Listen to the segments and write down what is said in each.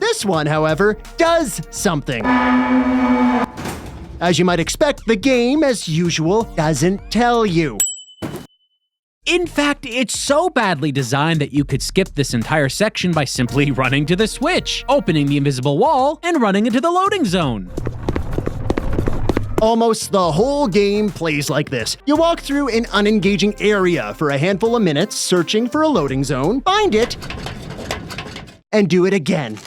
This one, however, does something. As you might expect, the game, as usual, doesn't tell you. In fact, it's so badly designed that you could skip this entire section by simply running to the switch, opening the invisible wall, and running into the loading zone. Almost the whole game plays like this. You walk through an unengaging area for a handful of minutes, searching for a loading zone, find it, and do it again.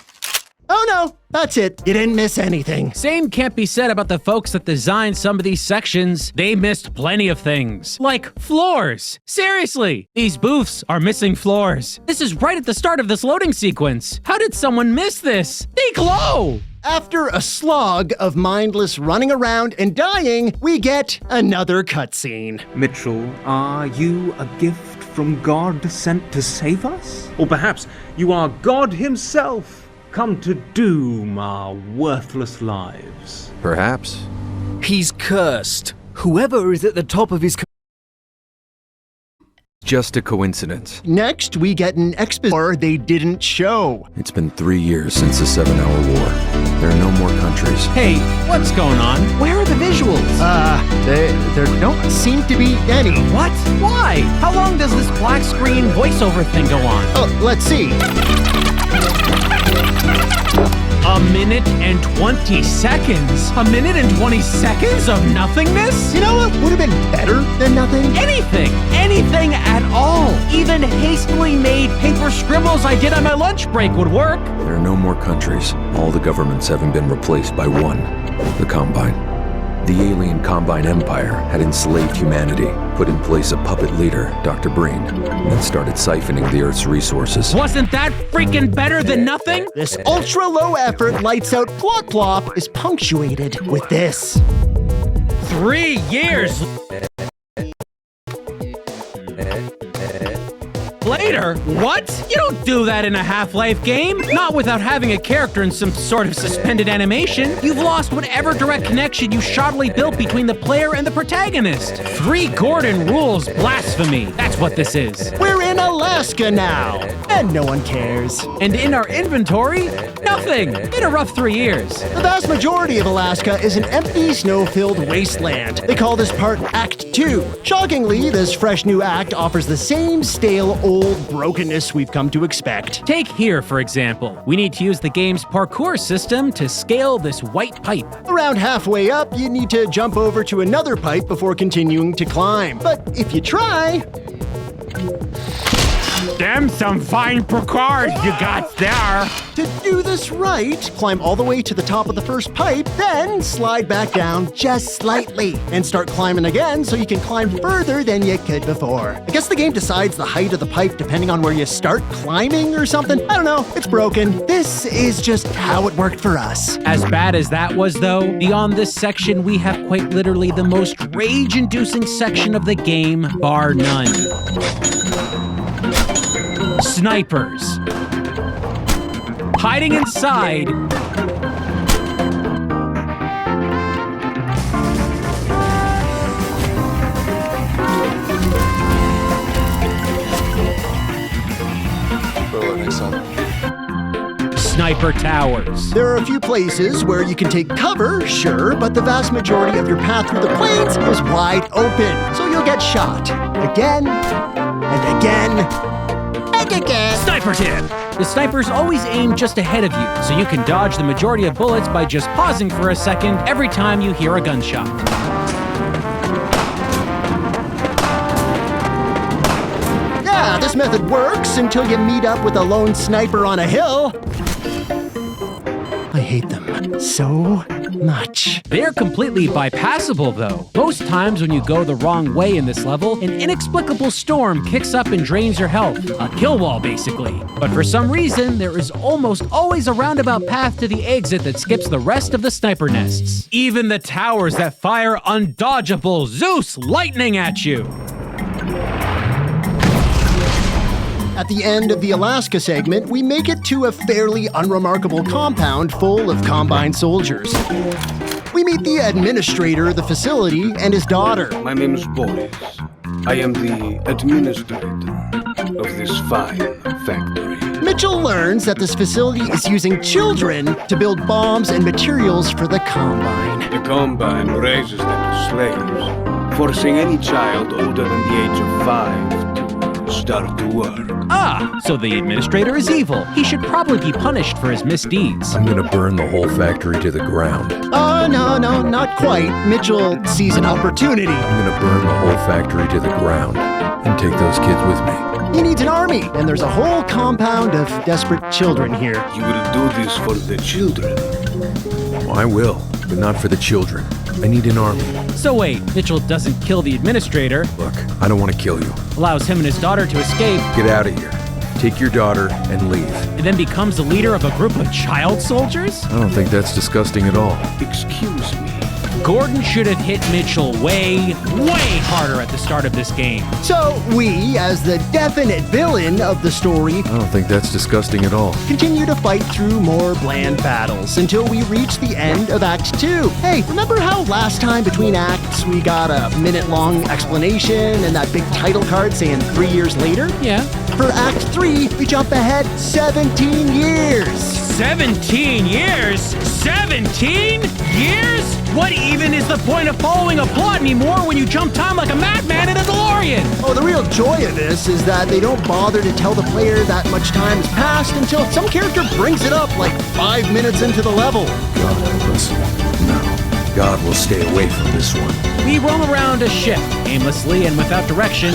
Oh no, that's it. You didn't miss anything. Same can't be said about the folks that designed some of these sections. They missed plenty of things. Like floors. Seriously, these booths are missing floors. This is right at the start of this loading sequence. How did someone miss this? They glow! After a slog of mindless running around and dying, we get another cutscene. Mitchell, are you a gift from God sent to save us? Or perhaps you are God himself, come to doom our worthless lives? Perhaps. He's cursed. Whoever is at the top of his... Just a coincidence. Next, we get an exposition they didn't show. It's been 3 years since the 7-Hour War. There are no more countries. Hey, what's going on? Where are the visuals? There don't seem to be any. What? Why? How long does this black screen voiceover thing go on? Oh, let's see. A minute and 20 seconds. A minute and 20 seconds of nothingness? You know what would have been better than nothing? Anything. Anything at all. Even hastily made paper scribbles I did on my lunch break would work. There are no more countries. All the governments having been replaced by one. The Combine. The alien Combine Empire had enslaved humanity, put in place a puppet leader, Dr. Breen, and started siphoning the Earth's resources. Wasn't that freaking better than nothing? This ultra-low effort, lights-out plop plop is punctuated with this. 3 years later? What? You don't do that in a Half-Life game. Not without having a character in some sort of suspended animation. You've lost whatever direct connection you shoddily built between the player and the protagonist. 3 Gordon rules blasphemy. That's what this is. We're in Alaska now, and no one cares. And in our inventory, nothing. Been a rough 3 years. The vast majority of Alaska is an empty, snow-filled wasteland. They call this part Act 2. Shockingly, this fresh new act offers the same stale, old brokenness we've come to expect. Take here, for example. We need to use the game's parkour system to scale this white pipe. Around halfway up, you need to jump over to another pipe before continuing to climb. But if you try... Them some fine parkour you got there. To do this right, climb all the way to the top of the first pipe, then slide back down just slightly, and start climbing again so you can climb further than you could before. I guess the game decides the height of the pipe depending on where you start climbing or something. I don't know, it's broken. This is just how it worked for us. As bad as that was, though, beyond this section, we have quite literally the most rage-inducing section of the game, bar none. Snipers. Hiding inside. Sniper towers. There are a few places where you can take cover, sure, but the vast majority of your path through the plains is wide open, so you'll get shot. Again, and again, and again. Sniper tip! The snipers always aim just ahead of you, so you can dodge the majority of bullets by just pausing for a second every time you hear a gunshot. Yeah, this method works until you meet up with a lone sniper on a hill. I hate them so much. They're completely bypassable, though. Most times when you go the wrong way in this level, an inexplicable storm kicks up and drains your health. A kill wall, basically. But for some reason, there is almost always a roundabout path to the exit that skips the rest of the sniper nests. Even the towers that fire undodgeable Zeus lightning at you. At the end of the Alaska segment, we make it to a fairly unremarkable compound full of Combine soldiers. We meet the administrator of the facility and his daughter. My name is Boris. I am the administrator of this fine factory. Mitchell learns that this facility is using children to build bombs and materials for the Combine. The Combine raises them as slaves, forcing any child older than the age of 5 to start to work. Ah, so the administrator is evil. He should probably be punished for his misdeeds. I'm gonna burn the whole factory to the ground. No, not quite. Mitchell sees an opportunity. I'm gonna burn the whole factory to the ground and take those kids with me. He needs an army, and there's a whole compound of desperate children here. You will do this for the children. Well, I will, but not for the children. I need an army. So wait, Mitchell doesn't kill the administrator, Look, I don't want to kill you. allows him and his daughter to escape, Get out of here. Take your daughter and leave. and then becomes the leader of a group of child soldiers? I don't think that's disgusting at all. Excuse me. Gordon should have hit Mitchell way harder at the start of this game. So we, as the definite villain of the story, I don't think that's disgusting at all. continue to fight through more bland battles until we reach the end of Act 2. Hey, remember how last time between acts we got a minute-long explanation and that big title card saying 3 years later? Yeah. For Act 3, we jump ahead 17 years. 17 years? 17 years? What even is the point of following a plot anymore when you jump time like a madman in a DeLorean? Oh, the real joy of this is that they don't bother to tell the player that much time has passed until some character brings it up like 5 minutes into the level. God help us. No. God will stay away from this one. We roam around a ship, aimlessly and without direction,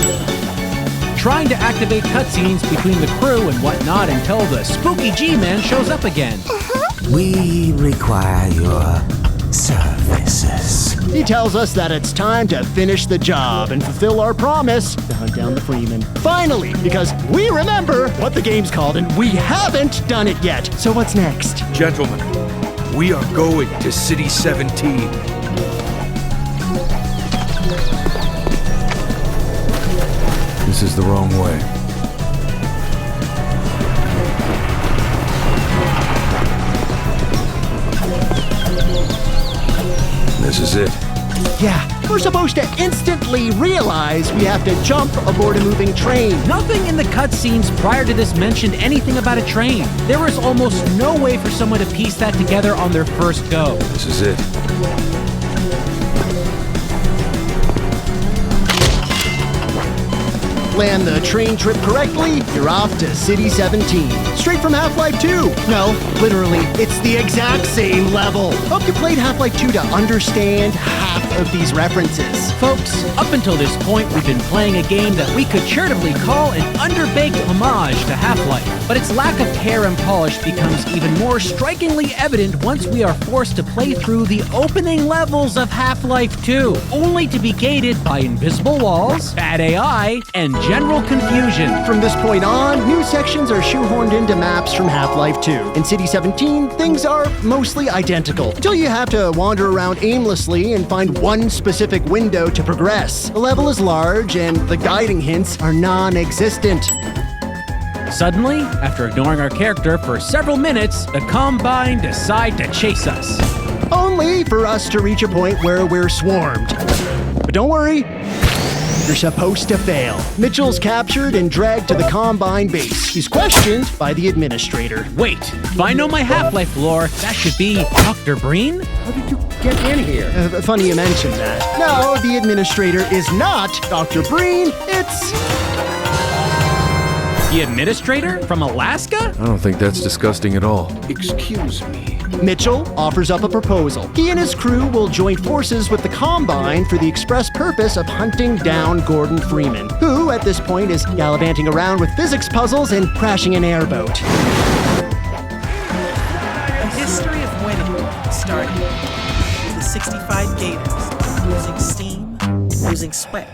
trying to activate cutscenes between the crew and whatnot until the spooky G-Man shows up again. We require your services. He tells us that it's time to finish the job and fulfill our promise to hunt down the Freeman. Finally, because we remember what the game's called and we haven't done it yet. So what's next? Gentlemen, we are going to City 17. This is the wrong way. This is it. Yeah, we're supposed to instantly realize we have to jump aboard a moving train. Nothing in the cutscenes prior to this mentioned anything about a train. There was almost no way for someone to piece that together on their first go. This is it. Land the train trip correctly, you're off to City 17. Straight from Half-Life 2. No, literally, it's the exact same level. Hope you played Half-Life 2 to understand half of these references. Folks, up until this point, we've been playing a game that we could charitably call an underbaked homage to Half-Life. But its lack of care and polish becomes even more strikingly evident once we are forced to play through the opening levels of Half-Life 2, only to be gated by invisible walls, bad AI, and general confusion. From this point on, new sections are shoehorned into maps from Half-Life 2. In City 17, things are mostly identical, until you have to wander around aimlessly and find one specific window to progress. The level is large, and the guiding hints are non-existent. Suddenly, after ignoring our character for several minutes, the Combine decide to chase us. Only for us to reach a point where we're swarmed. But don't worry, you're supposed to fail. Mitchell's captured and dragged to the Combine base. He's questioned by the administrator. Wait, if I know my Half-Life lore, that should be Dr. Breen? How did you get in here? Funny you mentioned that. No, the administrator is not Dr. Breen. It's... The administrator from Alaska? I don't think that's disgusting at all. Excuse me. Mitchell offers up a proposal. He and his crew will join forces with the Combine for the express purpose of hunting down Gordon Freeman, who at this point is gallivanting around with physics puzzles and crashing an airboat. The history of winning started with the 65 Gators, losing steam, losing sweat.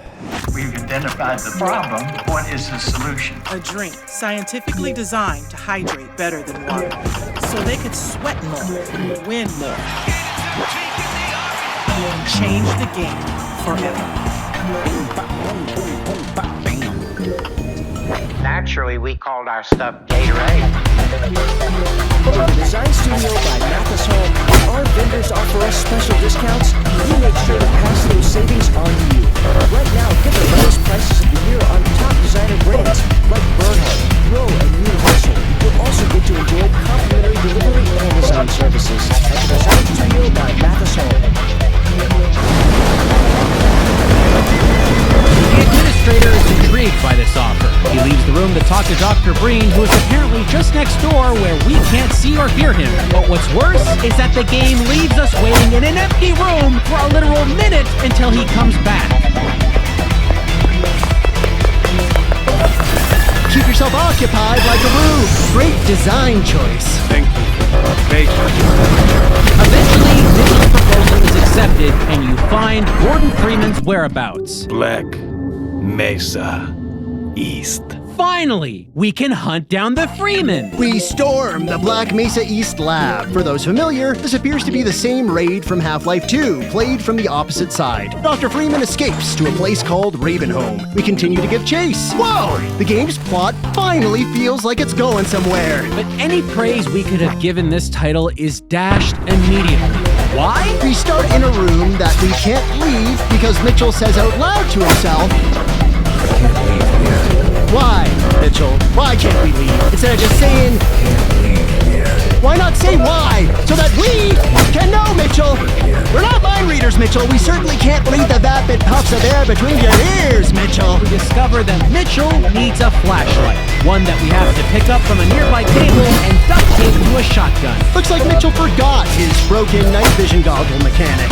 We've identified the problem. What is the solution? A drink scientifically designed to hydrate better than water, so they could sweat more, win more, and change the game forever. Naturally, we called our stuff Gatorade. From the design studio by Mathis Hall, our administrators offer us special discounts, we make sure to pass those savings on to you. Right now, get the lowest prices of the year on top designer brands like Bernhardt, Pro, and Universal. You'll also get to enjoy complimentary delivery and design services at the Design Studio by Mathis Hall. The administrator is intrigued by this offer. He leaves the room to talk to Dr. Breen, who is apparently just next door where we can't see or hear him. But what's worse is that the game leaves us waiting in an empty room for a literal minute until he comes back. Keep yourself occupied like a room. Great design choice. Thank you for your patience. Eventually, Mitchell's proposal is accepted, and you find Gordon Freeman's whereabouts. Black Mesa East. Finally, we can hunt down the Freeman. We storm the Black Mesa East lab. For those familiar, this appears to be the same raid from Half-Life 2, played from the opposite side. Dr. Freeman escapes to a place called Ravenholm. We continue to give chase. Whoa! The game's plot finally feels like it's going somewhere. But any praise we could have given this title is dashed immediately. Why? We start in a room that we can't leave because Mitchell says out loud to himself, Can't leave here. "Why, Mitchell? Why can't we leave?" Instead of just saying, Can't leave here. "Why not say why? So that we can know, Mitchell." We're not mind readers, Mitchell. We certainly can't read the vapid puffs of air between your ears, Mitchell. We discover that Mitchell needs a flashlight, one that we have to pick up from a nearby table and duct tape to a shotgun. Looks like Mitchell forgot his broken night vision goggle mechanic.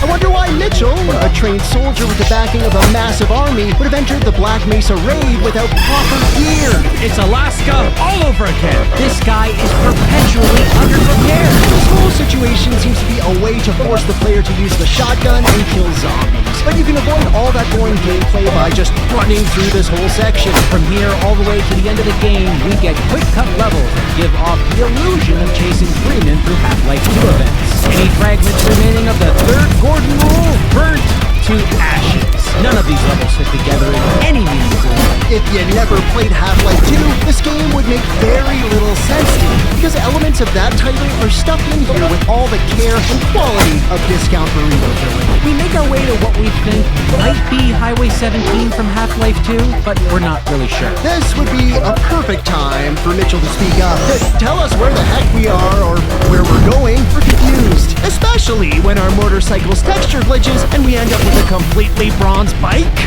I wonder why Mitchell, a trained soldier with the backing of a massive army, would have entered the Black Mesa raid without proper gear. It's Alaska all over again. This guy is perpetually underprepared. This whole situation seems to be a way to force the player to use the shotgun and kill zombies. But you can avoid all that boring gameplay by just running through this whole section. From here all the way to the end of the game, we get quick cut levels that give off the illusion of chasing Freeman through Half-Life 2 events. Any fragments remaining of the third Gordon rule burnt to ashes. None of these levels fit together in any meaningful way. If you never played Half-Life 2, this game would make very little sense to you, because elements of that title are stuffed in here with all the care and quality of Discount Burrito Village. We make our way to what we think might be Highway 17 from Half-Life 2, but we're not really sure. This would be a perfect time for Mitchell to speak up. Tell us where the heck we are or where we're going. We're confused, especially when our motorcycle's texture glitches and we end up with a completely bronze bike.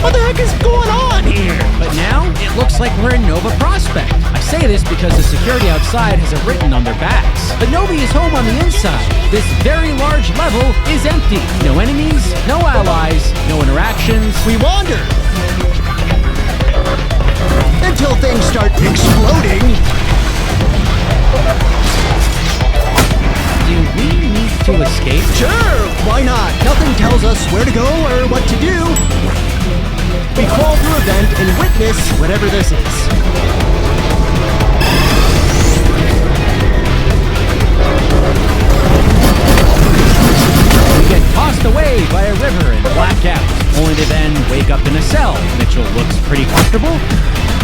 What the heck is going on here? But now, it looks like we're in Nova Prospect. I say this because the security outside has it written on their backs. But nobody is home on the inside. This very large level is empty. No enemies, no allies, no interactions. We wander until things start exploding. Do we need to escape? Sure, why not? Nothing tells us where to go or what to do. We crawl through a vent and witness whatever this is. We get tossed away by a river and black out, only to then wake up in a cell. Mitchell looks pretty comfortable.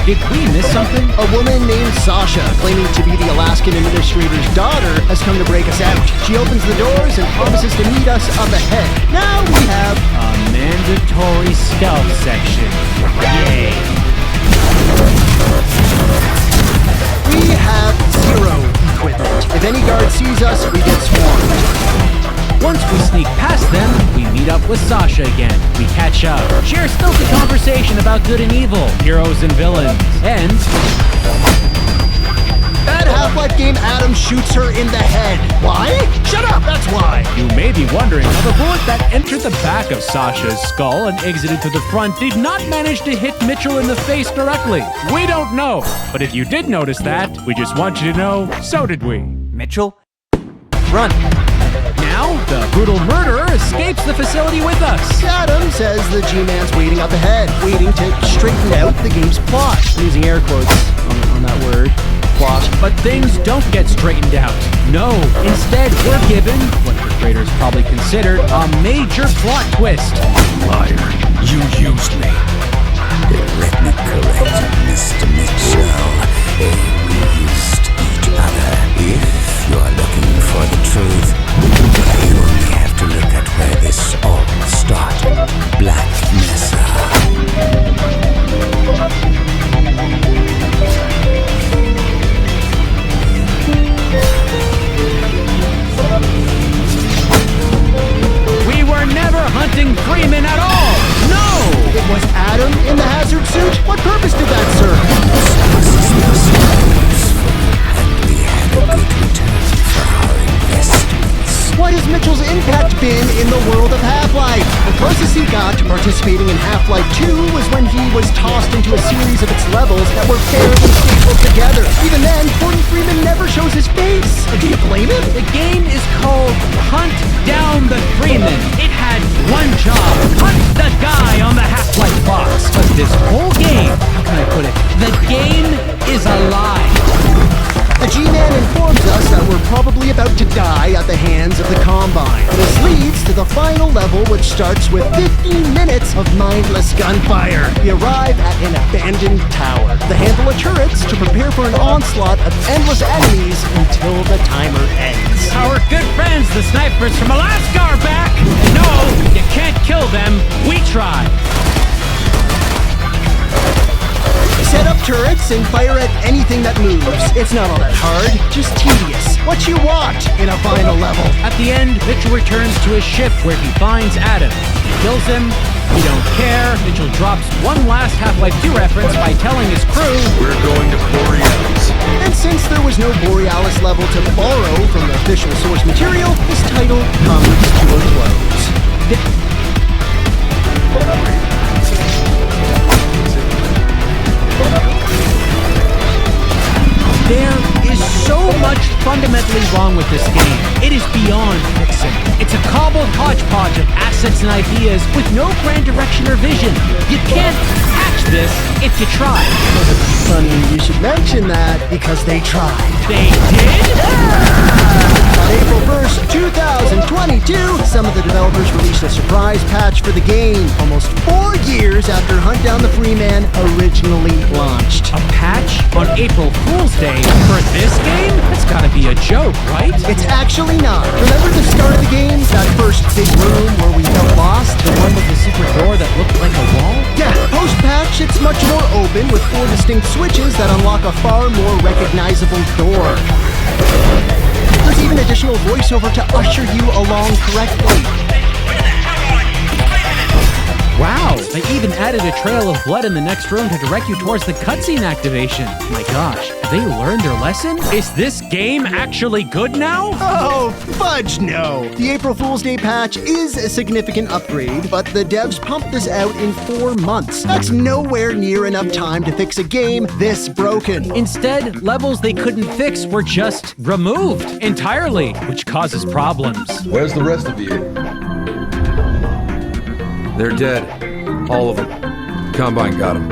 Did we miss something? A woman named Sasha, claiming to be the Alaskan administrator's daughter, has come to break us out. She opens the doors and promises to meet us up ahead. Now we have A mandatory stealth section. Yay. we have zero equipment. If any guard sees us, we get swarmed. Once we sneak past them, we meet up with Sasha again. We catch up, share stilted conversation about good and evil, heroes and villains, and That Half-Life game Adam shoots her in the head. Why? Shut up, that's why. you may be wondering how the bullet that entered the back of Sasha's skull and exited to the front did not manage to hit Mitchell in the face directly. We don't know, but if you did notice that, we just want you to know, so did we. Mitchell, run. Now, the brutal murderer escapes the facility with us. Adam says the G-Man's waiting up ahead, waiting to straighten out the game's plot. I'm using air quotes on that word. Plot. But things don't get straightened out. No, instead we're given, what the creators probably considered, a major plot twist. Liar, you used me. Let me correct Mr. Mitchell. We used each other. If you are looking for the truth, Mitchell's impact been in the world of Half-Life? The closest he got to participating in Half-Life 2 was when he was tossed into a series of its levels that were fairly stapled together. Even then, Gordon Freeman never shows his face. Do you blame him? The game is called Hunt Down the Freeman. It had one job: hunt the guy on the Half-Life box. But this whole game, how can I put it? The game is a lie. The G-Man informs us that we're probably about to die at the hands of the Combine. This leads to the final level, which starts with 15 minutes of mindless gunfire. We arrive at an abandoned tower. The handful of turrets to prepare for an onslaught of endless enemies until the timer ends. Our good friends, the snipers from Alaska, are back. And no, you can't kill them. We try. Set up turrets and fire at anything that moves. It's not all that hard, just tedious. What you want in a final level. At the end, Mitchell returns to his ship where he finds Adam. He kills him. We don't care. Mitchell drops one last Half-Life 2 reference by telling his crew, We're going to Borealis. And since there was no Borealis level to borrow from the official source material, this title comes to a close. There is so much fundamentally wrong with this game. It is beyond fixing. It's a cobbled hodgepodge of assets and ideas with no grand direction or vision. You can't patch this if you try. Funny you should mention that, because they tried. They did? On April 1st, 2022, some of the developers released a surprise patch for the game, almost 4 years after Hunt Down the Freeman originally launched. A patch on April Fool's Day for this game? That's gotta be a joke, right? It's actually not. Remember the start of the game? That first big room where we felt lost? The one with the secret door that looked like a wall? Yeah, post-patch, it's much more open with 4 distinct switches that unlock a far more recognizable door. There's even additional voiceover to usher you along correctly. Wow, they even added a trail of blood in the next room to direct you towards the cutscene activation. My gosh, have they learned their lesson? Is this game actually good now? Oh, fudge no! The April Fool's Day patch is a significant upgrade, but the devs pumped this out in 4 months. That's nowhere near enough time to fix a game this broken. Instead, levels they couldn't fix were just removed entirely, which causes problems. Where's the rest of you? They're dead. All of them. Combine got them.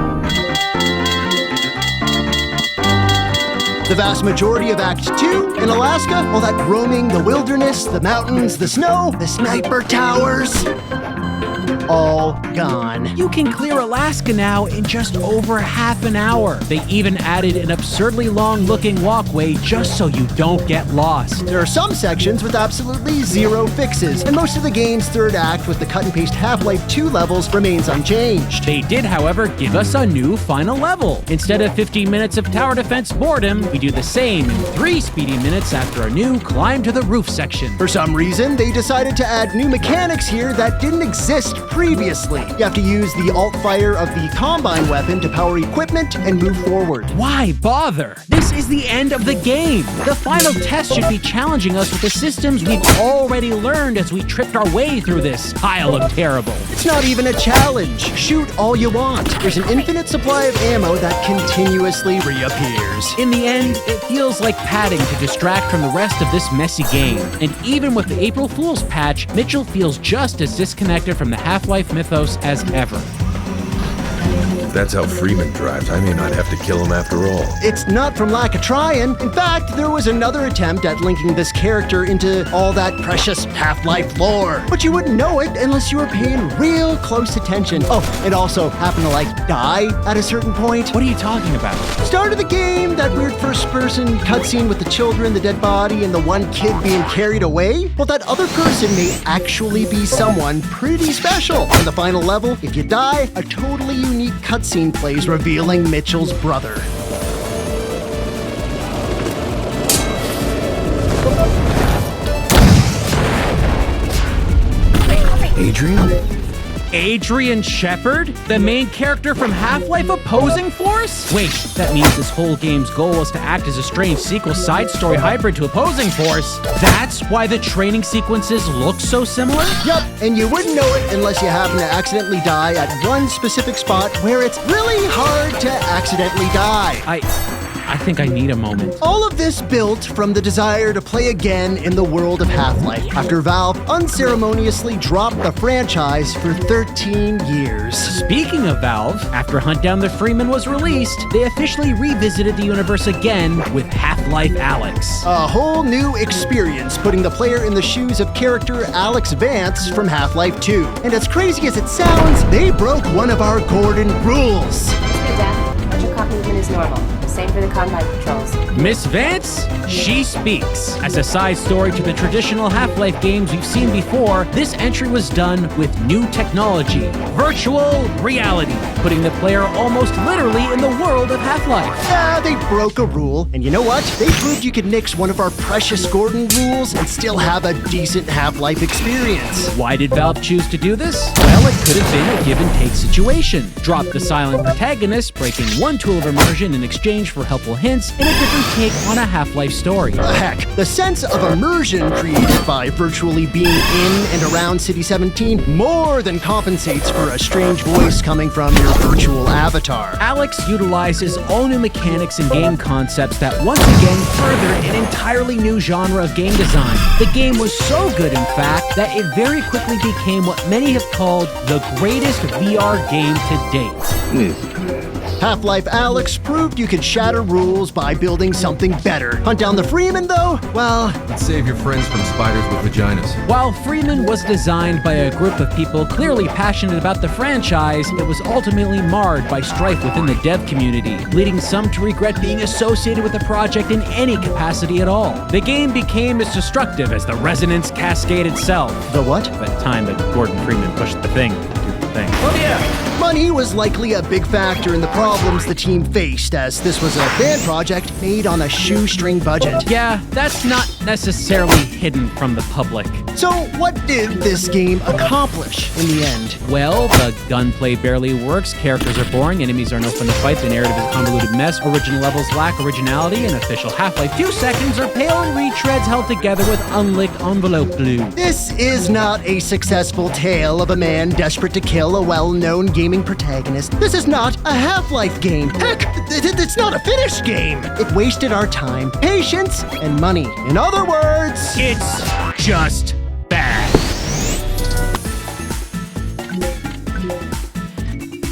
The vast majority of Act 2 in Alaska, all that roaming, the wilderness, the mountains, the snow, the sniper towers, all gone. You can clear Alaska now in just over half an hour. They even added an absurdly long-looking walkway just so you don't get lost. There are some sections with absolutely zero fixes, and most of the game's third act with the cut-and-paste Half-Life 2 levels remains unchanged. They did, however, give us a new final level. Instead of 15 minutes of tower defense boredom, we do the same in 3 speedy minutes after a new climb to the roof section. For some reason, they decided to add new mechanics here that didn't exist previously. You have to use the alt-fire of the Combine weapon to power equipment and move forward. Why bother? This is the end of the game. The final test should be challenging us with the systems we've already learned as we tripped our way through this pile of terrible. It's not even a challenge. Shoot all you want. There's an infinite supply of ammo that continuously reappears. In the end, it feels like padding to distract from the rest of this messy game. And even with the April Fool's patch, Mitchell feels just as disconnected from the Half-Life mythos as ever. If that's how Freeman drives, I may not have to kill him after all. It's not from lack of trying. In fact, there was another attempt at linking this character into all that precious Half-Life lore. But you wouldn't know it unless you were paying real close attention. Oh, it also happened to, die at a certain point. What are you talking about? Start of the game, that weird first-person cutscene with the children, the dead body, and the one kid being carried away? Well, that other person may actually be someone pretty special. On the final level, if you die, a totally unique cutscene plays revealing Mitchell's brother. Adrian? Adrian Shepard? The main character from Half-Life Opposing Force? Wait, that means this whole game's goal is to act as a strange sequel side story hybrid to Opposing Force. That's why the training sequences look so similar? Yup, and you wouldn't know it unless you happen to accidentally die at one specific spot where it's really hard to accidentally die. I think I need a moment. All of this built from the desire to play again in the world of Half-Life after Valve unceremoniously dropped the franchise for 13 years. Speaking of Valve, after Hunt Down the Freeman was released, they officially revisited the universe again with Half-Life Alyx. A whole new experience, putting the player in the shoes of character Alex Vance from Half-Life 2. And as crazy as it sounds, they broke one of our Gordon rules. Good death, but your cop movement is normal. Same for the combat controls. Miss Vance, she speaks. As a side story to the traditional Half-Life games we've seen before, this entry was done with new technology, virtual reality, putting the player almost literally in the world of Half-Life. Yeah, they broke a rule, and you know what? They proved you could nix one of our precious Gordon rules and still have a decent Half-Life experience. Why did Valve choose to do this? Well, it could have been a give-and-take situation. Drop the silent protagonist, breaking one tool of immersion in exchange for helpful hints, and a different take on a Half-Life story. Heck, the sense of immersion created by virtually being in and around City 17 more than compensates for a strange voice coming from your virtual avatar. Alyx utilizes all new mechanics and game concepts that once again furthered an entirely new genre of game design. The game was so good, in fact, that it very quickly became what many have called the greatest VR game to date. Half-Life Alyx proved you could shatter rules by building something better. Hunt Down the Freeman, though? Well, Let's save your friends from spiders with vaginas. While Freeman was designed by a group of people clearly passionate about the franchise, it was ultimately marred by strife within the dev community, leading some to regret being associated with the project in any capacity at all. The game became as destructive as the resonance cascade itself. the what? That time that Gordon Freeman pushed the thing. Oh yeah! Money was likely a big factor in the problems the team faced, as this was a fan project made on a shoestring budget. Yeah, that's not necessarily hidden from the public. So what did this game accomplish in the end? Well, the gunplay barely works, characters are boring, enemies are no fun to fight, the narrative is a convoluted mess, original levels lack originality, and official Half-Life 2 seconds are pale and retreads held together with unlicked envelope glue. This is not a successful tale of a man desperate to kill a well-known gaming protagonist. This is not a Half-Life game. Heck, it's not a finished game. It wasted our time, patience, and money. In other words, It's just bad.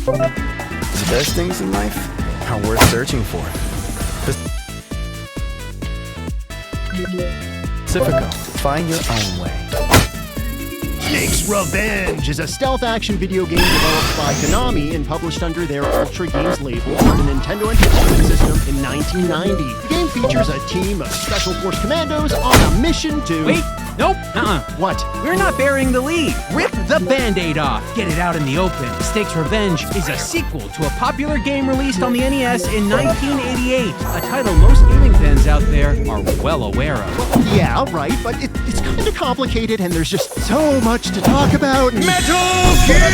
The best things in life are worth searching for. Pacifico, find your own way. Snake's Revenge is a stealth action video game developed by Konami and published under their Ultra Games label for the Nintendo Entertainment System in 1990. The game features a team of Special Force Commandos on a mission to... Wait, nope, What? We're not burying the lead. Rip the Band-Aid off. Get it out in the open. Snake's Revenge is a sequel to a popular game released on the NES in 1988, a title most gaming fans out there are well aware of. Yeah, right, but it's kind of complicated and there's just so much to talk about. Metal Gear!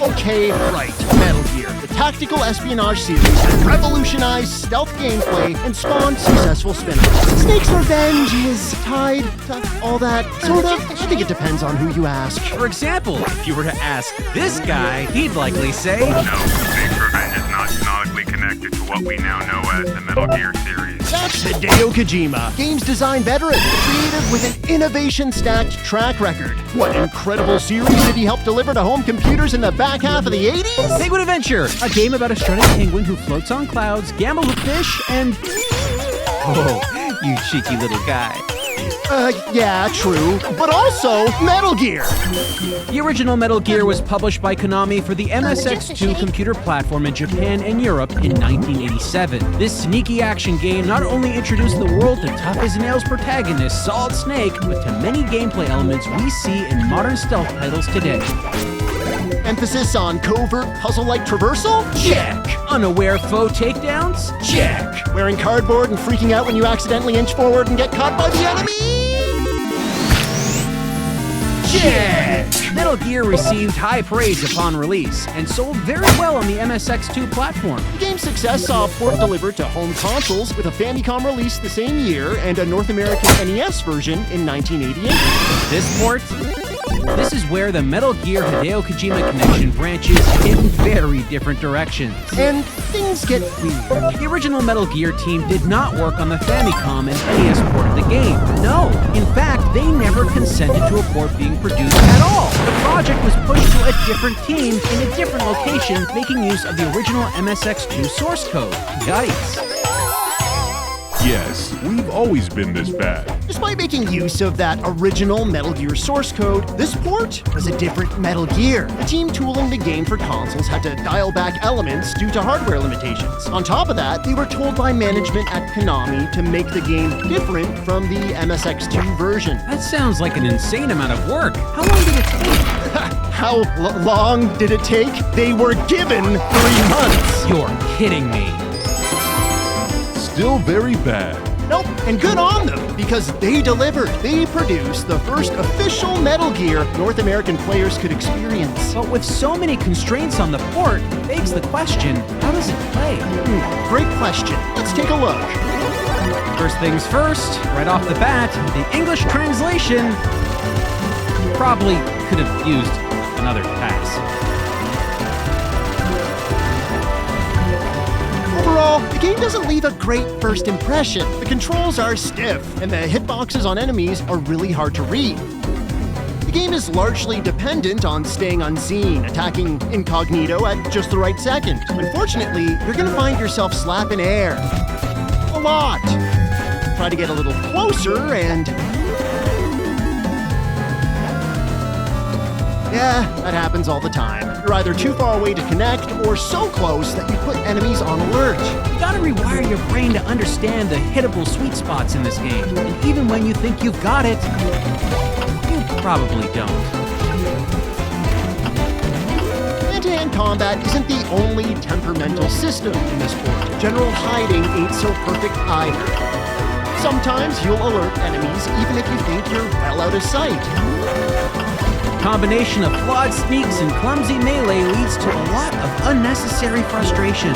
Okay, right, Metal Gear. The tactical espionage series has revolutionized stealth gameplay and spawned successful spin-offs. Snake's Revenge is tied to all that, sort of. I think it depends on who you ask. For example, if you were to ask this guy, he'd likely say, No, Snake's Revenge is not canonically connected to what we now know as the Metal Gear series. That's Hideo Kojima, games design veteran, creative with an innovation-stacked track record. What incredible series did he help deliver to home computers in the back half of the 80s? Penguin Adventure, a game about a strutting penguin who floats on clouds, gambles with fish, and... Oh, you cheeky little guy. Yeah, true. But also, Metal Gear! The original Metal Gear was published by Konami for the MSX2 computer platform in Japan and Europe in 1987. This sneaky action game not only introduced the world to tough-as-nails protagonist Solid Snake, but to many gameplay elements we see in modern stealth titles today. Emphasis on covert, puzzle-like traversal? Check! Unaware foe takedowns? Check! Wearing cardboard and freaking out when you accidentally inch forward and get caught by the enemy? Magic! Metal Gear received high praise upon release and sold very well on the MSX2 platform. The game's success saw a port delivered to home consoles with a Famicom release the same year and a North American NES version in 1988. This port? This is where the Metal Gear Hideo Kojima connection branches in very different directions. And things get weird. The original Metal Gear team did not work on the Famicom and NES port of the game. No, in fact, they never consented to a port being produced at all. The project was pushed to a different team in a different location, making use of the original MSX2 source code. Yikes. Yes, we've always been this bad. Despite making use of that original Metal Gear source code, this port was a different Metal Gear. The team tooling the game for consoles had to dial back elements due to hardware limitations. On top of that, they were told by management at Konami to make the game different from the MSX2 version. That sounds like an insane amount of work. How long did it take? How long did it take? They were given 3 months. You're kidding me. Still very bad. Nope, and good on them, because they delivered. They produced the first official Metal Gear North American players could experience. But with so many constraints on the port, it begs the question, how does it play? Great question. Let's take a look. First things first, right off the bat, the English translation probably could have used another pass. Overall, the game doesn't leave a great first impression. The controls are stiff, and the hitboxes on enemies are really hard to read. The game is largely dependent on staying unseen, attacking incognito at just the right second. Unfortunately, you're gonna find yourself slapping air. A lot. Try to get a little closer and... yeah, that happens all the time. You're either too far away to connect or so close that you put enemies on alert. You gotta rewire your brain to understand the hittable sweet spots in this game. And even when you think you've got it, you probably don't. Hand-to-hand combat isn't the only temperamental system in this port. General hiding ain't so perfect either. Sometimes you'll alert enemies even if you think you're well out of sight. Combination of flawed sneaks and clumsy melee leads to a lot of unnecessary frustration.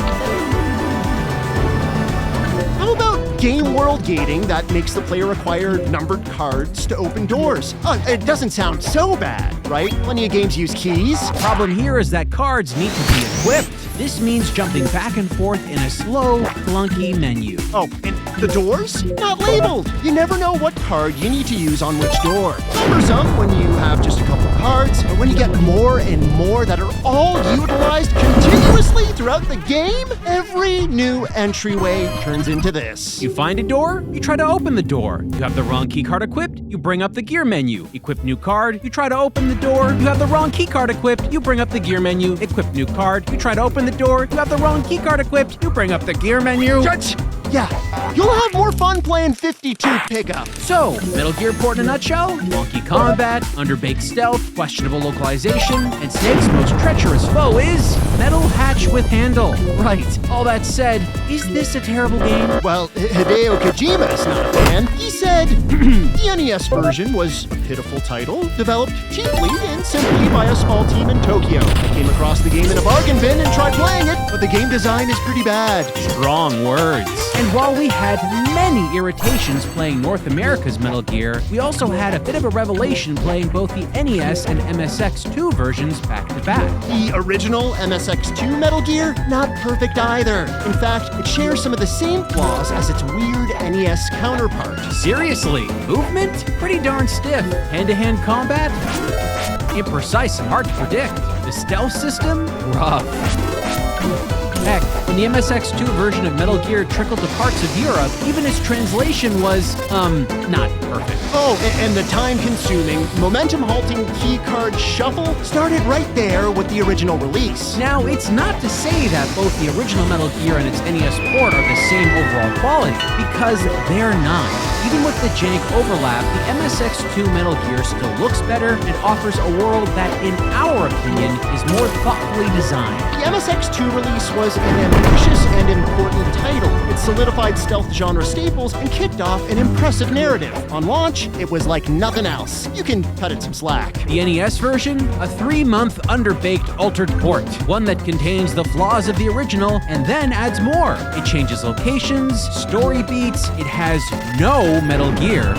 How about game world gating that makes the player acquire numbered cards to open doors? It doesn't sound so bad, right? Plenty of games use keys. Problem here is that cards need to be equipped. This means jumping back and forth in a slow, clunky menu. Oh, and the doors? Not labeled. You never know what card you need to use on which door. Cumbersome when you have just a couple cards, but when you get more and more that are all utilized continuously throughout the game, every new entryway turns into this. You find a door, you try to open the door. You have the wrong keycard equipped, you bring up the gear menu. Equip new card, you try to open the door. You have the wrong keycard equipped, you bring up the gear menu. Equip new card, you try to open the door. You have the wrong keycard equipped, you bring up the gear menu. Yeah, you'll have more fun playing 52 pickup. So, Metal Gear port in a nutshell? Wonky combat, underbaked stealth, questionable localization, and Snake's most treacherous foe is Metal Hatch with Handle. Right, all that said, is this a terrible game? Well, Hideo Kojima's not a fan. He said the NES version was a pitiful title, developed cheaply and simply by a small team in Tokyo. I came across the game in a bargain bin and tried playing it, but the game design is pretty bad. Strong words. And while we had many irritations playing North America's Metal Gear, we also had a bit of a revelation playing both the NES and MSX2 versions back to back. The original MSX2 Metal Gear? Not perfect either. In fact, it shares some of the same flaws as its weird NES counterpart. Seriously, movement? Pretty darn stiff. Hand-to-hand combat? Imprecise and hard to predict. The stealth system? Rough. Heck, when the MSX2 version of Metal Gear trickled to parts of Europe, even its translation was, not perfect. Oh, and the time-consuming, momentum-halting keycard shuffle started right there with the original release. Now, it's not to say that both the original Metal Gear and its NES port are the same overall quality, because they're not. Even with the jank overlap, the MSX2 Metal Gear still looks better and offers a world that, in our opinion, is more thoughtfully designed. The MSX2 release was an ambitious and important title. It solidified stealth genre staples and kicked off an impressive narrative. On launch, it was like nothing else. You can cut it some slack. The NES version? A 3-month underbaked altered port. One that contains the flaws of the original and then adds more. It changes locations, story beats, it has no Metal Gear.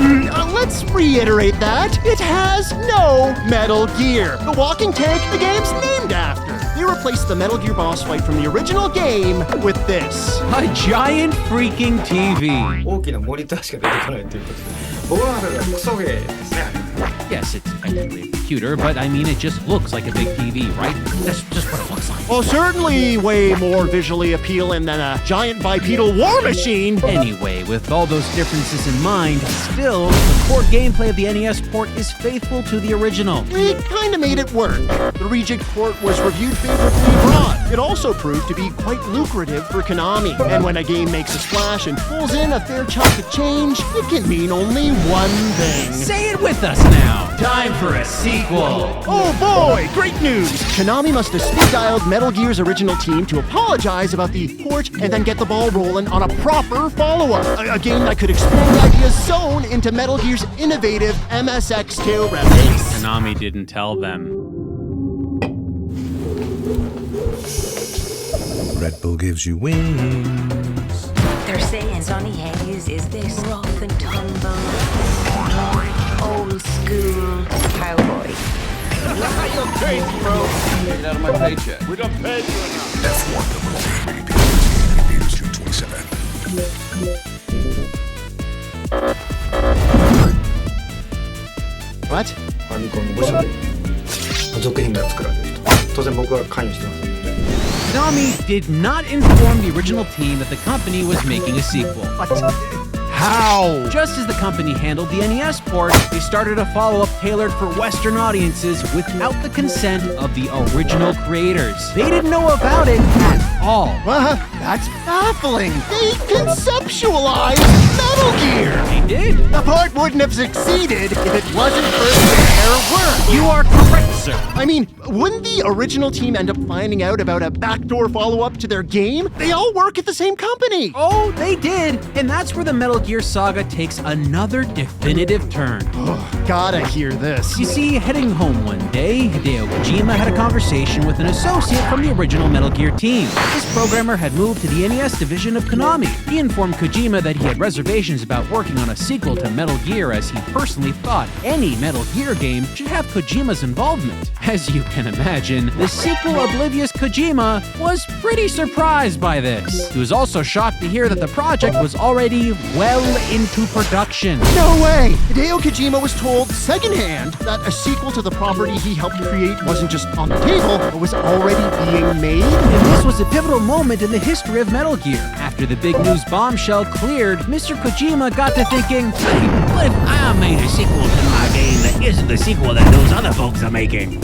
Let's reiterate that. It has no Metal Gear. The walking tank the game's named after. They replaced the Metal Gear boss fight from the original game with this. A giant freaking TV. 大きなモニターしか出てこないということで、僕の中ではクソゲーですね。Yes, it's technically a computer, but I mean, it just looks like a big TV, right? That's just what it looks like. Well, certainly way more visually appealing than a giant bipedal war machine. Anyway, with all those differences in mind, still, the core gameplay of the NES port is faithful to the original. We kinda made it work. The rejig port was reviewed favorably abroad. It also proved to be quite lucrative for Konami. And when a game makes a splash and pulls in a fair chunk of change, it can mean only one thing. Say it with us now. Time for a sequel. Oh boy, great news! Konami must have speed-dialed Metal Gear's original team to apologize about the port and then get the ball rolling on a proper follow-up. A game that could expand ideas sown into Metal Gear's innovative MSX2 release. Konami didn't tell them. Red Bull gives you wings. They're saying Sonny Hayes is this rough and tumble, old school cowboy. You're crazy, bro. Get out of my paycheck. We don't pay you enough. F1 Meters 27. What? ファミコンの部署で続編が作られると。当然僕は関与してます。 Konami did not inform the original team that the company was making a sequel. How? Just as the company handled the NES port, they started a follow-up tailored for Western audiences without the consent of the original creators. They didn't know about it at all. That's baffling. They conceptualized Metal Gear. They did? The port wouldn't have succeeded if it wasn't for their work. You are correct, sir. I mean, wouldn't the original team end up finding out about a backdoor follow-up to their game? They all work at the same company. Oh, they did. And that's where the Metal Gear saga takes another definitive turn. Gotta hear this. You see, heading home one day, Hideo Kojima had a conversation with an associate from the original Metal Gear team. This programmer had moved to the NES division of Konami. He informed Kojima that he had reservations about working on a sequel to Metal Gear, as he personally thought any Metal Gear game should have Kojima's involvement. As you can imagine, the sequel oblivious Kojima was pretty surprised by this. He was also shocked to hear that the project was already well into production. No way! Hideo Kojima was told secondhand that a sequel to the property he helped create wasn't just on the table, but was already being made. And this was a pivotal moment in the history of Metal Gear. After the big news bombshell cleared, Mr. Kojima got to thinking, hey, what if I made a sequel to my game that isn't the sequel that those other folks are making?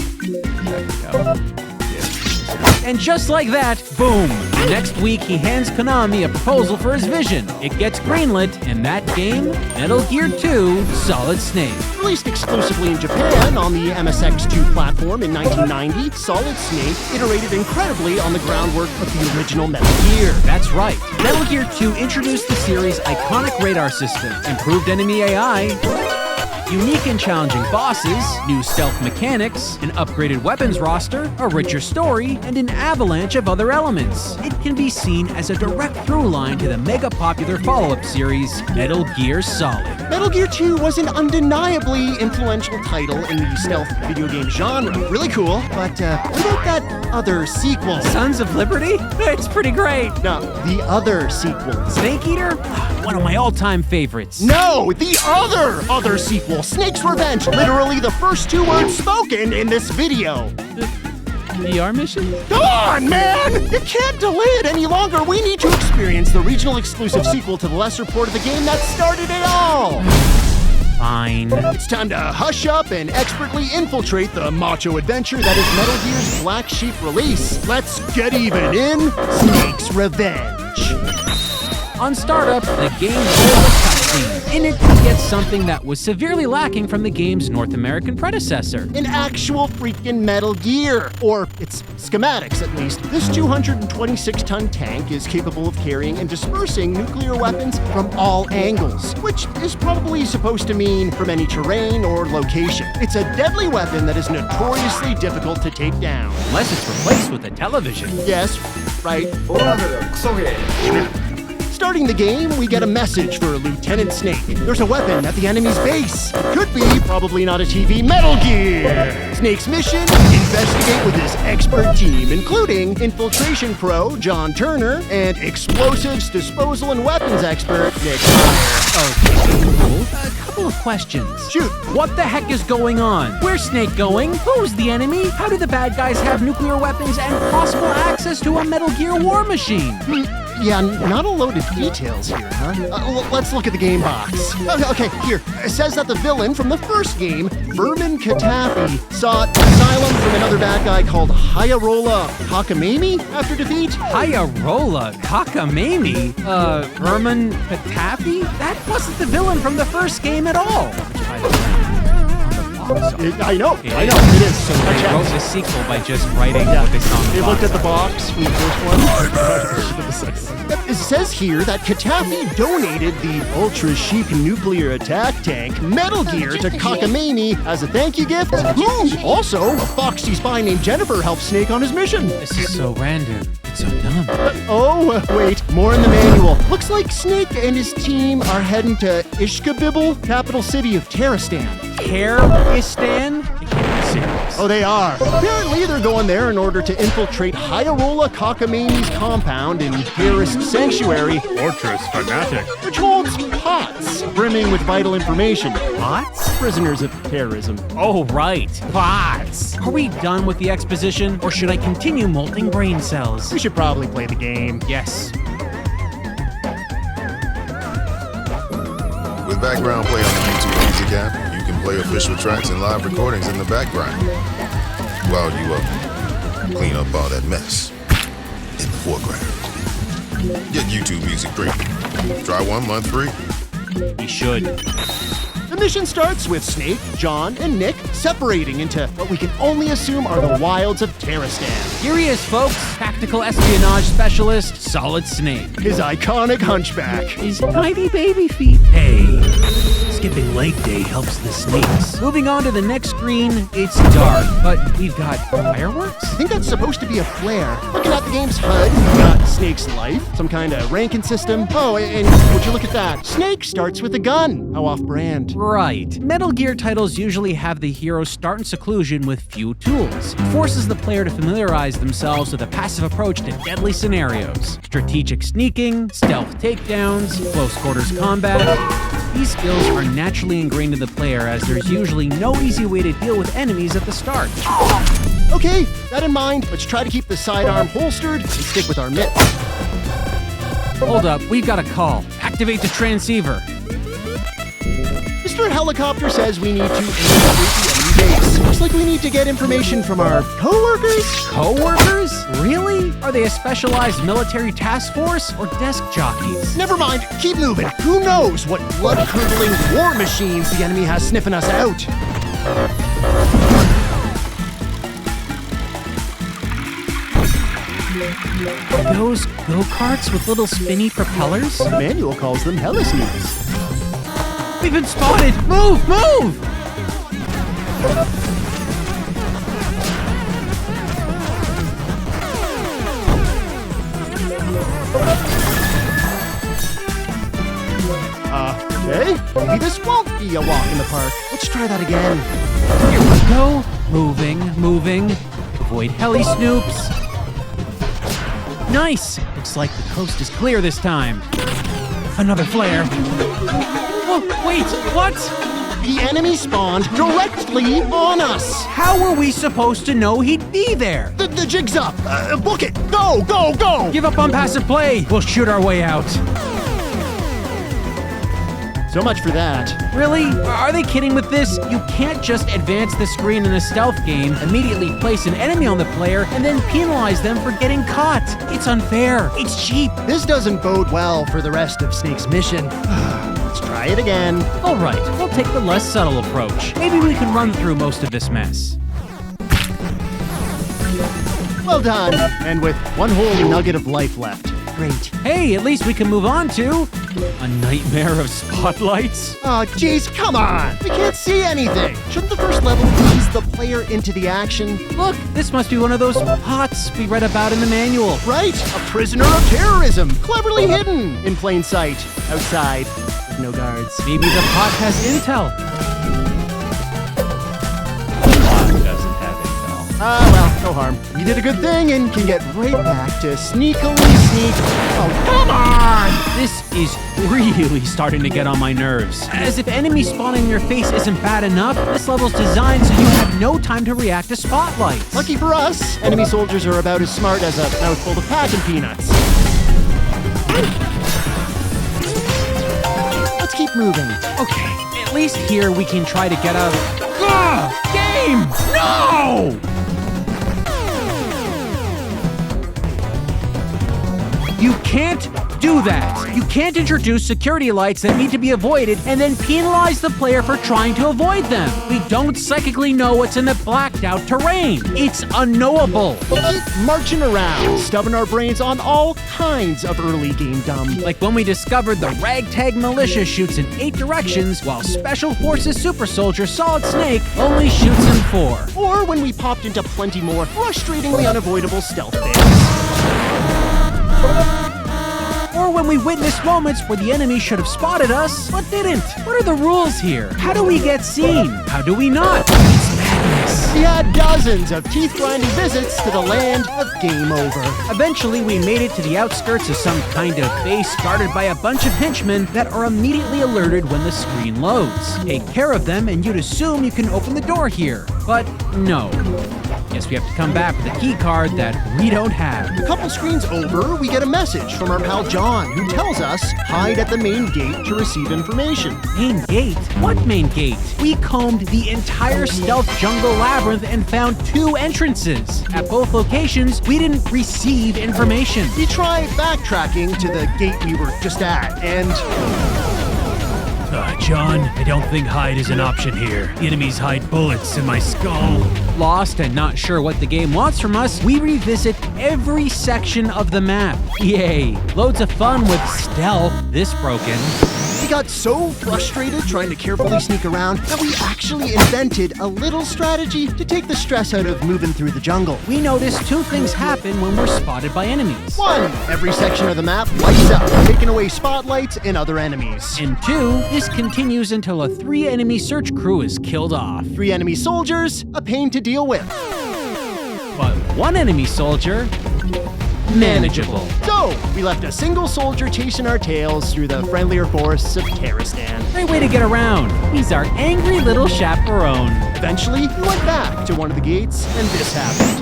And just like that, boom! Next week, he hands Konami a proposal for his vision. It gets greenlit, and that game, Metal Gear 2 Solid Snake. Released exclusively in Japan on the MSX2 platform in 1990, Solid Snake iterated incredibly on the groundwork of the original Metal Gear. That's right. Metal Gear 2 introduced the series' iconic radar system, improved enemy AI, unique and challenging bosses, new stealth mechanics, an upgraded weapons roster, a richer story, and an avalanche of other elements. It can be seen as a direct through line to the mega popular follow-up series, Metal Gear Solid. Metal Gear 2 was an undeniably influential title in the stealth video game genre. Really cool, but what about that other sequel? Sons of Liberty? It's pretty great. No, the other sequel. Snake Eater? One of my all-time favorites. No, the other sequel. Snake's Revenge, literally the first 2 words spoken in this video. VR mission? Come on, man! You can't delay it any longer. We need to experience the regional exclusive sequel to the lesser port of the game that started it all. Fine. It's time to hush up and expertly infiltrate the macho adventure that is Metal Gear's Black Sheep release. Let's get even in Snake's Revenge. On startup, the game cutscene. In it, he gets something that was severely lacking from the game's North American predecessor. An actual freaking Metal Gear, or its schematics at least. This 226-ton tank is capable of carrying and dispersing nuclear weapons from all angles, which is probably supposed to mean from any terrain or location. It's a deadly weapon that is notoriously difficult to take down. Unless it's replaced with a television. Yes, right. Starting the game, we get a message for Lieutenant Snake. There's a weapon at the enemy's base. Could be, probably not a TV, Metal Gear! Snake's mission? Investigate with his expert team, including infiltration pro John Turner and explosives disposal and weapons expert Nick Meyer. Okay, cool. A couple of questions. Shoot. What the heck is going on? Where's Snake going? Who's the enemy? How do the bad guys have nuclear weapons and possible access to a Metal Gear war machine? Yeah, not a load of details here, huh? Let's look at the game box. Okay, here. It says that the villain from the first game, Vermin Katafi, sought asylum from another bad guy called Hayarola Hakamami after defeat. Hayarola Hakamami? Vermin Katafi? That wasn't the villain from the first game at all. I know, it is. So they wrote the sequel by just writing what they saw on the They box. looked at the box from the first one. It says here that Katafi donated the ultra-chic nuclear attack tank Metal Gear to Kakamami as a thank you gift. Also, a foxy spy named Jennifer helped Snake on his mission. This is so random. It's so dumb. Wait, more in the manual. Looks like Snake and his team are heading to Ishkabibble, capital city of Terristan. Terristan? You can't be serious. Oh, they are. Apparently, they're going there in order to infiltrate Hayarola Kakamani's compound in terrorist sanctuary, Fortress Fanatic. which holds pots brimming with vital information. Pots? Prisoners of terrorism. Oh, right. Pots. Are we done with the exposition, or should I continue molting brain cells? We should probably play the game. Yes. With background play on the YouTube Music app, you can play official tracks and live recordings in the background while you clean up all that mess in the foreground. Get YouTube Music free. Try 1 month free. We should. The mission starts with Snake, John, and Nick separating into what we can only assume are the wilds of Terristan. Here he is, folks. Tactical espionage specialist, Solid Snake. His iconic hunchback. His tiny baby feet. Hey, skipping leg day helps the snakes. Moving on to the next screen, it's dark, but we've got fireworks? I think that's supposed to be a flare. Looking at the game's HUD, we've got Snake's life, some kind of ranking system. Oh, and would you look at that? Snake starts with a gun. How off-brand. Right. Metal Gear titles usually have the hero start in seclusion with few tools. It forces the player to familiarize themselves with a passive approach to deadly scenarios. Strategic sneaking, stealth takedowns, close quarters combat. These skills are naturally ingrained in the player as there's usually no easy way to deal with enemies at the start. Okay, that in mind, let's try to keep the sidearm holstered and stick with our mitts. Hold up, we've got a call. Activate the transceiver. Mr. Helicopter says we need to infiltrate the enemy base. Looks like we need to get information from our co-workers? Co-workers? Really? Are they a specialized military task force or desk jockeys? Never mind, keep moving. Who knows what blood-curdling war machines the enemy has sniffing us out? Are those go-karts with little spinny propellers? The manual calls them Helisneaks. We've been spotted! Move! Move! Okay, maybe this won't be a walk in the park. Let's try that again. Here we go. Moving, moving. Avoid heli snoops. Nice! Looks like the coast is clear this time. Another flare. Oh, wait, what? The enemy spawned directly on us. How were we supposed to know he'd be there? The jig's up. Book it. Go, go, go. Give up on passive play. We'll shoot our way out. So much for that. Really? Are they kidding with this? You can't just advance the screen in a stealth game, immediately place an enemy on the player, and then penalize them for getting caught. It's unfair. It's cheap. This doesn't bode well for the rest of Snake's mission. Let's try it again. All right, we'll take the less subtle approach. Maybe we can run through most of this mess. Well done. And with one whole nugget of life left. Great. Hey, at least we can move on to a nightmare of spotlights. Oh, geez, come on. We can't see anything. Shouldn't the first level ease the player into the action? Look, this must be one of those pots we read about in the manual. Right, a prisoner of terrorism, cleverly hidden in plain sight, outside, with no guards. Maybe the pot has intel. Well, no harm. You did a good thing and can get right back to sneakily sneak. Oh, come on! This is really starting to get on my nerves. As if enemy spawning in your face isn't bad enough, this level's designed so you have no time to react to spotlights. Lucky for us, enemy soldiers are about as smart as a mouthful of packing peanuts. Let's keep moving. Okay, at least here we can try to get out of... Game! No! You can't do that. You can't introduce security lights that need to be avoided and then penalize the player for trying to avoid them. We don't psychically know what's in the blacked out terrain. It's unknowable. We'll keep marching around, stubbing our brains on all kinds of early game dumb. Like when we discovered the ragtag militia shoots in 8 directions while Special Forces Super Soldier Solid Snake only shoots in 4. Or when we popped into plenty more frustratingly unavoidable stealth bits. Or when we witnessed moments where the enemy should have spotted us, but didn't. What are the rules here? How do we get seen? How do we not? It's madness. We had dozens of teeth-grinding visits to the land of game over. Eventually, we made it to the outskirts of some kind of base guarded by a bunch of henchmen that are immediately alerted when the screen loads. Take care of them and you'd assume you can open the door here. But no. Guess we have to come back with a key card that we don't have. A couple screens over, we get a message from our pal John, who tells us, hide at the main gate to receive information. Main gate? What main gate? We combed the entire stealth jungle labyrinth and found 2 entrances. At both locations, we didn't receive information. We tried backtracking to the gate we were just at, and... John, I don't think hide is an option here. The enemies hide bullets in my skull. Lost and not sure what the game wants from us, we revisit every section of the map. Yay! Loads of fun with stealth this broken. We got so frustrated trying to carefully sneak around that we actually invented a little strategy to take the stress out of moving through the jungle. We noticed 2 things happen when we're spotted by enemies. 1, every section of the map lights up, taking away spotlights and other enemies. And 2, this continues until a 3-enemy search crew is killed off. 3 enemy soldiers, a pain to deal with. But 1 enemy soldier, manageable. So, we left a single soldier chasing our tails through the friendlier forests of Terristan. Great way to get around. He's our angry little chaperone. Eventually, we went back to one of the gates, and this happened.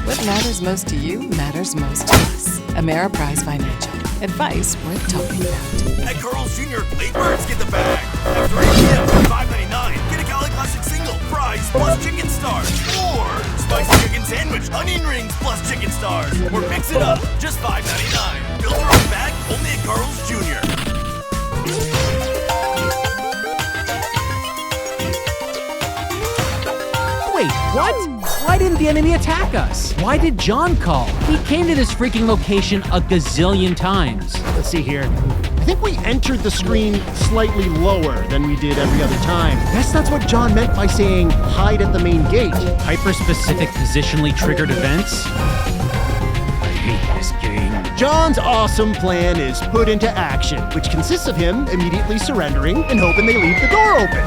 What matters most to you matters most to us. Ameriprise Financial. Advice worth talking about. At Carl's Jr., late birds get the bag. After 8 p.m. for $5.99, get a Cali Classic single, fries plus chicken stars. Or spicy chicken sandwich, onion rings plus chicken stars. Or mix it up, just $5.99. Build your own bag, only at Carl's Jr. Wait, what? Why didn't the enemy attack us? Why did John call? We came to this freaking location a gazillion times. Let's see here. I think we entered the screen slightly lower than we did every other time. Guess that's what John meant by saying hide at the main gate. Hyper-specific positionally triggered events? I hate this game. John's awesome plan is put into action, which consists of him immediately surrendering and hoping they leave the door open.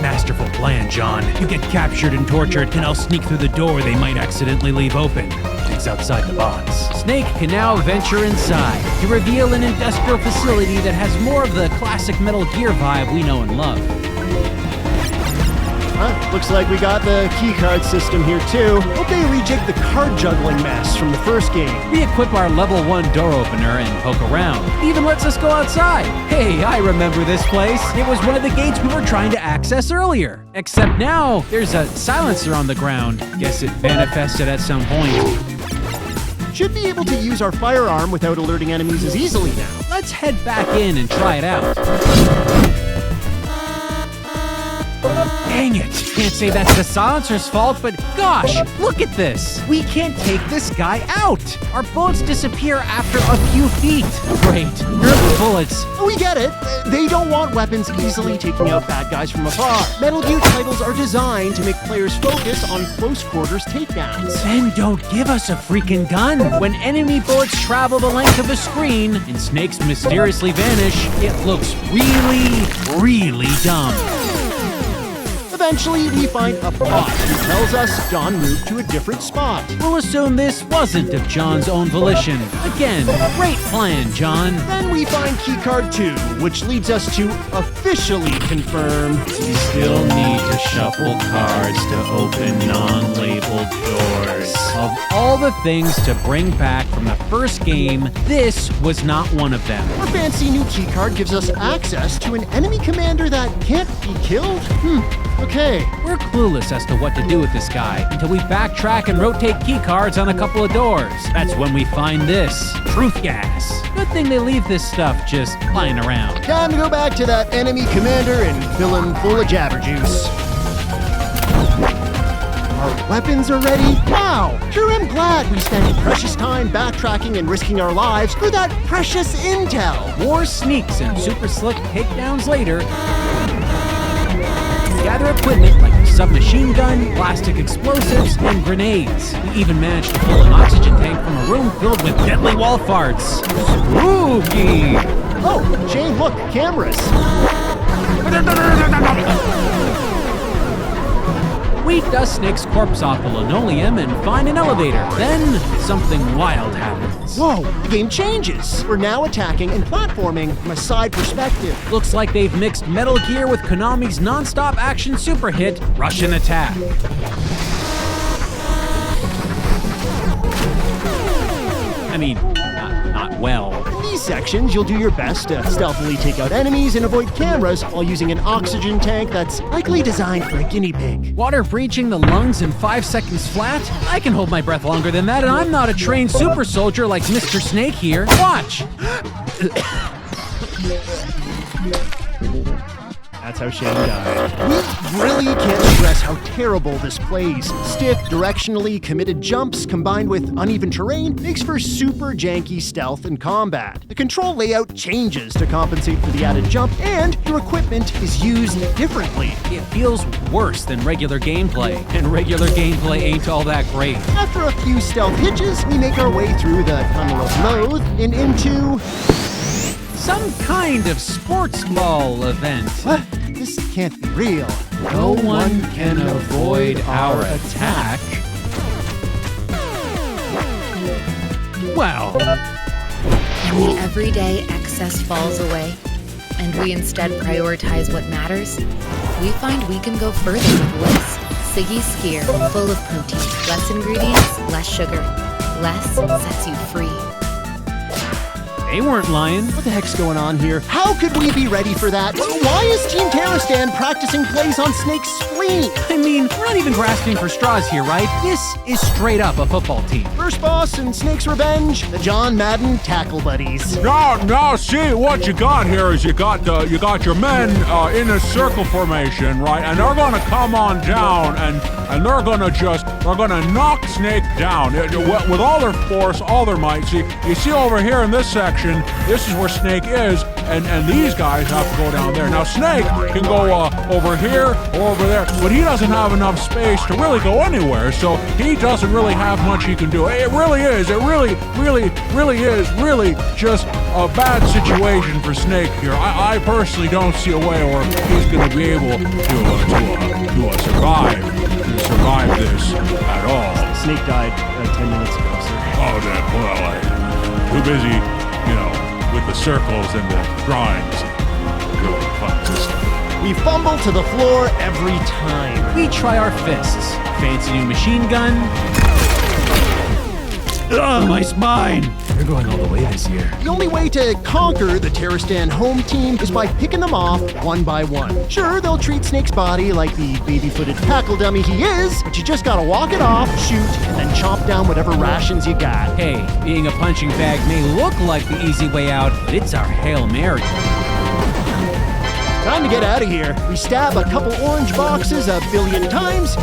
Masterful plan, John. You get captured and tortured, and I'll sneak through the door they might accidentally leave open. It's outside the box. Snake can now venture inside to reveal an industrial facility that has more of the classic Metal Gear vibe we know and love. Looks like we got the keycard system here too. Hope they rejig the card juggling mess from the first game. We equip our level 1 door opener and poke around. It even lets us go outside. Hey, I remember this place. It was one of the gates we were trying to access earlier. Except now, there's a silencer on the ground. Guess it manifested at some point. should be able to use our firearm without alerting enemies as easily now. Let's head back in and try it out. Dang it! Can't say that's the silencer's fault, but gosh, look at this! We can't take this guy out! Our bullets disappear after a few feet. Great, nerf bullets. We get it. They don't want weapons easily taking out bad guys from afar. Metal Gear titles are designed to make players focus on close quarters takedowns. Then don't give us a freaking gun! When enemy bullets travel the length of a screen and snakes mysteriously vanish, it looks really, really dumb. Eventually, we find a bot who tells us John moved to a different spot. We'll assume this wasn't of John's own volition. Again, great plan, John. Then we find keycard 2, which leads us to officially confirm we still need to shuffle cards to open non-labeled doors. Of all the things to bring back from the first game, this was not one of them. Our fancy new keycard gives us access to an enemy commander that can't be killed? Okay. We're clueless as to what to do with this guy until we backtrack and rotate keycards on a couple of doors. That's when we find this, truth gas. Good thing they leave this stuff just lying around. Time to go back to that enemy commander and fill him full of jabber juice. Our weapons are ready? Wow! Sure am glad we spent precious time backtracking and risking our lives for that precious intel. More sneaks and super slick takedowns later. Gather equipment like a submachine gun, plastic explosives, and grenades. We even managed to pull an oxygen tank from a room filled with deadly wall farts. Spooky! Oh, Shane, look, cameras. We dust Snake's corpse off the linoleum and find an elevator. Then, something wild happens. Whoa, the game changes. We're now attacking and platforming from a side perspective. Looks like they've mixed Metal Gear with Konami's non-stop action super hit, Russian Attack. I mean, not well. In these sections, you'll do your best to stealthily take out enemies and avoid cameras while using an oxygen tank that's likely designed for a guinea pig. Water breaching the lungs in 5 seconds flat? I can hold my breath longer than that, and I'm not a trained super soldier like Mr. Snake here. Watch! That's how Shane died. We really can't stress how terrible this plays. Stiff, directionally committed jumps combined with uneven terrain makes for super janky stealth and combat. The control layout changes to compensate for the added jump, and your equipment is used differently. It feels worse than regular gameplay, and regular gameplay ain't all that great. After a few stealth hitches, we make our way through the tunnel of loath and into some kind of sports ball event. What? This can't be real. No one can avoid our attack. Well, when the everyday excess falls away, and we instead prioritize what matters, we find we can go further with less. Siggy's Skier, full of protein, less ingredients, less sugar. Less sets you free. They weren't lying. What the heck's going on here? How could we be ready for that? Why is Team Terrastan practicing plays on Snake's spleen? I mean, we're not even grasping for straws here, right? This is straight up a football team. First boss in Snake's Revenge, the John Madden Tackle Buddies. No, see, what you got here is you got your men in a circle formation, right? And they're gonna come on down and they're gonna knock Snake down with all their force, all their might. See, you see over here in this section, this is where Snake is, and these guys have to go down there. Now, Snake can go over here or over there, but he doesn't have enough space to really go anywhere, so he doesn't really have much he can do. It really is just a bad situation for Snake here. I personally don't see a way where he's going to be able to survive this at all. Snake died 10 minutes ago, sir. Oh, well, too busy, with the circles and the drawings. Really fun system. We fumble to the floor every time. We try our fists. Fancy new machine gun. Ugh, my spine! You're going all the way this year. The only way to conquer the Terroristan home team is by picking them off one by one. Sure, they'll treat Snake's body like the baby-footed tackle dummy he is, but you just gotta walk it off, shoot, and then chomp down whatever rations you got. Hey, being a punching bag may look like the easy way out, but it's our Hail Mary. Time to get out of here. We stab a couple orange boxes a billion times.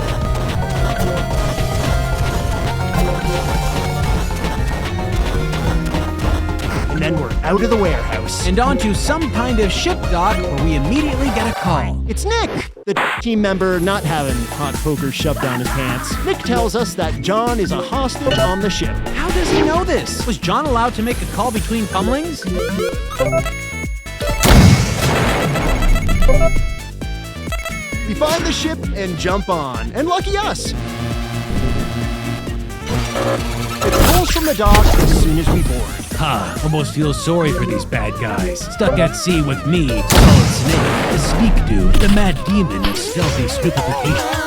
And then we're out of the warehouse. And onto some kind of ship dock where we immediately get a call. It's Nick, the team member not having hot poker shoved down his pants. Nick tells us that John is a hostage on the ship. How does he know this? Was John allowed to make a call between pummelings? We find the ship and jump on, and lucky us. It pulls from the dock as soon as we board. Almost feel sorry for these bad guys. Stuck at sea with me, Solid Snake, the sneak dude, the mad demon of stealthy stupefaction.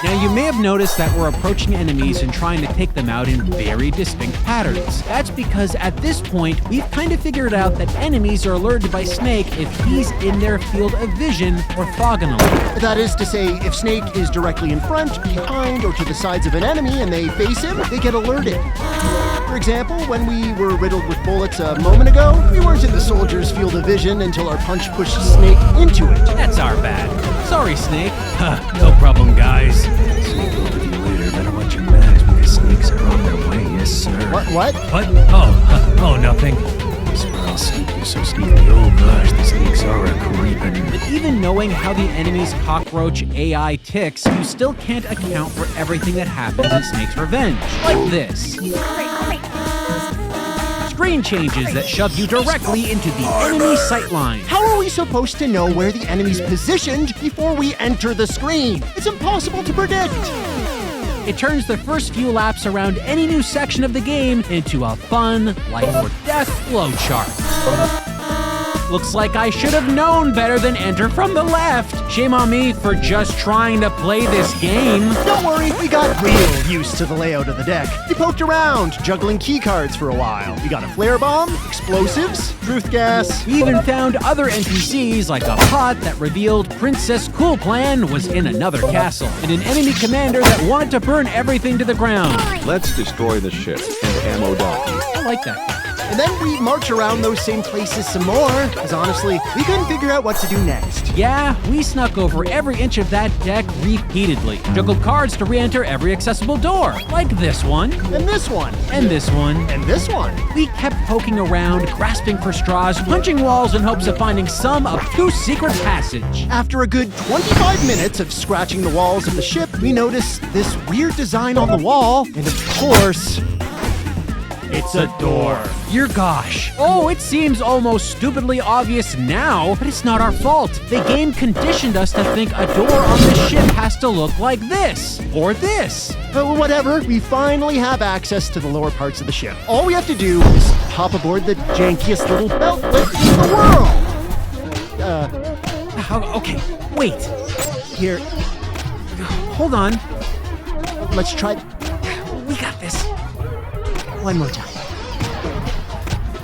Now, you may have noticed that we're approaching enemies and trying to take them out in very distinct patterns. That's because at this point, we've kind of figured out that enemies are alerted by Snake if he's in their field of vision orthogonally. That is to say, if Snake is directly in front, behind, or to the sides of an enemy and they face him, they get alerted. For example, when we were riddled with bullets a moment ago, we weren't in the soldier's field of vision until our punch pushed Snake into it. That's our bad. Sorry, Snake. No problem, guys. Snake will with you later. Better watch your backs because snakes are on their way. Yes, sir. What? What? Oh, nothing. I'll sneak you so sneaky. Oh gosh, the snakes are a creepin'. But even knowing how the enemy's cockroach AI ticks, you still can't account for everything that happens in Snake's Revenge. Like this. Screen changes that shove you directly into the enemy sightline. How are we supposed to know where the enemy's positioned before we enter the screen? It's impossible to predict. It turns the first few laps around any new section of the game into a fun, life or death flowchart. Looks like I should have known better than enter from the left. Shame on me for just trying to play this game. Don't worry, we got real used to the layout of the deck. We poked around, juggling keycards for a while. We got a flare bomb, explosives, truth gas. We even found other NPCs like a pot that revealed Princess Cool Plan was in another castle, and an enemy commander that wanted to burn everything to the ground. Let's destroy the ship and ammo dump. I like that. And then we march around those same places some more, because honestly, we couldn't figure out what to do next. Yeah, we snuck over every inch of that deck repeatedly. Juggled cards to re-enter every accessible door, like this one. And this one. And this one. And this one. We kept poking around, grasping for straws, punching walls in hopes of finding some obtuse secret passage. After a good 25 minutes of scratching the walls of the ship, we noticed this weird design on the wall, and of course, it's a door. Your gosh. Oh, it seems almost stupidly obvious now, but it's not our fault. The game conditioned us to think a door on the ship has to look like this, or this. Whatever, we finally have access to the lower parts of the ship. All we have to do is hop aboard the jankiest little belt lift in the world. Okay, wait. Here. Hold on. Let's try. We got this. One more time.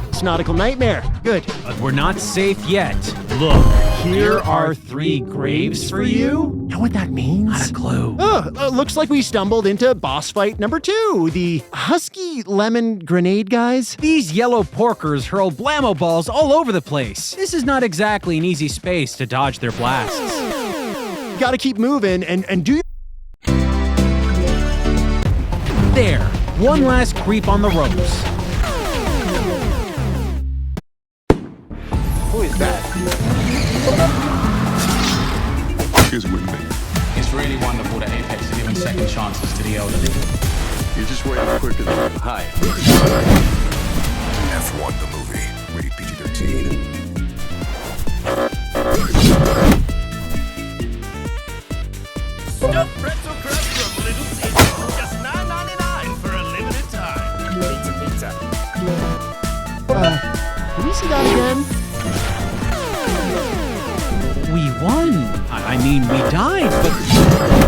It's nautical nightmare. Good. But we're not safe yet. Look, here are 3 graves for you. Know what that means? Not a clue. Looks like we stumbled into boss fight number 2, the husky lemon grenade guys. These yellow porkers hurl blammo balls all over the place. This is not exactly an easy space to dodge their blasts. You gotta keep moving and do. There. One last creep on the ropes. Who is that? Is with me. It's really wonderful that Apex is giving second chances to the elderly. You're just waiting quicker than Hi. F1 the movie. Rated PG-13. Stuffed pretzel crust from Little Caesars. Just $9.99 for a limited time. Pizza. Can we see that again? We won. I mean, we died,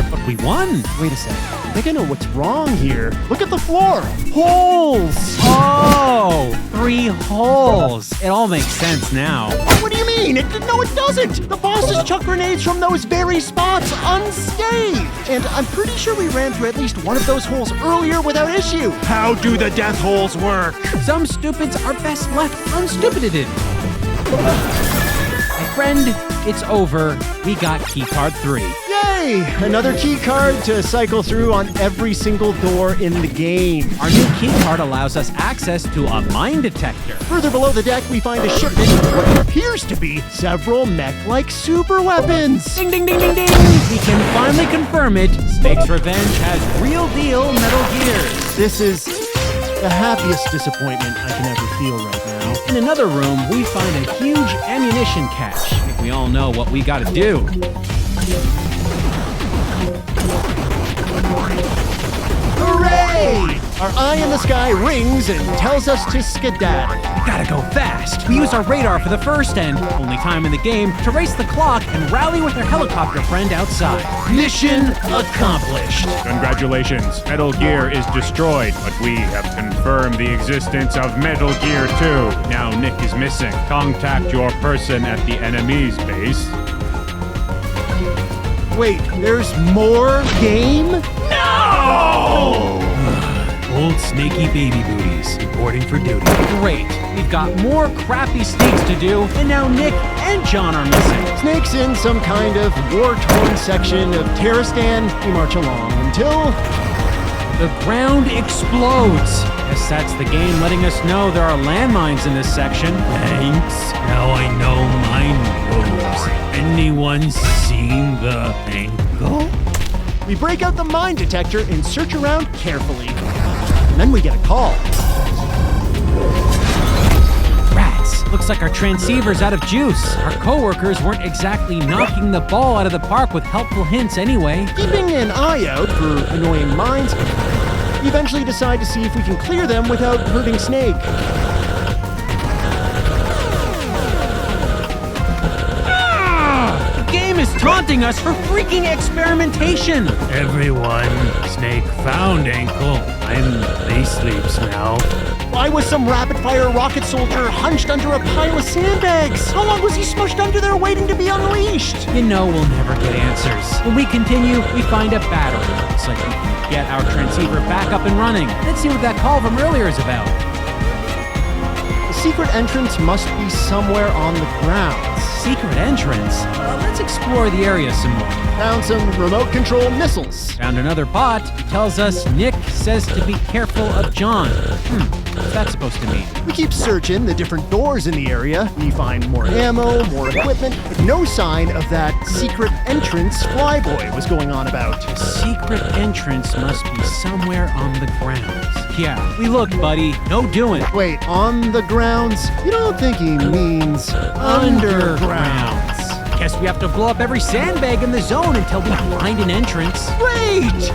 but we won. Wait a second. I think I know what's wrong here. Look at the floor. Holes! Oh, 3 holes. It all makes sense now. What do you mean? No, it doesn't. The bosses chuck grenades from those very spots unscathed. And I'm pretty sure we ran through at least one of those holes earlier without issue. How do the death holes work? Some stupids are best left unstupided. My friend, it's over. We got keycard 3. Yay! Another key card to cycle through on every single door in the game. Our new keycard allows us access to a mine detector. Further below the deck, we find a shipment of what appears to be several mech-like super weapons. Ding, ding, ding, ding, ding! We can finally confirm it. Snake's Revenge has real deal Metal Gears. This is the happiest disappointment I can ever feel right now. In another room, we find a huge ammunition cache. I think we all know what we gotta do. Hooray! Our eye in the sky rings and tells us to skedaddle. We gotta go fast. We use our radar for the first and only time in the game to race the clock and rally with our helicopter friend outside. Mission accomplished. Congratulations, Metal Gear is destroyed, but we have confirmed the existence of Metal Gear 2. Now Nick is missing. Contact your person at the enemy's base. Wait, there's more game? No! Old snaky baby booties reporting for duty. Great. We've got more crappy snakes to do, and now Nick and John are missing. Snake's in some kind of war-torn section of Terristan. We march along until the ground explodes. Guess that's the game letting us know there are landmines in this section. Thanks. Now I know mine moves. Anyone seen the angle? We break out the mine detector and search around carefully. And then we get a call. Rats! Looks like our transceiver's out of juice. Our coworkers weren't exactly knocking the ball out of the park with helpful hints anyway. Keeping an eye out for annoying mines, we eventually decide to see if we can clear them without hurting Snake. The game is taunting us for freaking experimentation. Everyone, Snake found ankle. They sleeps now. Why was some rapid-fire rocket soldier hunched under a pile of sandbags? How long was he smushed under there waiting to be unleashed? You know we'll never get answers. When we continue, we find a battery. Looks like we can get our transceiver back up and running. Let's see what that call from earlier is about. The secret entrance must be somewhere on the grounds. Secret entrance? Let's explore the area some more. Found some remote-controlled missiles. Found another bot. He tells us Nick says to be careful of John. What's that supposed to mean? We keep searching the different doors in the area. We find more ammo, more equipment, but no sign of that secret entrance Flyboy was going on about. The secret entrance must be somewhere on the grounds. Yeah, we looked, buddy. No doing. Wait, on the grounds? You don't think he means undergrounds? Guess we have to blow up every sandbag in the zone until we find an entrance. Great!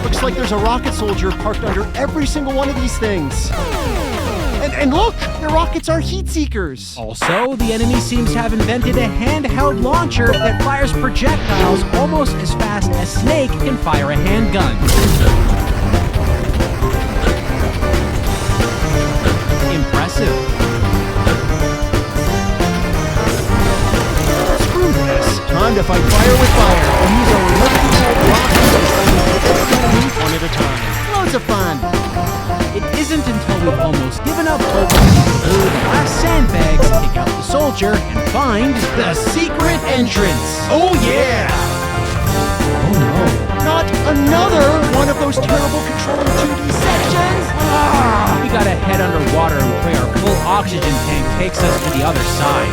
Looks like there's a rocket soldier parked under every single one of these things. And look, the rockets are heat seekers. Also, the enemy seems to have invented a handheld launcher that fires projectiles almost as fast as Snake can fire a handgun. Impressive. Screw this. Time to fight fire with fire and use our remote-controlled rockets one at a time. Loads of fun. It isn't until we've almost given up hope that we can blow the last sandbags, take out the soldier, and find the secret entrance. Oh yeah! Oh no. Not another one of those terrible controlling 2D sections! We gotta head underwater and pray our full oxygen tank takes us to the other side.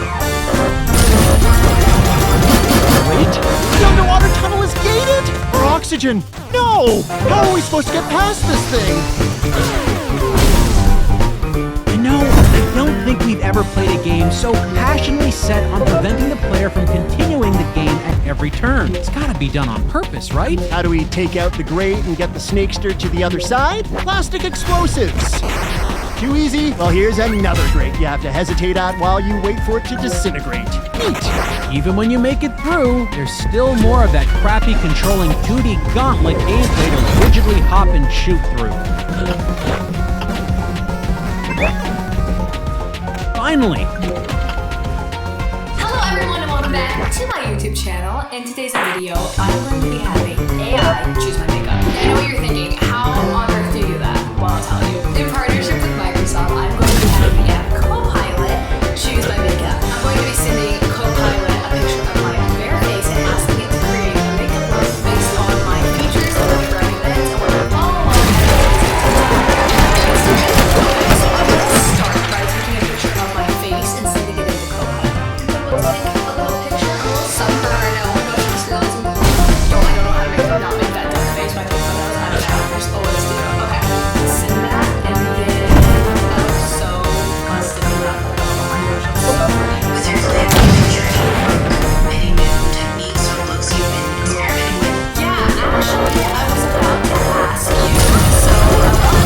Wait, the underwater tunnel is gated? For oxygen? No! How are we supposed to get past this thing? I don't think we've ever played a game so passionately set on preventing the player from continuing the game at every turn. It's gotta be done on purpose, right? How do we take out the grate and get the snakester to the other side? Plastic explosives! Too easy? Well, here's another grate you have to hesitate at while you wait for it to disintegrate. Neat. Even when you make it through, there's still more of that crappy controlling 2D gauntlet gameplay to rigidly hop and shoot through. Finally! Hello everyone and welcome back to my YouTube channel. In today's video, I'm going to be having AI choose my makeup. I know what you're thinking, how on earth do you do that? Well, I'll tell you. In partnership with Microsoft, I'm going to be having the app Copilot choose my makeup. I'm going to be sending Copilot a picture of my bare face and asking it to create a makeup look based on my features and what it recommends and what I follow along. So I'm going to start by taking a picture of my face and sending it into Copilot. It looks like a little picture, a little sunburn, I don't know how to not make that dark face when I take photos. I don't know. Just always do it. Okay. Send that, and then I look so busted in that photo. Oh my gosh, I'm so funny. With your glam journey, any new techniques or looks you've been experimenting with? Yeah, actually, I was about to ask you. So,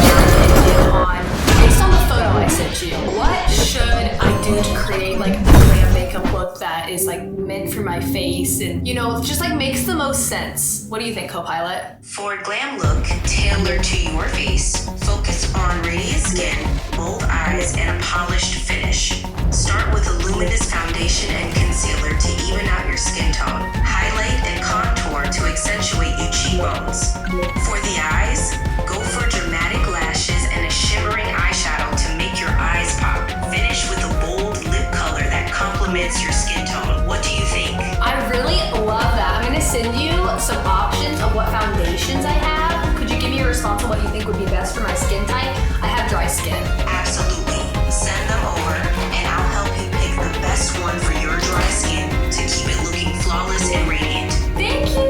your opinion on, based on the photo I sent you, what should I do to create like a glam makeup look that is like meant for my face and, you know, just like makes the most sense? What do you think, Copilot? For a glam look tailored to your face, focus on radiant skin, bold eyes, and a polished finish. Start with a luminous foundation and concealer to even out your skin tone. Highlight and contour to accentuate your cheekbones. For the eyes, go for dramatic lashes and a shimmering eyeshadow to make your eyes pop. Finish with a bold lip color that complements your skin tone. What do you think? I really love that. I'm gonna send you some options of what foundations I have. Could you give me a response on what you think would be best for my skin type? I have dry skin. Absolutely. Send them over and I'll help you pick the best one for your dry skin to keep it looking flawless and radiant. Thank you.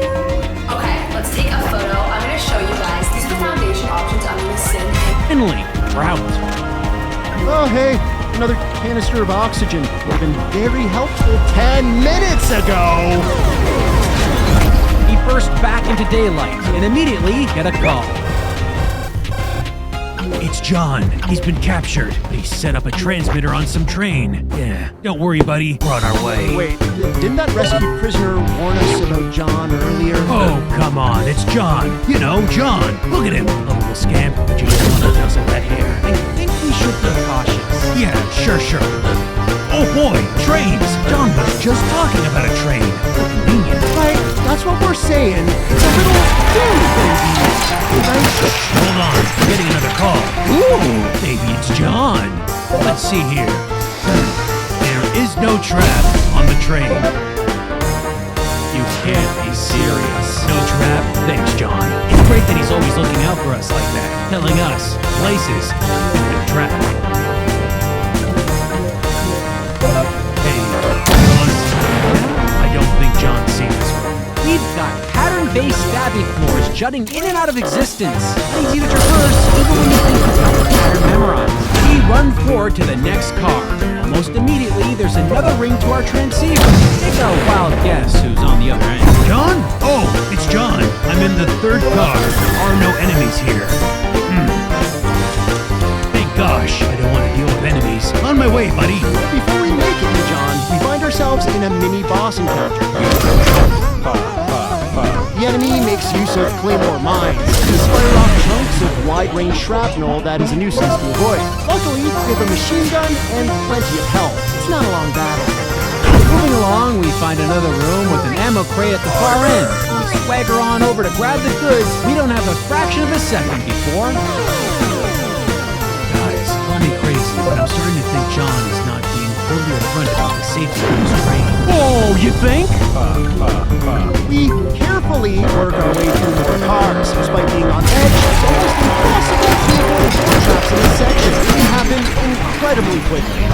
Okay, let's take a photo. I'm gonna show you guys. These are the foundation options I'm gonna send. Finally, we're out. Oh, hey, another canister of oxygen. Would have been very helpful 10 minutes ago. He burst back into daylight and immediately get a call. It's John. He's been captured, but he set up a transmitter on some train. Yeah, don't worry, buddy. We're on our way. Wait, didn't that rescued prisoner warn us about John earlier? Oh, come on. It's John. You know, John. Look at him. A little scamp, but you just want to nuzzle that hair. I think we should be cautious. Yeah, sure. Oh boy, trains. John was just talking about a train. How convenient. Right, that's what we're saying. It's a little Hold on, I'm getting another call. Ooh, maybe it's John. Let's see here. There is no trap on the train. You can't be serious. No trap? Thanks, John. It's great that he's always looking out for us like that, telling us places with no traffic. Hey, I don't think John's seen this one. We've got pattern-based stabbing floors jutting in and out of existence. Easy to traverse, even when you think you've got the pattern memorized. We run forward to the next car. Almost immediately, there's another ring to our transceiver. Take a wild guess who's on the other end. John? Oh, it's John. I'm in the third car. There are no enemies here. Thank gosh, I don't want to deal with enemies. On my way, buddy. Before we make it to John, we find ourselves in a mini boss encounter. The enemy makes use of claymore mines. They fire off chunks of wide-range shrapnel that is a nuisance to avoid. Luckily, we have a machine gun and plenty of health. It's not a long battle. Moving along, we find another room with an ammo crate at the far end. We swagger on over to grab the goods we don't have a fraction of a second before. Guys, call me crazy, but I'm starting to think John is not being fully upfront about the safety of his train. Whoa, you think? We carefully work our way through more cars. Despite being on edge, it's almost impossible to avoid traps in this section. They happen incredibly quickly.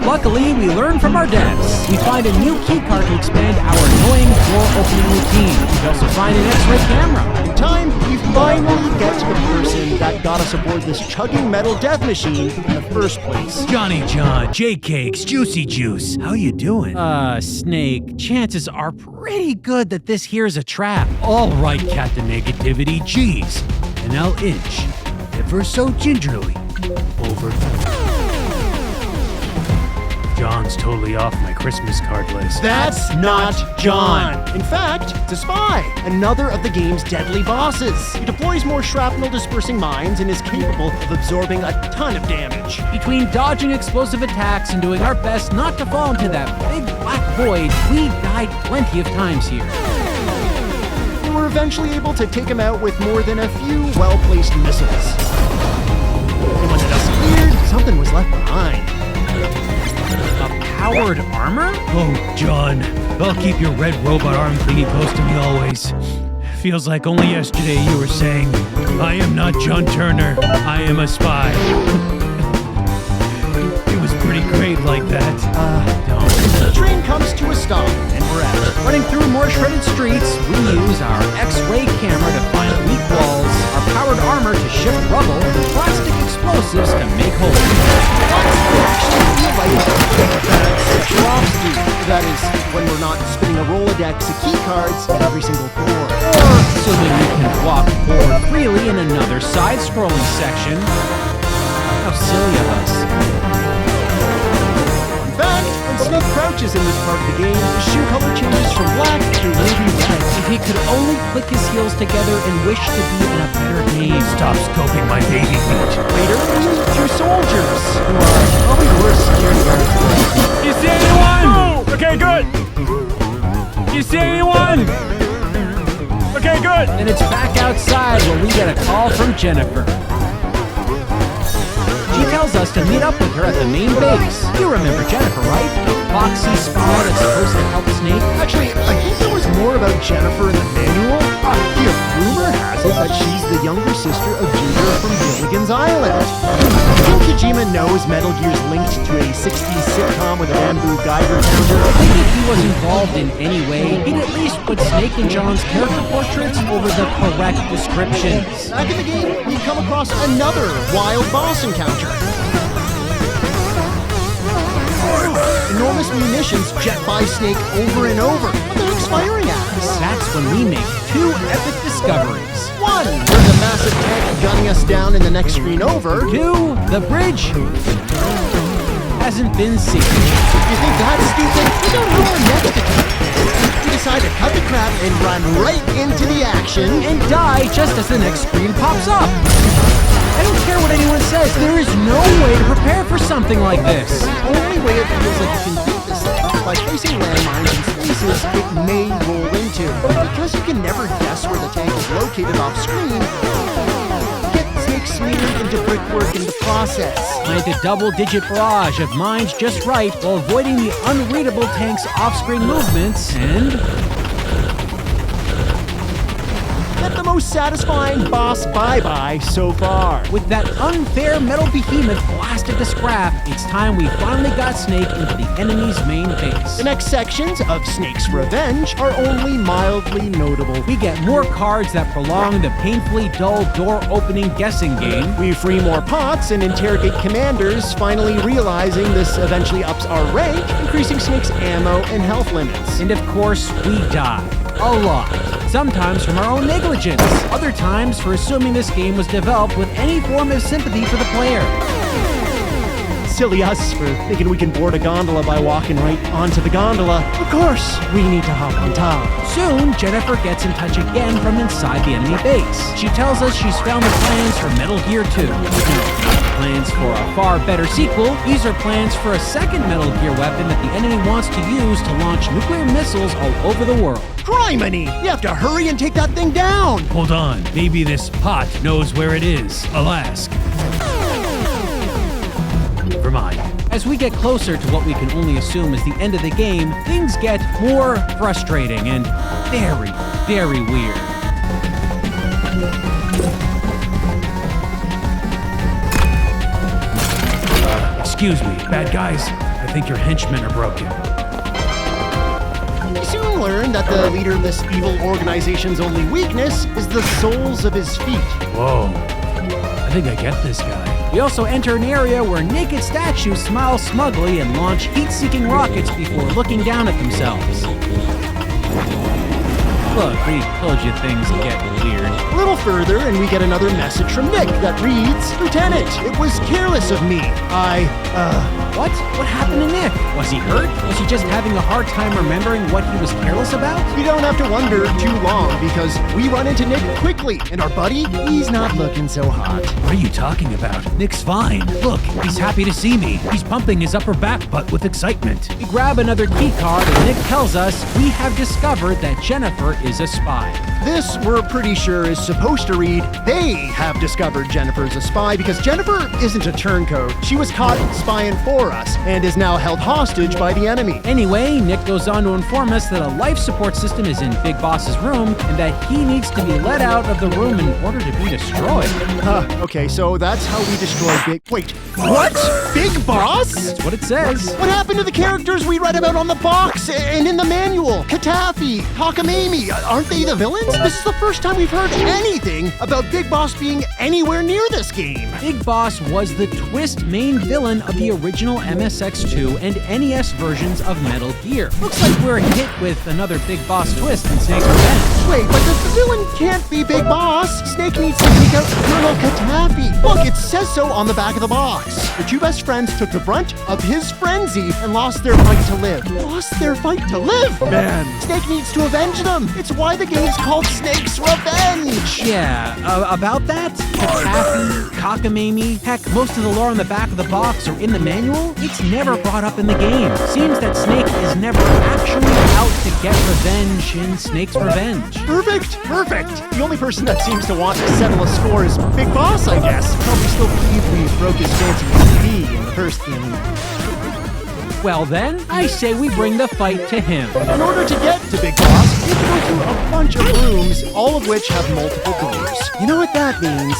Luckily, we learn from our deaths. We find a new keycard to expand our annoying door opening routine. We also find an X-ray camera. In time, we finally get to the person that got us aboard this chugging metal death machine in the first place. Johnny John, J-Cakes, Juicy Juice, how you doing? Snake, chances are pretty good that this here's a trap. All right, Captain Negativity, geez. And I'll inch, ever so gingerly, Over. John's totally off my Christmas card list. That's not John. In fact, it's a spy, another of the game's deadly bosses. He deploys more shrapnel-dispersing mines and is capable of absorbing a ton of damage. Between dodging explosive attacks and doing our best not to fall into that big black void, we died plenty of times here. We were eventually able to take him out with more than a few well-placed missiles. And when the dust cleared, something was left behind. Powered armor? Oh, John, I'll keep your red robot arm thingy close to me always. Feels like only yesterday you were saying, I am not John Turner, I am a spy. It was pretty great like that. The train comes to a stop, and we're out. Running through more shredded streets, we use our X-ray camera to find weak walls, our powered armor to shift rubble, and plastic explosives to make holes. That is, when we're not spinning a Rolodex of key cards in every single door. Or so that we can walk forward freely in another side-scrolling section. How silly of us. In fact, when Snake crouches in this part of the game, his shoe color changes from black to ruby red. If he could only click his heels together and wish to be in a better game. Stop scoping my baby feet. Later, we meet two soldiers, who are probably the worst security guards. You see anyone? Oh, okay, good. You see anyone? Okay, good. And it's back outside where we get a call from Jennifer. She tells us to meet up with her at the main base. You remember Jennifer, right? The foxy spy that's supposed to help Snake? Actually, I think there was more about Jennifer in the manual. The rumor has it that she's the younger sister of Ginger from Gilligan's Island. I think Kojima knows Metal Gear's linked to a 60s sitcom with a bamboo Geiger counter. I think if he was involved in any way, he'd at least put Snake and John's character portraits over the correct descriptions. Back in the game, we come across another wild boss encounter. Enormous munitions jet by Snake over and over. What the heck's firing at us? That's when we make two epic discoveries. One, there's a massive tank gunning us down in the next screen over. Two, the bridge hasn't been seen. You think that's stupid? We don't know our next attack. We decide to cut the crap and run right into the action. And die just as the next screen pops up. I don't care what anyone says, there is no way to prepare for something like this. The only way it feels like you can beat this thing is by placing landmines in spaces it may roll into. Because you can never guess where the tank is located off screen, get Snake smeared into brickwork in the process. Plant a double-digit barrage of mines just right while avoiding the unreadable tank's off-screen movements, and the most satisfying boss bye-bye so far. With that unfair metal behemoth blasted to scrap, it's time we finally got Snake into the enemy's main base. The next sections of Snake's Revenge are only mildly notable. We get more cards that prolong the painfully dull door-opening guessing game. We free more pots and interrogate commanders, finally realizing this eventually ups our rank, increasing Snake's ammo and health limits. And of course, we die. A lot. Sometimes from our own negligence. Other times for assuming this game was developed with any form of sympathy for the player. Silly us for thinking we can board a gondola by walking right onto the gondola. Of course, we need to hop on top. Soon, Jennifer gets in touch again from inside the enemy base. She tells us she's found the plans for Metal Gear 2. Plans for a far better sequel. These are plans for a second Metal Gear weapon that the enemy wants to use to launch nuclear missiles all over the world. Criminy! You have to hurry and take that thing down! Hold on, maybe this pot knows where it is. I'll ask. Never mind. As we get closer to what we can only assume is the end of the game, things get more frustrating and very, very weird. Excuse me, bad guys. I think your henchmen are broken. We soon learn that the leader of this evil organization's only weakness is the soles of his feet. Whoa. I think I get this guy. We also enter an area where naked statues smile smugly and launch heat-seeking rockets before looking down at themselves. Look, we told you things will get weird. A little further, and we get another message from Nick that reads, Lieutenant, it was careless of me. What? What happened to Nick? Was he hurt? Was he just having a hard time remembering what he was careless about? You don't have to wonder too long because we run into Nick quickly, and our buddy, he's not looking so hot. What are you talking about? Nick's fine. Look, he's happy to see me. He's pumping his upper back butt with excitement. We grab another key card and Nick tells us we have discovered that Jennifer is a spy. This, we're pretty sure, is supposed to read, they have discovered Jennifer's a spy because Jennifer isn't a turncoat. She was caught spying for us and is now held hostage by the enemy. Anyway, Nick goes on to inform us that a life support system is in Big Boss's room and that he needs to be let out of the room in order to be destroyed. Okay, so that's how we destroy Wait, what? Big Boss? That's what it says. What happened to the characters we read about on the box and in the manual? Katafi, Takamami, aren't they the villains? This is the first time we've heard anything about Big Boss being anywhere near this game. Big Boss was the twist main villain of the original MSX2 and NES versions of Metal Gear. Looks like we're hit with another Big Boss twist in Snake's Revenge. Wait, but the villain can't be Big Boss. Snake needs to take out Colonel Katafi. Look, it says so on the back of the box. The two best friends took the brunt of his frenzy and lost their fight to live. Lost their fight to live? Man. Snake needs to avenge them. It's why the game's called Snake's Revenge. Yeah, about that? Katafi, Cockamamie, heck, most of the lore on the back of the box or in the manual, it's never brought up in the game. Seems that Snake is never actually out to get revenge in Snake's Revenge. Perfect. The only person that seems to want to settle a score is Big Boss, I guess. Probably still believe we broke his fancy TV in the first game. Well then, I say we bring the fight to him. In order to get to Big Boss, we have to go through a bunch of rooms, all of which have multiple doors. You know what that means?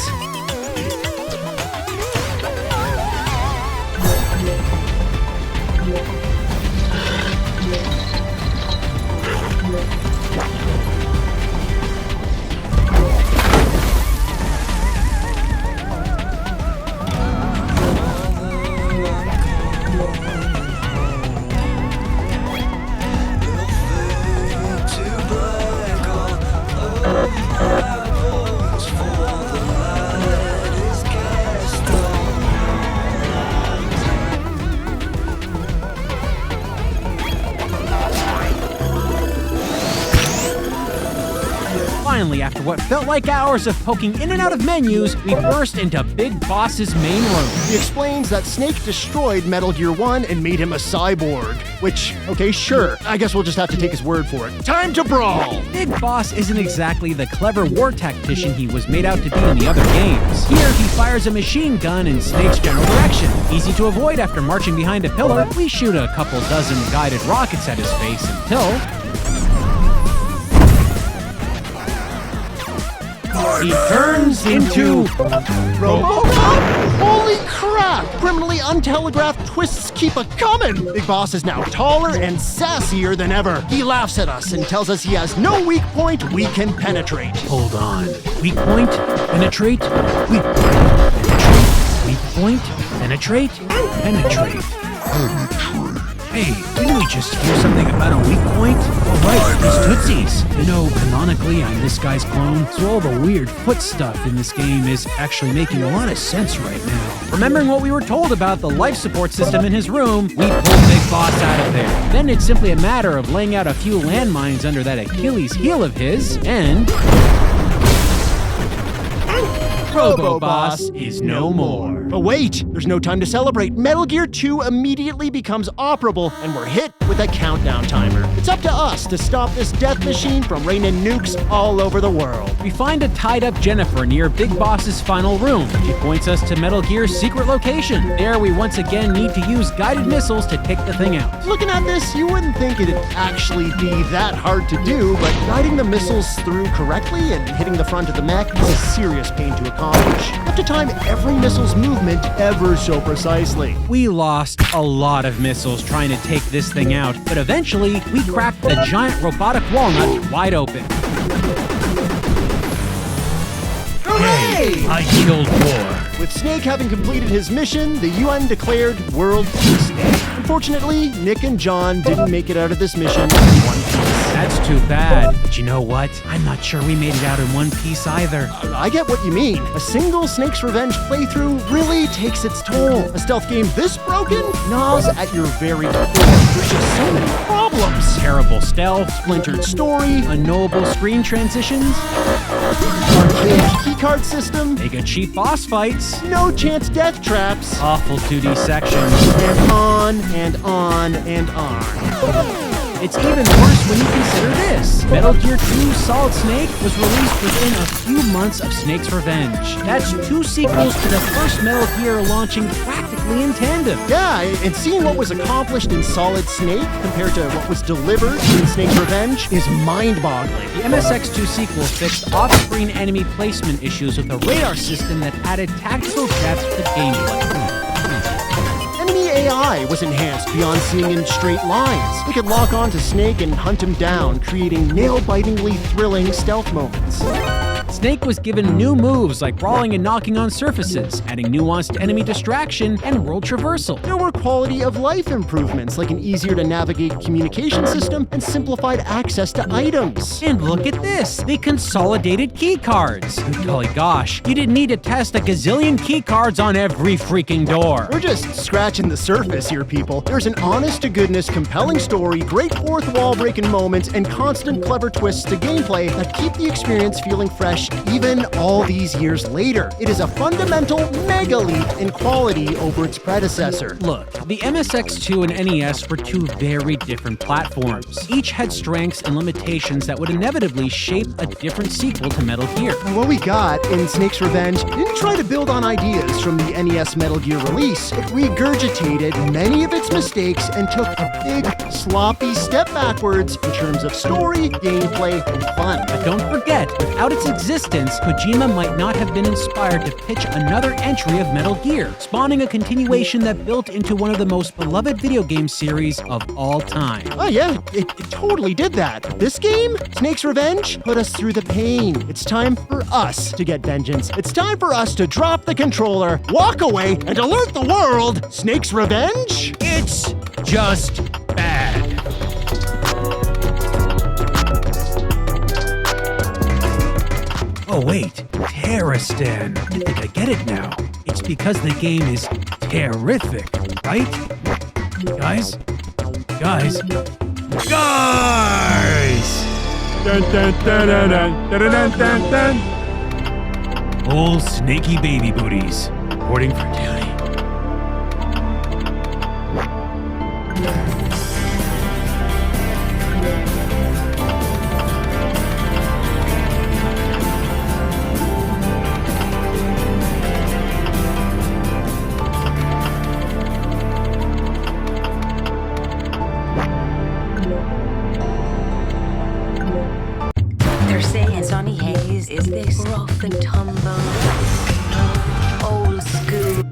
Finally, after what felt like hours of poking in and out of menus, we burst into Big Boss's main room. He explains that Snake destroyed Metal Gear 1 and made him a cyborg. Which, okay, sure. I guess we'll just have to take his word for it. Time to brawl! Big Boss isn't exactly the clever war tactician he was made out to be in the other games. Here, he fires a machine gun in Snake's general direction. Easy to avoid after marching behind a pillar. We shoot a couple dozen guided rockets at his face until... he turns into Robocop? Holy crap! Criminally untelegraphed twists keep a-coming! Big Boss is now taller and sassier than ever. He laughs at us and tells us he has no weak point we can penetrate. Hold on. Weak point? Penetrate? Weak point? Penetrate? Penetrate. Hey, didn't we just hear something about a weak point? Oh right, these Tootsies. You know, canonically, I'm this guy's clone, so all the weird foot stuff in this game is actually making a lot of sense right now. Remembering what we were told about the life support system in his room, we pulled Big Boss out of there. Then it's simply a matter of laying out a few landmines under that Achilles heel of his, and... Robo-Boss is no more. But wait, there's no time to celebrate. Metal Gear 2 immediately becomes operable, and we're hit with a countdown timer. It's up to us to stop this death machine from raining nukes all over the world. We find a tied-up Jennifer near Big Boss's final room. She points us to Metal Gear's secret location. There, we once again need to use guided missiles to take the thing out. Looking at this, you wouldn't think it'd actually be that hard to do, but guiding the missiles through correctly and hitting the front of the mech is a serious pain to accomplish. You have to time every missile's movement ever so precisely. We lost a lot of missiles trying to take this thing out, but eventually we cracked the giant robotic walnut wide open. Hooray! I killed war. With Snake having completed his mission, the UN declared World Peace Day. Unfortunately, Nick and John didn't make it out of this mission in one piece. That That's too bad. But you know what? I'm not sure we made it out in one piece either. I get what you mean. A single Snake's Revenge playthrough really takes its toll. A stealth game this broken gnaws at your very core. There's just so many problems. Terrible stealth, Splintered story, unknowable screen transitions, archaic keycard system, mega cheap boss fights, no chance death traps, awful 2D sections, and on and on and on. It's even worse when you consider this. Metal Gear 2 Solid Snake was released within a few months of Snake's Revenge. That's 2 sequels to the first Metal Gear launching practically in tandem. Yeah, and seeing what was accomplished in Solid Snake compared to what was delivered in Snake's Revenge is mind-boggling. The MSX2 sequel fixed off-screen enemy placement issues with a radar system that added tactical depth to gameplay. Enemy AI was enhanced beyond seeing in straight lines. We could lock on to Snake and hunt him down, creating nail-bitingly thrilling stealth moments. Snake was given new moves like brawling and knocking on surfaces, adding nuanced enemy distraction and world traversal. There were quality of life improvements like an easier to navigate communication system and simplified access to items. And look at this, they consolidated key cards. Golly gosh, you didn't need to test a gazillion key cards on every freaking door. We're just scratching the surface here, people. There's an honest-to-goodness, compelling story, great fourth wall-breaking moments, and constant clever twists to gameplay that keep the experience feeling fresh even all these years later. It is a fundamental mega leap in quality over its predecessor. Look, the MSX2 and NES were 2 very different platforms. Each had strengths and limitations that would inevitably shape a different sequel to Metal Gear. And what we got in Snake's Revenge didn't try to build on ideas from the NES Metal Gear release. It regurgitated many of its mistakes and took a big, sloppy step backwards in terms of story, gameplay, and fun. But don't forget, without its existence, Kojima might not have been inspired to pitch another entry of Metal Gear, spawning a continuation that built into one of the most beloved video game series of all time. Oh yeah, it totally did that. This game, Snake's Revenge, put us through the pain. It's time for us to get vengeance. It's time for us to drop the controller, walk away, and alert the world. Snake's Revenge? It's just bad. Oh wait, Terrastan. I think I get it now. It's because the game is terrific, right? Guys? Guys? Dun, dun, dun, dun, dun, dun, dun, dun, dun. Old snaky baby booties, reporting for duty. They're saying Sonny Hayes is this rough and tumble, old school.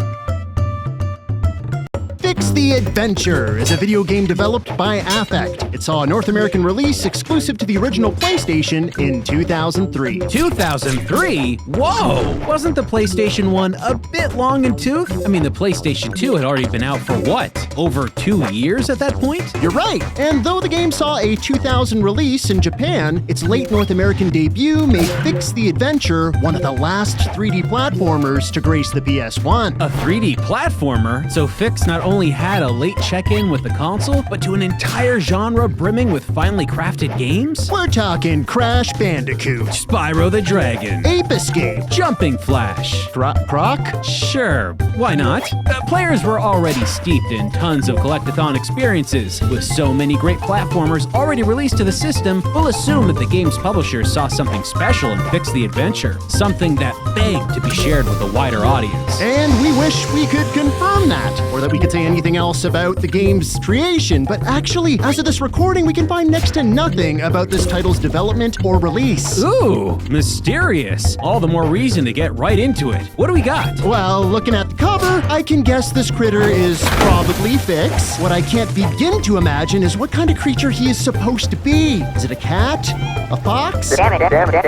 Fix the Adventure is a video game developed by Affect. It saw a North American release exclusive to the original PlayStation in 2003. 2003? Whoa! Wasn't the PlayStation 1 a bit long in tooth? I mean, the PlayStation 2 had already been out for what? Over 2 years at that point? You're right. And though the game saw a 2000 release in Japan, its late North American debut made Fix the Adventure one of the last 3D platformers to grace the PS1. A 3D platformer? So Fix not only had a late check-in with the console, but to an entire genre brimming with finely crafted games? We're talking Crash Bandicoot, Spyro the Dragon, Ape Escape, Jumping Flash, Croc? Sure, why not? Players were already steeped in tons of collectathon experiences. With so many great platformers already released to the system, we'll assume that the game's publisher saw something special in Fix the Adventure, something that begged to be shared with a wider audience. And we wish we could confirm that, or that we could say anything else about the game's creation, but actually, as of this recording, we can find next to nothing about this title's development or release. Ooh, mysterious. All the more reason to get right into it. What do we got? Well, looking at the cover, I can guess this critter is probably Fix. What I can't begin to imagine is what kind of creature he is supposed to be. Is it a cat? A fox?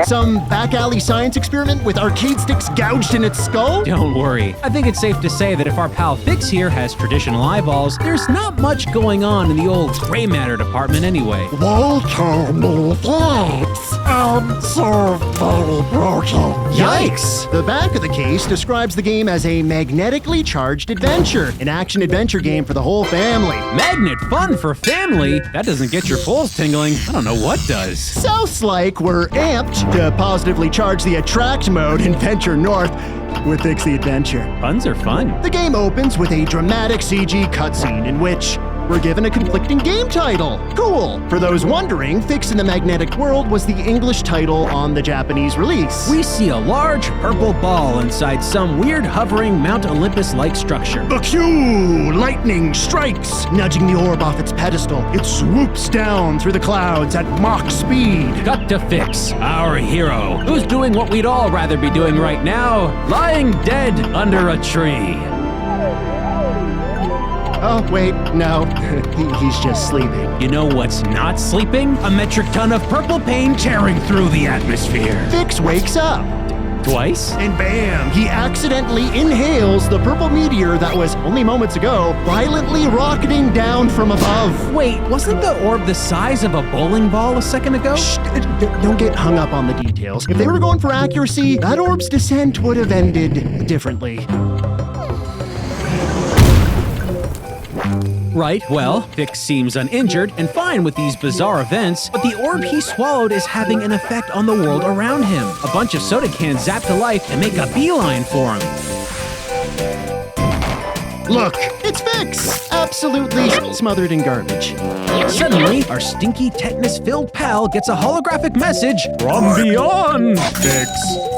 Some back alley science experiment with arcade sticks gouged in its skull? Don't worry. I think it's safe safe to say that if our pal Fix here has traditional eyeballs, there's not much going on in the old gray matter department anyway. They call me Fix. I'm so very broken. Yikes! The back of the case describes the game as a magnetically charged adventure, an action-adventure game for the whole family. Magnet fun for family? That doesn't get your pulse tingling. I don't know what does. Sounds like we're amped to positively charge the attract mode and venture north with Fix the Adventure. Puns are fun. The game opens with a dramatic CG cutscene in which we're given a conflicting game title. Cool! For those wondering, Fix in the Magnetic World was the English title on the Japanese release. We see a large purple ball inside some weird hovering Mount Olympus-like structure. Bakyu! Lightning strikes, nudging the orb off its pedestal. It swoops down through the clouds at Mach speed. Cut to Fix, our hero, who's doing what we'd all rather be doing right now, lying dead under a tree. Oh, wait, no. He's just sleeping. You know what's not sleeping? A metric ton of purple pain tearing through the atmosphere. Fix wakes up. Twice? And bam! He accidentally inhales the purple meteor that was, only moments ago, violently rocketing down from above. Wait, wasn't the orb the size of a bowling ball a second ago? Shh, don't get hung up on the details. If they were going for accuracy, that orb's descent would have ended differently. Right, well, Fix seems uninjured and fine with these bizarre events, but the orb he swallowed is having an effect on the world around him. A bunch of soda cans zap to life and make a beeline for him. Look, it's Fix! Absolutely smothered in garbage. Suddenly, our stinky tetanus-filled pal gets a holographic message from beyond. Fix,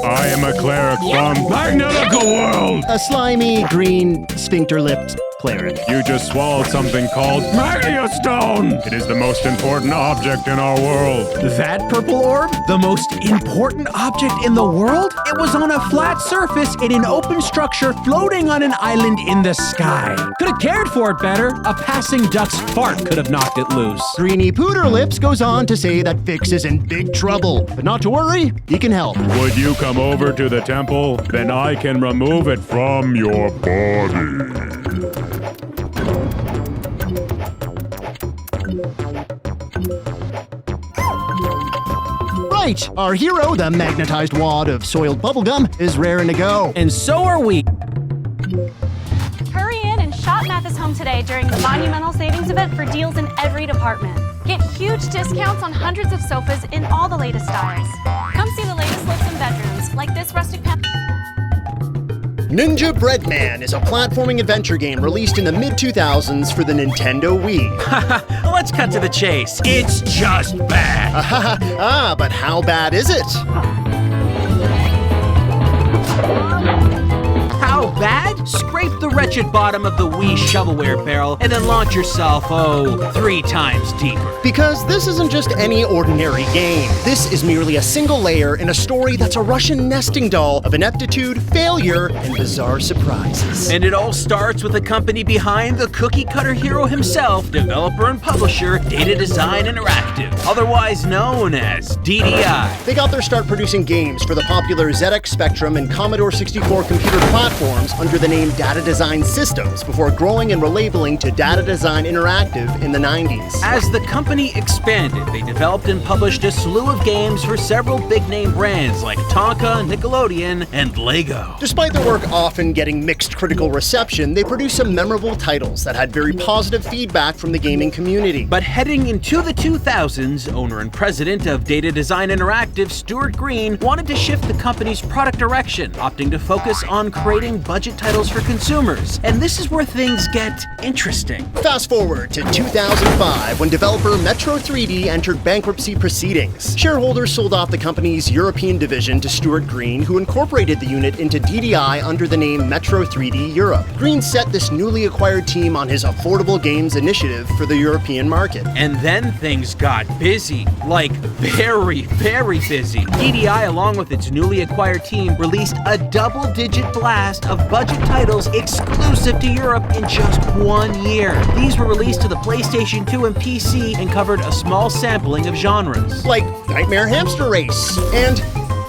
I am a cleric from Magnetical World! A slimy, green, sphincter-lipped cleric. You just swallowed something called Magnia Stone! It is the most important object in our world. That purple orb? The most important object in the world? It was on a flat surface in an open structure floating on an island in the sky. Could have cared for it better. A passing duck's fart could have knocked it loose. Greeny Pooter Lips goes on to say that Fix is in big trouble. But not to worry, he can help. Would you come over to the temple? Then I can remove it from your body. Right, our hero, the magnetized wad of soiled bubblegum, is raring to go. And so are we. Hurry in and shop Mathis Home today during the Monumental Savings event for deals in every department. Get huge discounts on hundreds of sofas in all the latest styles. Come see the latest looks in bedrooms, like this rustic panel. Ninja Breadman is a platforming adventure game released in the mid-2000s for the Nintendo Wii. Let's cut to the chase. It's just bad. But how bad is it? How bad? Scrape the wretched bottom of the Wii shovelware barrel and then launch yourself, 3 times deeper. Because this isn't just any ordinary game. This is merely a single layer in a story that's a Russian nesting doll of ineptitude, failure, and bizarre surprises. And it all starts with the company behind the cookie-cutter hero himself, developer and publisher, Data Design Interactive, otherwise known as DDI. They got their start producing games for the popular ZX Spectrum and Commodore 64 computer platforms under the name Data Design Systems before growing and relabeling to Data Design Interactive in the 90s. As the company expanded, they developed and published a slew of games for several big-name brands like Tonka, Nickelodeon, and Lego. Despite their work often getting mixed critical reception, they produced some memorable titles that had very positive feedback from the gaming community. But heading into the 2000s, owner and president of Data Design Interactive, Stuart Green, wanted to shift the company's product direction, opting to focus on creating budget titles for consumers. And this is where things get interesting. Fast forward to 2005, when developer Metro 3D entered bankruptcy proceedings. Shareholders sold off the company's European division to Stuart Green, who incorporated the unit into DDI under the name Metro 3D Europe. Green set this newly acquired team on his affordable games initiative for the European market. And then things got busy. Like, very, very busy. DDI, along with its newly acquired team, released a double-digit blast of budget titles exclusive to Europe in just 1 year. These were released to the PlayStation 2 and PC and covered a small sampling of genres. Like Nightmare Hamster Race and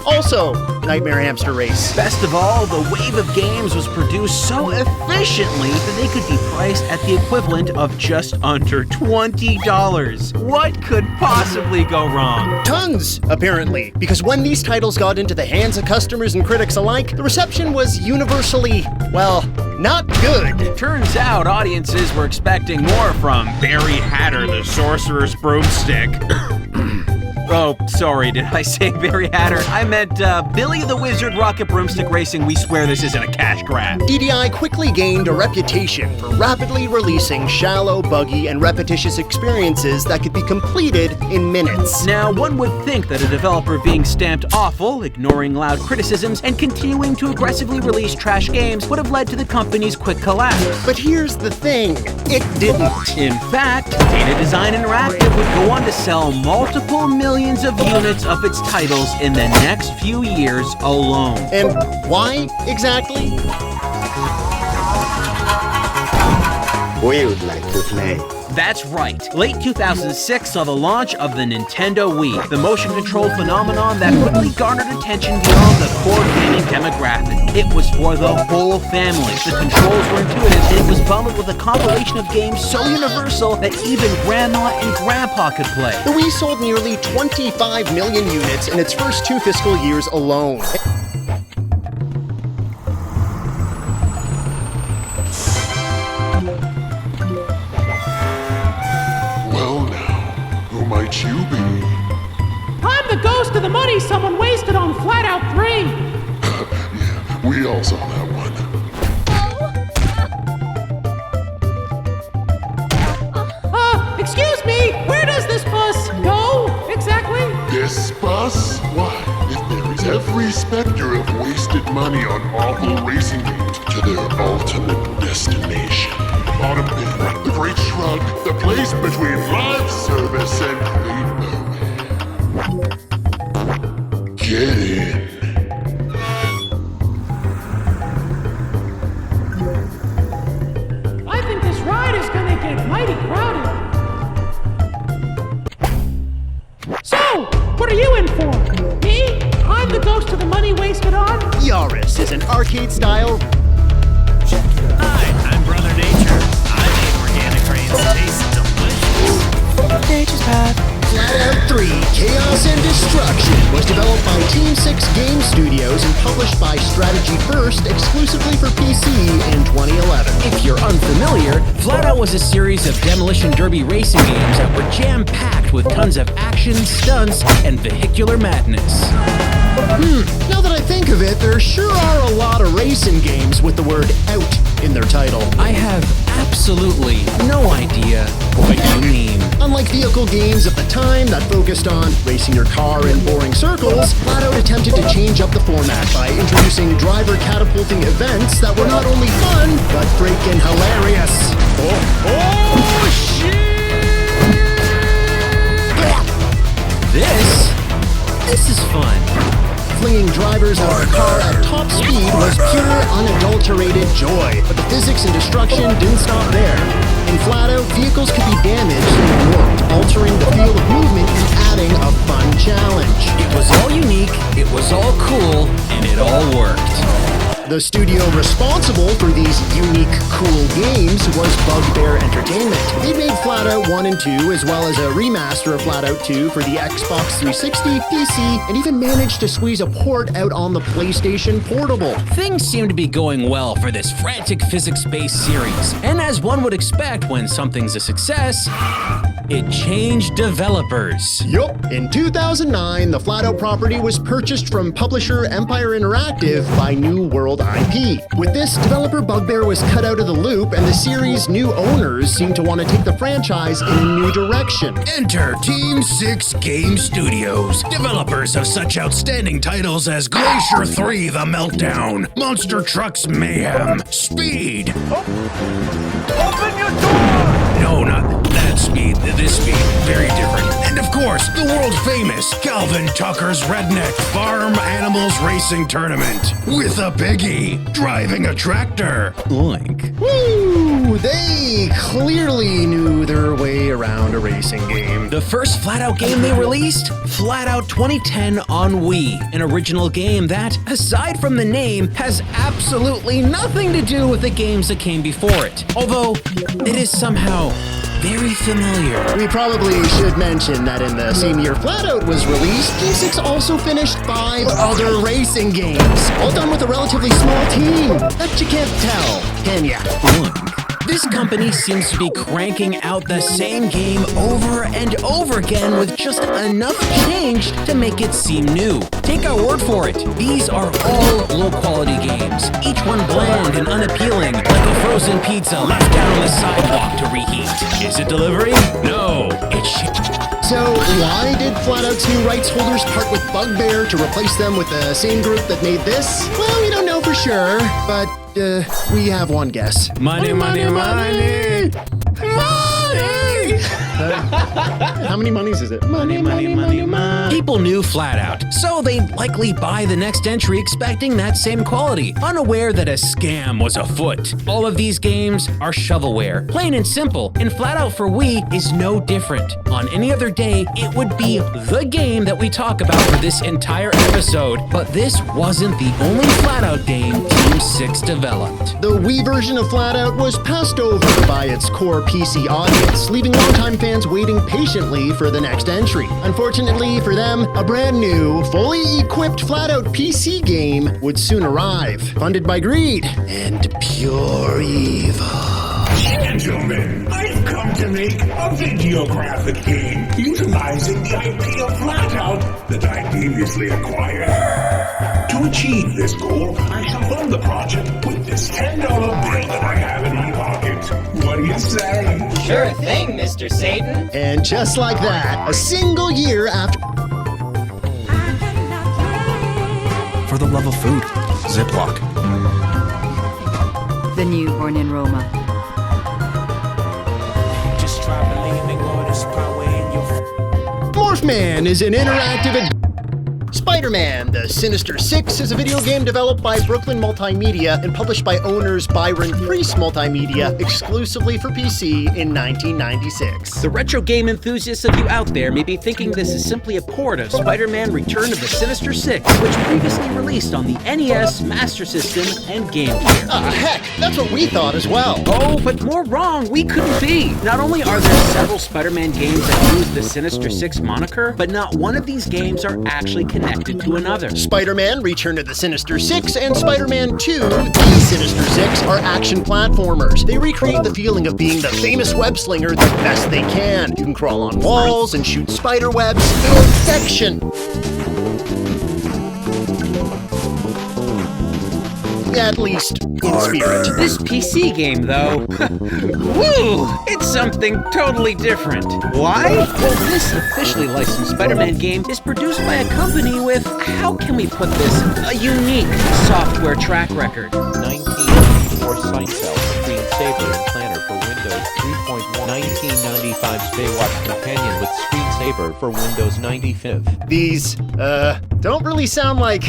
Also, Nightmare Hamster Race. Best of all, the wave of games was produced so efficiently that they could be priced at the equivalent of just under $20. What could possibly go wrong? Tons, apparently, because when these titles got into the hands of customers and critics alike, the reception was universally, well, not good. Turns out audiences were expecting more from Barry Hatter, the Sorcerer's Broomstick. Oh, sorry, did I say Barry Hatter? I meant Billy the Wizard Rocket Broomstick Racing. We swear this isn't a cash grab. DDI quickly gained a reputation for rapidly releasing shallow, buggy, and repetitious experiences that could be completed in minutes. Now, one would think that a developer being stamped awful, ignoring loud criticisms, and continuing to aggressively release trash games would have led to the company's quick collapse. But here's the thing, it didn't. In fact, Data Design Interactive would go on to sell multiple millions of units of its titles in the next few years alone. And why exactly? We would like to play. That's right. Late 2006 saw the launch of the Nintendo Wii, the motion-controlled phenomenon that quickly garnered attention beyond the core gaming demographic. It was for the whole family. The controls were intuitive, and it was bundled with a compilation of games so universal that even Grandma and Grandpa could play. The Wii sold nearly 25 million units in its first 2 fiscal years alone. Might you be? I'm the ghost of the money someone wasted on Flat Out 3. Yeah, we all saw that one. Excuse me, where does this bus go exactly? This bus? Why, it ferries every specter of wasted money on awful racing games to their ultimate destination. Bottom bin, the Great Shrug, the place between live service and Rainbow. Get in. I think this ride is gonna get mighty crowded. So, what are you in for? Me? I'm the ghost of the money wasted on? Yaris is an arcade-style... Hi, I'm Brother Nature. I make organic grains taste delicious. Nature's Path. Flat Out 3, Chaos and Destruction was developed by Team 6 Game Studios and published by Strategy First exclusively for PC in 2011. If you're unfamiliar, Flat Out was a series of demolition derby racing games that were jam-packed with tons of action, stunts, and vehicular madness. Now that I think of it, there sure are a lot of racing games with the word out in their title. I have absolutely no idea what you mean. Unlike vehicle games of the time that focused on racing your car in boring circles, Flat Out attempted to change up the format by introducing driver catapulting events that were not only fun, but freaking hilarious. Oh shit! This is fun. Flinging drivers out of a car at top speed was pure, unadulterated joy. But the physics and destruction didn't stop there. In Flat Out, vehicles could be damaged and warped, altering the feel of movement and adding a fun challenge. It was all unique, it was all cool, and it all worked. The studio responsible for these unique, cool games was Bugbear Entertainment. They made Flat Out 1 and 2, as well as a remaster of Flat Out 2 for the Xbox 360, PC, and even managed to squeeze a port out on the PlayStation Portable. Things seem to be going well for this frantic physics-based series, and as one would expect when something's a success, it changed developers. Yup. In 2009, the Flat Out property was purchased from publisher Empire Interactive by New World IP. With this, developer Bugbear was cut out of the loop, and the series' new owners seemed to want to take the franchise in a new direction. Enter Team 6 Game Studios, developers of such outstanding titles as Glacier 3 The Meltdown, Monster Trucks Mayhem, Speed. Open your door! No, not that Speed, this Speed, very different. And of course, the world-famous Calvin Tucker's Redneck Farm Animals Racing Tournament, with a piggy driving a tractor. Oink. Woo! They clearly knew their way around a racing game. The first Flatout game they released? Flatout 2010 on Wii, an original game that, aside from the name, has absolutely nothing to do with the games that came before it. Although, it is somehow very familiar. We probably should mention that in the same year Flatout was released, Game 6 also finished 5 other racing games, all done with a relatively small team. That you can't tell, can ya? This company seems to be cranking out the same game over and over again with just enough change to make it seem new. Take our word for it, these are all low-quality games, each one bland and unappealing, like a frozen pizza left down on the sidewalk to reheat. Is it delivery? No, it's shit. So why did Flaout's new rights holders part with Bugbear to replace them with the same group that made this? Well, we don't know for sure, but we have one guess. Money, money, money! Money! How many monies is it? Money, money, money, money. People knew Flatout, so they'd likely buy the next entry expecting that same quality, unaware that a scam was afoot. All of these games are shovelware, plain and simple, and Flatout for Wii is no different. On any other day, it would be the game that we talk about for this entire episode, but this wasn't the only Flatout game Team 6 developed. The Wii version of Flatout was passed over by its core PC audience, leaving longtime fans waiting patiently for the next entry. Unfortunately for them, a brand new, fully equipped Flatout PC game would soon arrive, funded by greed and pure evil. Gentlemen, I've come to make a videographic game utilizing the IP of Flatout that I previously acquired. To achieve this goal, I shall fund the project with this $10 bill that I have in my pocket. What do you say? Sure thing, Mr. Satan. And just like that, a single year after... For the love of food, Ziploc. The newborn in Roma. Just try believing all this power in your... Morphman is an interactive... Spider-Man: The Sinister Six is a video game developed by Brooklyn Multimedia and published by owners Byron Priest Multimedia exclusively for PC in 1996. The retro game enthusiasts of you out there may be thinking this is simply a port of Spider-Man Return of the Sinister Six, which previously released on the NES, Master System, and Game Gear. Heck, that's what we thought as well. Oh, but more wrong we couldn't be. Not only are there several Spider-Man games that use the Sinister Six moniker, but not one of these games are actually connected to another. Spider-Man: Return of the Sinister Six and Spider-Man 2: The Sinister Six are action platformers. They recreate the feeling of being the famous web slinger the best they can. You can crawl on walls and shoot spider webs to perfection. At least in spirit. This PC game, though, woo, it's something totally different. Why? Well, this officially licensed Spider-Man game is produced by a company with, how can we put this, a unique software track record. 1994 Seinfeld screensaver and planner for Windows 3.1. 1995 Baywatch companion with screensaver for Windows 95. These, don't really sound like,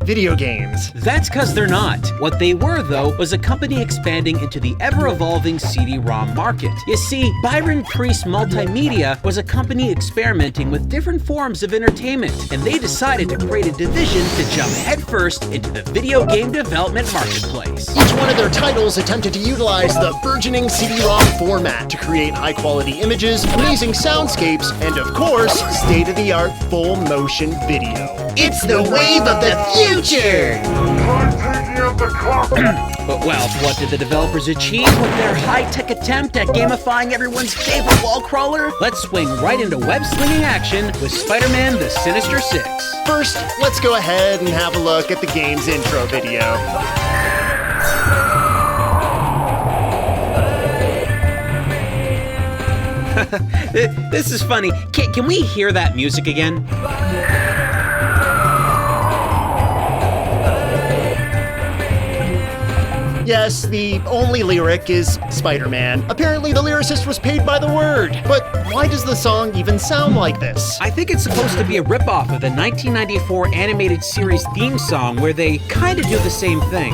video games. That's because they're not. What they were, though, was a company expanding into the ever-evolving CD-ROM market. You see, Byron Priest Multimedia was a company experimenting with different forms of entertainment, and they decided to create a division to jump headfirst into the video game development marketplace. Each one of their titles attempted to utilize the burgeoning CD-ROM format to create high-quality images, amazing soundscapes, and of course, state-of-the-art full-motion video. It's the wave of the future! But well, what did the developers achieve with their high-tech attempt at gamifying everyone's favorite wall crawler? Let's swing right into web-slinging action with Spider-Man: The Sinister Six. First, let's go ahead and have a look at the game's intro video. This is funny. Can we hear that music again? Yes, the only lyric is Spider-Man. Apparently the lyricist was paid by the word. But why does the song even sound like this? I think it's supposed to be a ripoff of the 1994 animated series theme song where they kind of do the same thing.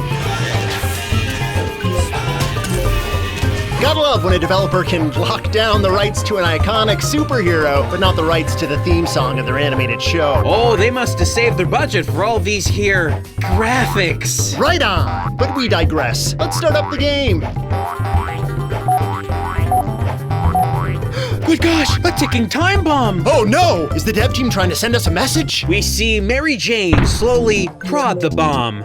Gotta love when a developer can lock down the rights to an iconic superhero, but not the rights to the theme song of their animated show. Oh, they must have saved their budget for all these here graphics. Right on! But we digress. Let's start up the game. Good gosh, a ticking time bomb! Oh no! Is the dev team trying to send us a message? We see Mary Jane slowly prod the bomb.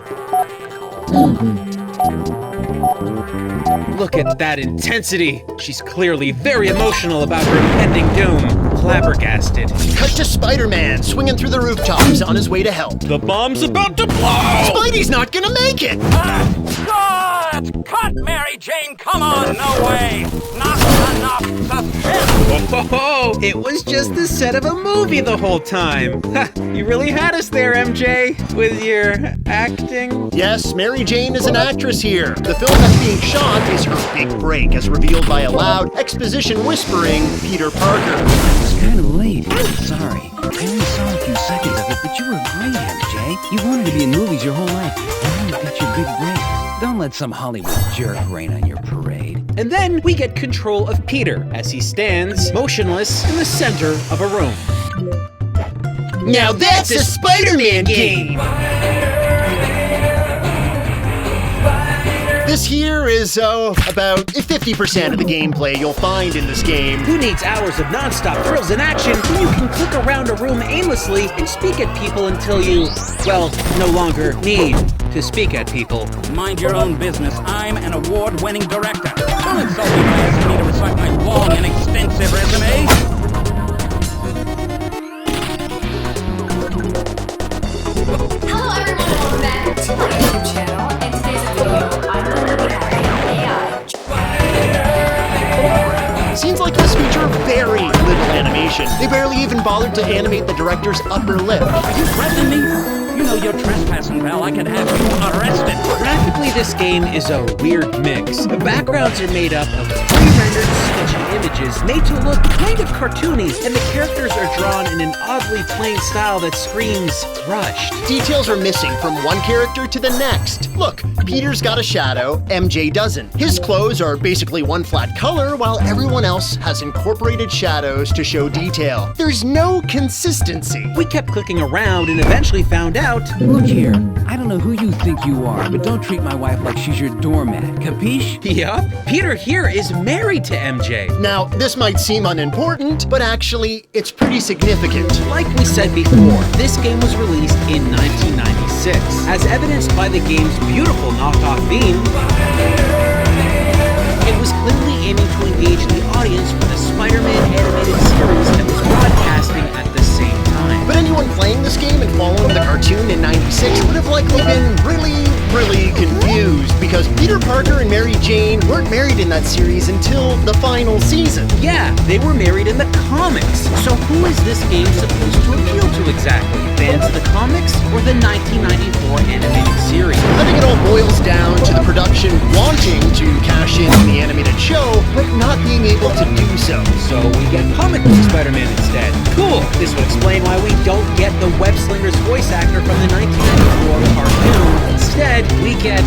Look at that intensity. She's clearly very emotional about her impending doom. Flabbergasted. Cut to Spider-Man swinging through the rooftops on his way to help. The bomb's about to blow! Spidey's not gonna make it! God! Cut, Mary Jane! Come on, no way! Not enough suspense! Oh, it was just the set of a movie the whole time. You really had us there, MJ, with your acting. Yes, Mary Jane is an actress here. The film that's being shot is her big break, as revealed by a loud, exposition-whispering Peter Parker. It's kind of late. Sorry. I only saw a few seconds of it, but you were great, MJ. You wanted to be in movies your whole life. Now you got your big break. Don't let some Hollywood jerk rain on your parade. And then we get control of Peter as he stands motionless in the center of a room. Now that's a Spider-Man game! This here is, about 50% of the gameplay you'll find in this game. Who needs hours of non-stop thrills and action when you can click around a room aimlessly and speak at people until you, well, no longer need to speak at people? Mind your own business. I'm an award-winning director. Don't insult me by asking me to recite my long and extensive resume. Hello everyone, welcome back to my YouTube channel. In today's video, I'm going to be having AI. Scenes like this feature very little animation. They barely even bothered to animate the director's upper lip. Are you threatening me? You know you're trespassing, pal. I can have you arrested. Graphically, this game is a weird mix. The backgrounds are made up of pre-rendered sketchy images made to look kind of cartoony, and the characters are drawn in an oddly plain style that screams rushed. Details are missing from one character to the next. Look, Peter's got a shadow, MJ doesn't. His clothes are basically one flat color, while everyone else has incorporated shadows to show detail. There's no consistency. We kept clicking around and eventually found out. Look here, I don't know who you think you are, but don't treat my wife like she's your doormat, capiche? Yup, Peter here is married to MJ. Now, this might seem unimportant, but actually, it's pretty significant. Like we said before, this game was released in 1996, as evidenced by the game's beautiful knockoff theme. It was clearly aiming to engage the audience for the Spider-Man animated series that was broadcasting at the same time. But anyone playing this game and following the cartoon in '96 would have likely been really confused, because Peter Parker and Mary Jane weren't married in that series until the final season. Yeah, they were married in the comics. So who is this game supposed to appeal to exactly? Fans of the comics or the 1994 animated series? I think it all boils down to the production wanting to cash in on the animated show, but not being able to do so. So we get comic book Spider-Man instead. Cool! This would explain why we don't get the web slinger's voice actor from the 1994 cartoon. Instead, we get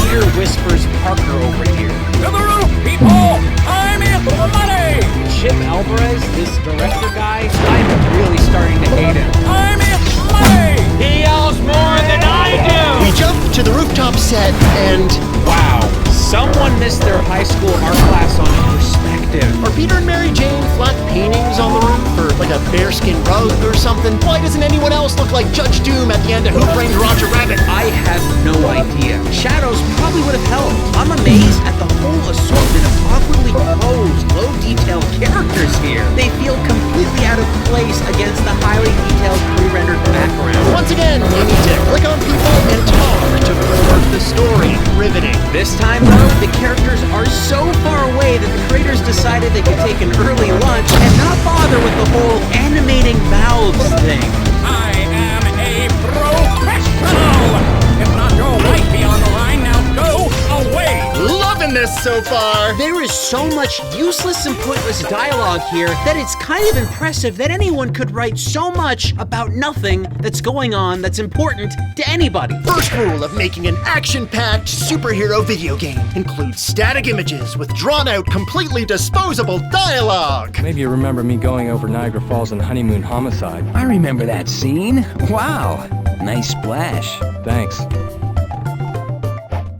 Peter Whispers Parker over here. To the roof, people! I'm in for the money! Chip Alvarez, this director guy, I'm really starting to hate him. I'm in for money! He yells more than I do! We jump to the rooftop set and... wow, someone missed their high school art class on perspective. Are Peter and Mary Jane flat paintings on the roof, or like a bearskin rug or something? Why doesn't anyone else look like Judge Doom at the end of Who Framed Roger Rabbit? I have no idea. Shadows probably would have helped. I'm amazed at the whole assortment of awkwardly posed, low-detail characters here. They feel completely out of place against the highly detailed pre-rendered background. Once again, you need to click on people and talk to forward the story. Riveting. This time, though, the characters are so far away that the creators decided they could take an early lunch and not bother with the whole animating mouths thing. I am a professional! If not your wifey on the line, now go away! Loving this so far. There is so much useless and pointless dialogue here that it's kind of impressive that anyone could write so much about nothing that's going on that's important to anybody. First rule of making an action-packed superhero video game includes static images with drawn-out, completely disposable dialogue. Maybe you remember me going over Niagara Falls in Honeymoon Homicide. I remember that scene. Wow, nice splash. Thanks.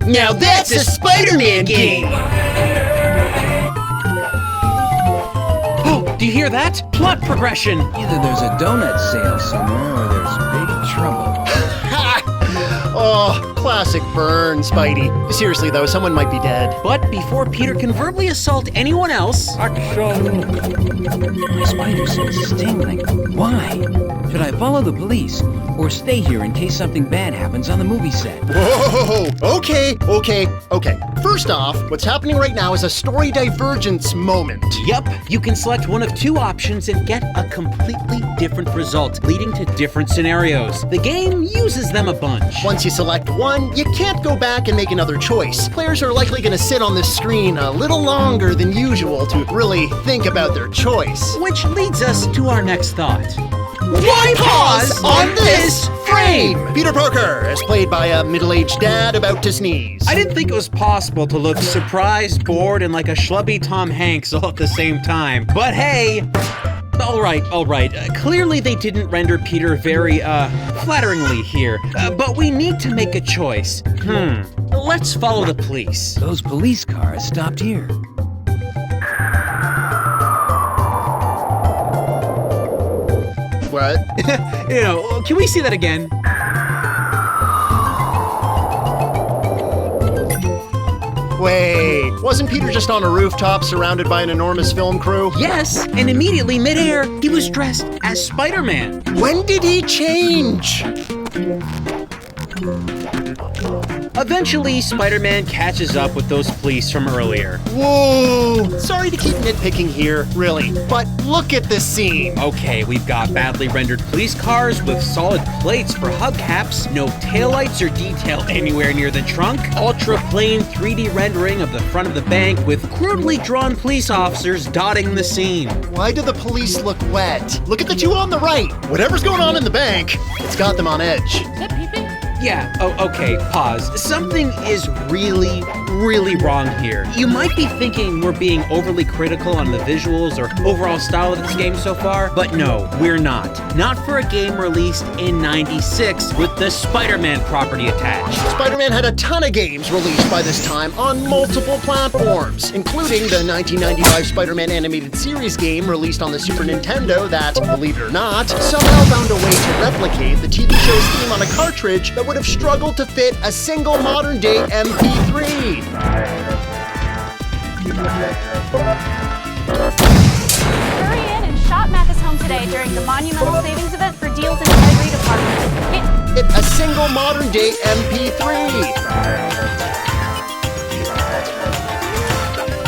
Now that's a Spider-Man game! Oh, do you hear that? Plot progression! Either there's a donut sale somewhere or there's big trouble. Oh, classic burn, Spidey. Seriously though, someone might be dead. But before Peter can verbally assault anyone else... Action! My spider sense is tingling. Why? Should I follow the police or stay here in case something bad happens on the movie set? Whoa, okay. First off, what's happening right now is a story divergence moment. Yup, you can select one of two options and get a completely different result, leading to different scenarios. The game uses them a bunch. Once you select one, you can't go back and make another choice. Players are likely going to sit on this screen a little longer than usual to really think about their choice. Which leads us to our next thought. Why pause on this frame? Peter Parker, as played by a middle-aged dad about to sneeze. I didn't think it was possible to look surprised, bored, and like a schlubby Tom Hanks all at the same time. But hey, all right. Clearly they didn't render Peter very, flatteringly here. But we need to make a choice. Let's follow the police. Those police cars stopped here. What? Can we see that again? Wait, wasn't Peter just on a rooftop surrounded by an enormous film crew? Yes, and immediately midair, he was dressed as Spider-Man. When did he change? Eventually, Spider-Man catches up with those police from earlier. Whoa! Sorry to keep nitpicking here, really, but look at this scene. Okay, we've got badly rendered police cars with solid plates for hubcaps, no taillights or detail anywhere near the trunk, ultra-plain 3D rendering of the front of the bank with crudely drawn police officers dotting the scene. Why do the police look wet? Look at the two on the right. Whatever's going on in the bank, it's got them on edge. Is that peeping? Yeah, okay, pause. Something is really wrong here. You might be thinking we're being overly critical on the visuals or overall style of this game so far, but no, we're not. Not for a game released in '96 with the Spider-Man property attached. Spider-Man had a ton of games released by this time on multiple platforms, including the 1995 Spider-Man animated series game released on the Super Nintendo that, believe it or not, somehow found a way to replicate the TV show's theme on a cartridge that would have struggled to fit a single modern-day MP3. Hurry in and shop Mathis Home today during the Monumental Savings Event for deals in every department. It a single modern-day MP3.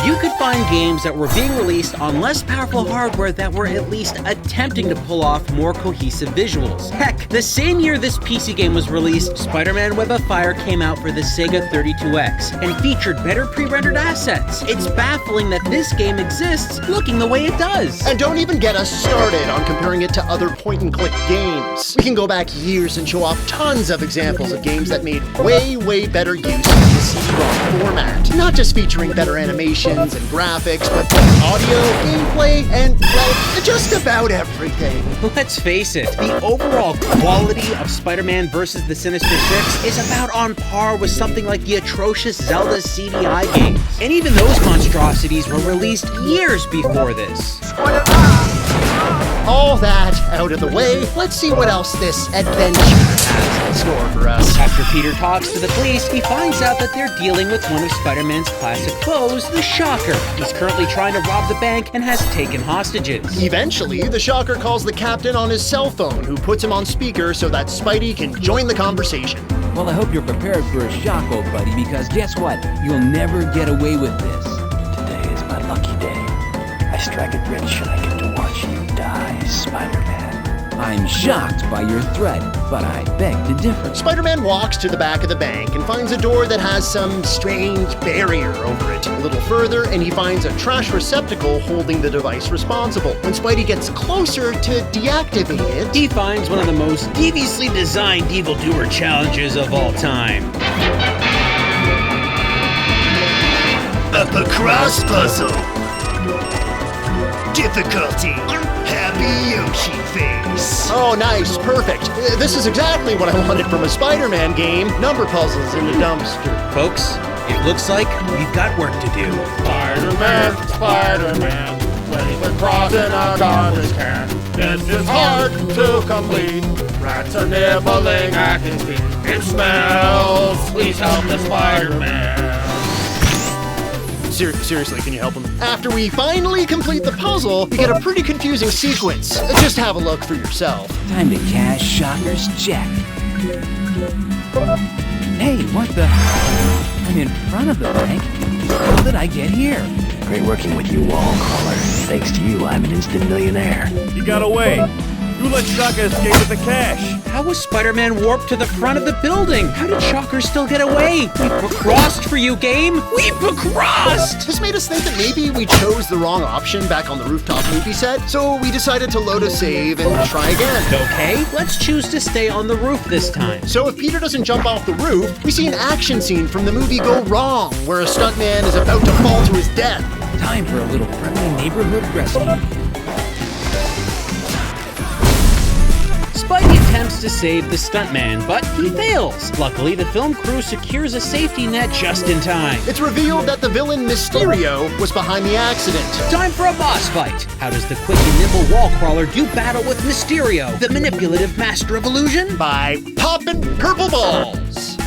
You could find games that were being released on less powerful hardware that were at least attempting to pull off more cohesive visuals. Heck, the same year this PC game was released, Spider-Man Web of Fire came out for the Sega 32X and featured better pre-rendered assets. It's baffling that this game exists looking the way it does. And don't even get us started on comparing it to other point-and-click games. We can go back years and show off tons of examples of games that made way better use of the CD-ROM format. Not just featuring better animation and graphics, but audio, gameplay, and, well, just about everything. Let's face it, the overall quality of Spider-Man vs. the Sinister Six is about on par with something like the atrocious Zelda CDI games. And even those monstrosities were released years before this. All that out of the way, let's see what else this adventure has in store for us. After Peter talks to the police, he finds out that they're dealing with one of Spider-Man's classic foes, the Shocker. He's currently trying to rob the bank and has taken hostages. Eventually, the Shocker calls the captain on his cell phone, who puts him on speaker so that Spidey can join the conversation. Well, I hope you're prepared for a shock, old buddy, because guess what? You'll never get away with this. Today is my lucky day. I strike it rich and I get to watch you die, Spider-Man. I'm shocked by your threat, but I beg to differ. Spider-Man walks to the back of the bank and finds a door that has some strange barrier over it. A little further, and he finds a trash receptacle holding the device responsible. When Spidey gets closer to deactivate it, he finds one of the most deviously designed evildoer challenges of all time. A cross puzzle. Difficulty. Happy Yoshi face. Oh, nice. Perfect. This is exactly what I wanted from a Spider-Man game. Number puzzles in the dumpster. Folks, it looks like we've got work to do. Spider-Man, Spider-Man, place the cross in a garbage can. This is hard to complete. Rats are nibbling at his feet. It smells. Please help the Spider-Man. Seriously, can you help him? After we finally complete the puzzle, we get a pretty confusing sequence. Just have a look for yourself. Time to cash Shocker's check. Hey, what the? I'm in front of the bank. How did I get here? Great working with you, Wallcrawler. Thanks to you, I'm an instant millionaire. You got away. You let Shocker escape with the cash. How was Spider-Man warped to the front of the building? How did Shocker still get away? We crossed for you, game. We crossed. This made us think that maybe we chose the wrong option back on the rooftop movie set, so we decided to load a save and try again. Okay, let's choose to stay on the roof this time. So if Peter doesn't jump off the roof, we see an action scene from the movie Go Wrong, where a stuntman is about to fall to his death. Time for a little friendly neighborhood rescue. Spidey attempts to save the stuntman, but he fails. Luckily, the film crew secures a safety net just in time. It's revealed that the villain Mysterio was behind the accident. Time for a boss fight. How does the quick and nimble wall crawler do battle with Mysterio, the manipulative master of illusion? By popping purple balls.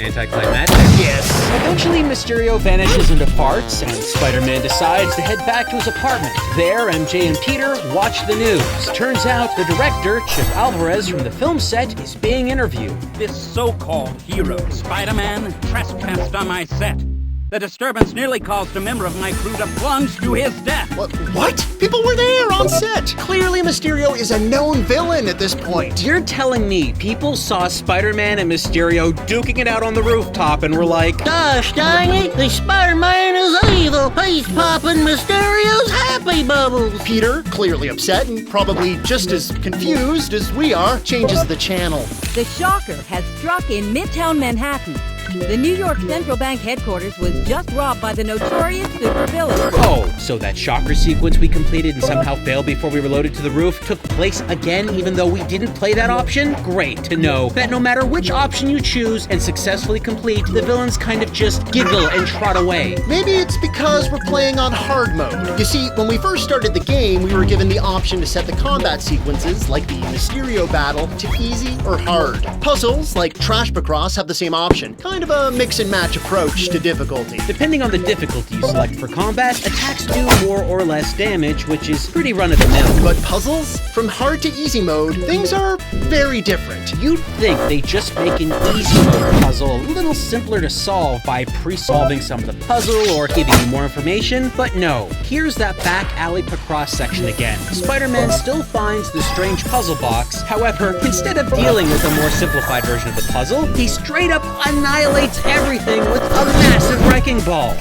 Anticlimactic? Yes. Eventually, Mysterio vanishes into parts, and Spider-Man decides to head back to his apartment. There, MJ and Peter watch the news. Turns out the director, Chip Alvarez from the film set, is being interviewed. This so-called hero, Spider-Man, trespassed on my set. The disturbance nearly caused a member of my crew to plunge to his death. What? People were there on set. Clearly, Mysterio is a known villain at this point. You're telling me people saw Spider-Man and Mysterio duking it out on the rooftop and were like, gosh dang it, the Spider-Man is evil. He's popping Mysterio's happy bubbles. Peter, clearly upset and probably just as confused as we are, changes the channel. The Shocker has struck in Midtown Manhattan. The New York Central Bank headquarters was just robbed by the notorious supervillain. Oh, so that Shocker sequence we completed and somehow failed before we were loaded to the roof took place again even though we didn't play that option? Great to know that no matter which option you choose and successfully complete, the villains kind of just giggle and trot away. Maybe it's because we're playing on hard mode. You see, when we first started the game, we were given the option to set the combat sequences, like the Mysterio battle, to easy or hard. Puzzles, like Trash Pacross, have the same option. Kind of a mix and match approach to difficulty. Depending on the difficulty you select for combat, attacks do more or less damage, which is pretty run-of-the-mill. But puzzles? From hard to easy mode, things are very different. You'd think they just make an easy mode puzzle a little simpler to solve by pre-solving some of the puzzle or giving you more information, but no. Here's that back alley Pacross section again. Spider-Man still finds the strange puzzle box. However, instead of dealing with a more simplified version of the puzzle, he straight up annihilates everything with a massive wrecking ball.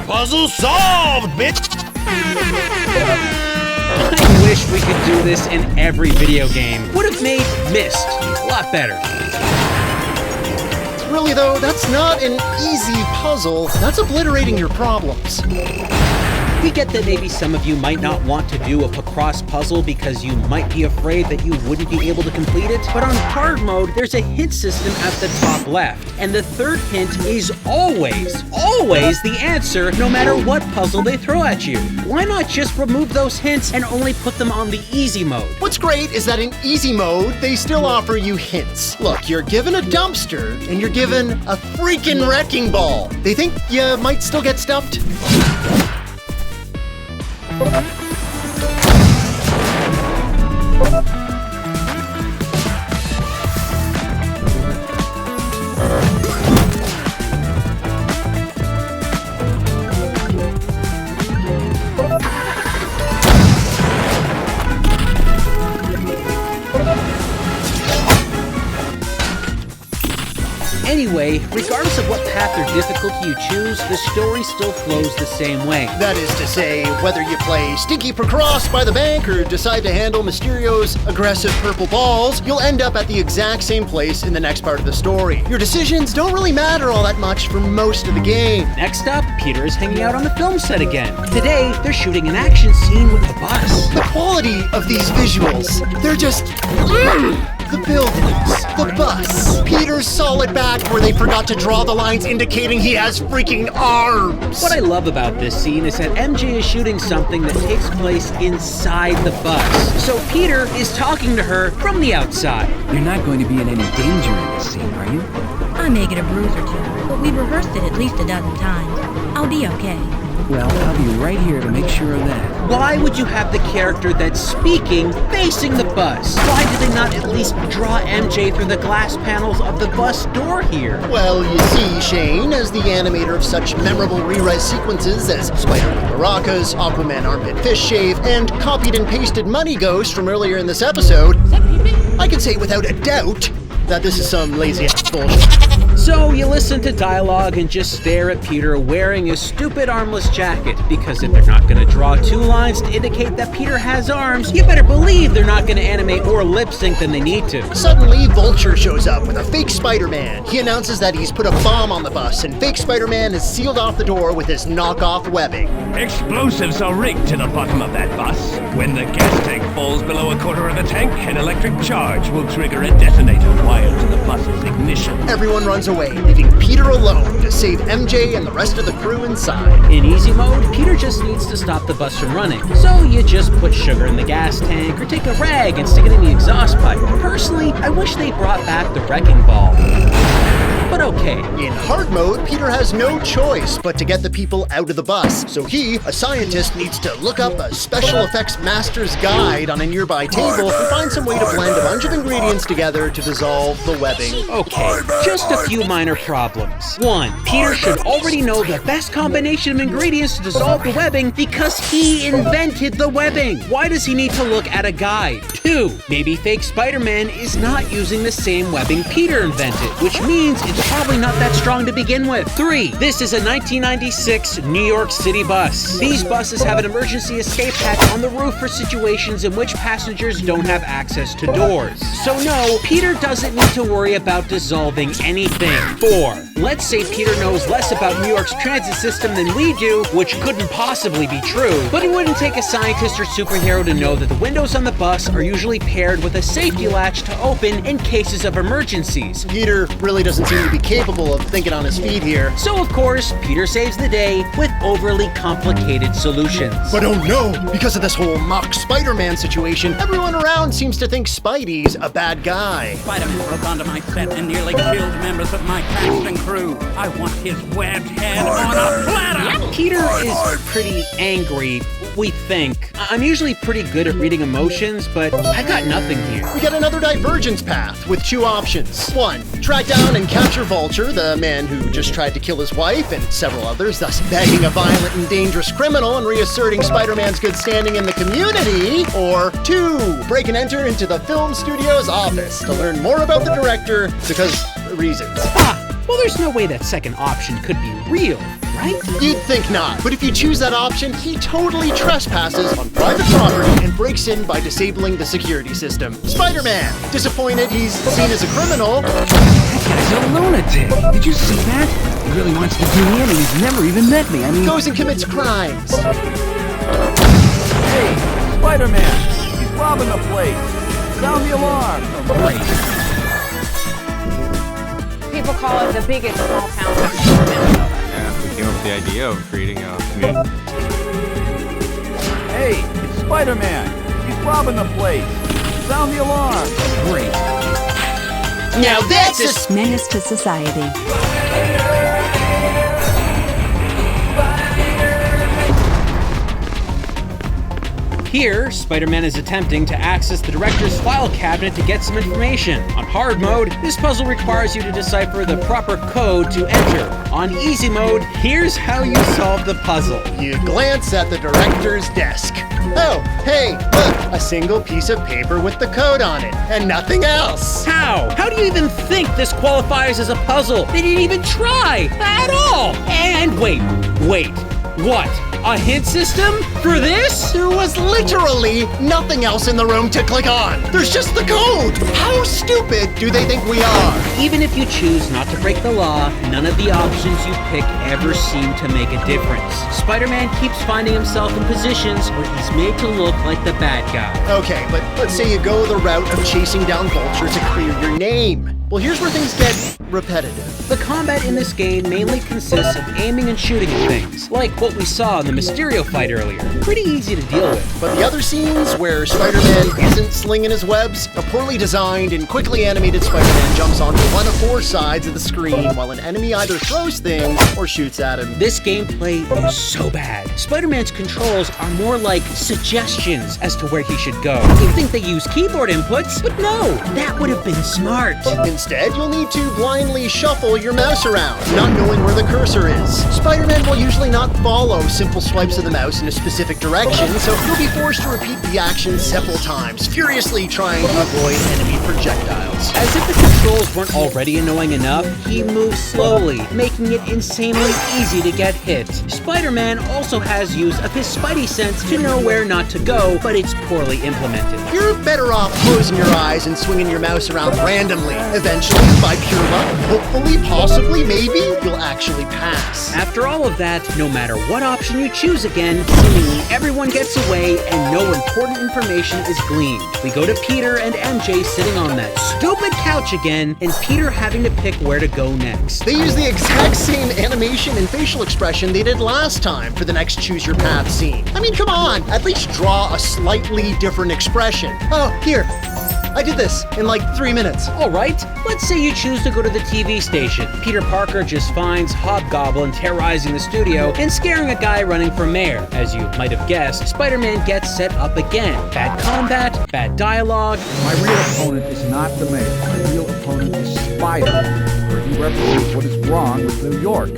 Puzzle solved, bitch! I wish we could do this in every video game. Would have made Myst a lot better. Really though, that's not an easy puzzle. That's obliterating your problems. We get that maybe some of you might not want to do a Pacross puzzle because you might be afraid that you wouldn't be able to complete it, but on hard mode, there's a hint system at the top left, and the third hint is always the answer, no matter what puzzle they throw at you. Why not just remove those hints and only put them on the easy mode? What's great is that in easy mode, they still offer you hints. Look, you're given a dumpster, and you're given a freaking wrecking ball. They think you might still get stuffed? Anyway, regardless of what path or difficulty you choose, the story still flows the same way. That is to say, whether you play Stinky Procross by the bank or decide to handle Mysterio's aggressive purple balls, you'll end up at the exact same place in the next part of the story. Your decisions don't really matter all that much for most of the game. Next up, Peter is hanging out on the film set again. Today, they're shooting an action scene with a bus. The quality of these visuals, they're just... The buildings, the bus, Peter's solid back where they forgot to draw the lines indicating he has freaking arms. What I love about this scene is that MJ is shooting something that takes place inside the bus. So Peter is talking to her from the outside. You're not going to be in any danger in this scene, are you? I may get a bruise or two, but we've rehearsed it at least a dozen times. I'll be okay. Well, I'll be right here to make sure of that. Why would you have the character that's speaking facing the bus? Why did they not at least draw MJ through the glass panels of the bus door here? Well, you see, Shane, as the animator of such memorable rewrite sequences as Spider-Man Baracas, Aquaman Armpit Fish Shave, and copied and pasted Money Ghost from earlier in this episode, I can say without a doubt that this is some lazy-ass bullshit. So you listen to dialogue and just stare at Peter wearing a stupid armless jacket, because if they're not going to draw two lines to indicate that Peter has arms, you better believe they're not going to animate more lip sync than they need to. Suddenly, Vulture shows up with a fake Spider-Man. He announces that he's put a bomb on the bus, and fake Spider-Man has sealed off the door with his knockoff webbing. Explosives are rigged to the bottom of that bus. When the gas tank falls below a quarter of the tank, an electric charge will trigger a detonator wired to the bus's ignition. Everyone runs away, leaving Peter alone to save MJ and the rest of the crew inside. In easy mode, Peter just needs to stop the bus from running. So you just put sugar in the gas tank or take a rag and stick it in the exhaust pipe. Personally, I wish they brought back the wrecking ball. But okay. In hard mode, Peter has no choice but to get the people out of the bus. So he, a scientist, needs to look up a special effects master's guide on a nearby table and find some way to blend a bunch of ingredients together to dissolve the webbing. Okay, just a few minor problems. 1. Peter should already know the best combination of ingredients to dissolve the webbing because he invented the webbing. Why does he need to look at a guide? 2. Maybe fake Spider-Man is not using the same webbing Peter invented, which means it's probably not that strong to begin with. 3. This is a 1996 New York City bus. These buses have an emergency escape hatch on the roof for situations in which passengers don't have access to doors. So no, Peter doesn't need to worry about dissolving anything. 4. Let's say Peter knows less about New York's transit system than we do, which couldn't possibly be true, but it wouldn't take a scientist or superhero to know that the windows on the bus are usually paired with a safety latch to open in cases of emergencies. Peter really doesn't seem to be capable of thinking on his feet here. So of course, Peter saves the day with overly complicated solutions. But oh no, because of this whole mock Spider-Man situation, everyone around seems to think Spidey's a bad guy. Spider-Man broke onto my set and nearly killed members of my cast and crew. I want his webbed head on a platter! Peter is pretty angry, we think. I'm usually pretty good at reading emotions, but I got nothing here. We get another divergence path with 2 options. 1, track down and capture Vulture, the man who just tried to kill his wife, and several others, thus begging a violent and dangerous criminal and reasserting Spider-Man's good standing in the community. Or 2, break and enter into the film studio's office to learn more about the director because reasons. Well, there's no way that second option could be real, right? You'd think not, but if you choose that option, he totally trespasses on private property and breaks in by disabling the security system. Spider-Man, disappointed he's seen as a criminal. That guy's a lunatic. Did you see that? He really wants to do me in and he's never even met me. I mean... Goes and commits crimes. Hey, Spider-Man! He's robbing the place! Sound the alarm! Great. People call it the biggest small town. Yeah, we came up with the idea of creating a community. Hey, it's Spider-Man! He's robbing the place! Sound the alarm! Great. Now that's a menace to society. Here, Spider-Man is attempting to access the director's file cabinet to get some information. On hard mode, this puzzle requires you to decipher the proper code to enter. On easy mode, here's how you solve the puzzle. You glance at the director's desk. Oh, hey, look, a single piece of paper with the code on it, and nothing else. How? How do you even think this qualifies as a puzzle? They didn't even try at all. And wait, what? A hint system for this? There was literally nothing else in the room to click on. There's just the code. How stupid do they think we are? Even if you choose not to break the law, none of the options you pick ever seem to make a difference. Spider-Man keeps finding himself in positions where he's made to look like the bad guy. Okay, but let's say you go the route of chasing down Vulture to clear your name. Well, here's where things get repetitive. The combat in this game mainly consists of aiming and shooting at things, like what we saw in the Mysterio fight earlier. Pretty easy to deal with. But the other scenes where Spider-Man isn't slinging his webs, a poorly designed and quickly animated Spider-Man jumps onto one of 4 sides of the screen while an enemy either throws things or shoots at him. This gameplay is so bad. Spider-Man's controls are more like suggestions as to where he should go. You'd think they use keyboard inputs, but no, that would have been smart. Instead, you'll need to blindly shuffle your mouse around, not knowing where the cursor is. Spider-Man will usually not follow simple swipes of the mouse in a specific direction, so you'll be forced to repeat the action several times, furiously trying to avoid enemy projectiles. As if the controls weren't already annoying enough, he moves slowly, making it insanely easy to get hit. Spider-Man also has use of his spidey sense to know where not to go, but it's poorly implemented. You're better off closing your eyes and swinging your mouse around randomly. Eventually, by pure luck, hopefully, possibly, maybe, you'll actually pass. After all of that, no matter what option you choose again, seemingly everyone gets away and no important information is gleaned. We go to Peter and MJ sitting on that stupid couch again, and Peter having to pick where to go next. They use the exact same animation and facial expression they did last time for the next Choose Your Path scene. I mean, come on, at least draw a slightly different expression. Oh, here. I did this in like 3 minutes. All right, let's say you choose to go to the TV station. Peter Parker just finds Hobgoblin terrorizing the studio and scaring a guy running for mayor. As you might have guessed, Spider-Man gets set up again. Bad combat, bad dialogue. My real opponent is not the mayor. My real opponent is Spider, for he represents what is wrong with New York.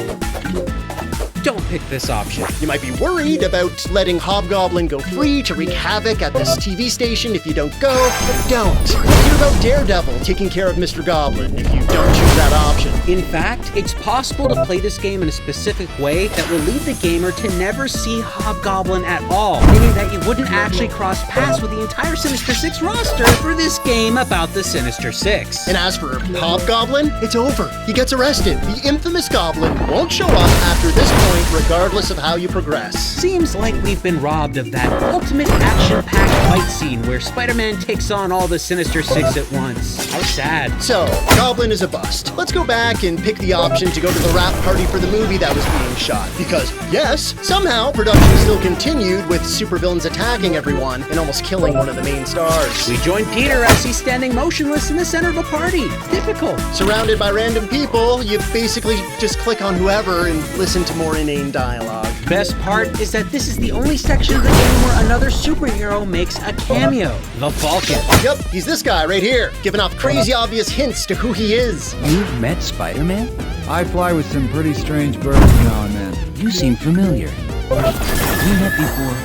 Don't pick this option. You might be worried about letting Hobgoblin go free to wreak havoc at this TV station if you don't go, but don't. Hear about Daredevil taking care of Mr. Goblin if you don't choose that option. In fact, it's possible to play this game in a specific way that will lead the gamer to never see Hobgoblin at all, meaning that you wouldn't actually cross paths with the entire Sinister Six roster for this game about the Sinister Six. And as for Hobgoblin, it's over. He gets arrested. The infamous Goblin won't show up after this point, regardless of how you progress. Seems like we've been robbed of that ultimate action-packed fight scene where Spider-Man takes on all the Sinister Six at once. How sad. So, Goblin is a bust. Let's go back and pick the option to go to the wrap party for the movie that was being shot. Because, yes, somehow production still continued with supervillains attacking everyone and almost killing one of the main stars. We join Peter as he's standing motionless in the center of a party. Typical. Surrounded by random people, you basically just click on whoever and listen to more inane dialogue. Best part is that this is the only section of the game where another superhero makes a cameo. The Falcon. Yep, he's this guy right here, giving off crazy obvious hints to who he is. You've met Spider-Man? I fly with some pretty strange birds now and then. You seem familiar. Have we met before?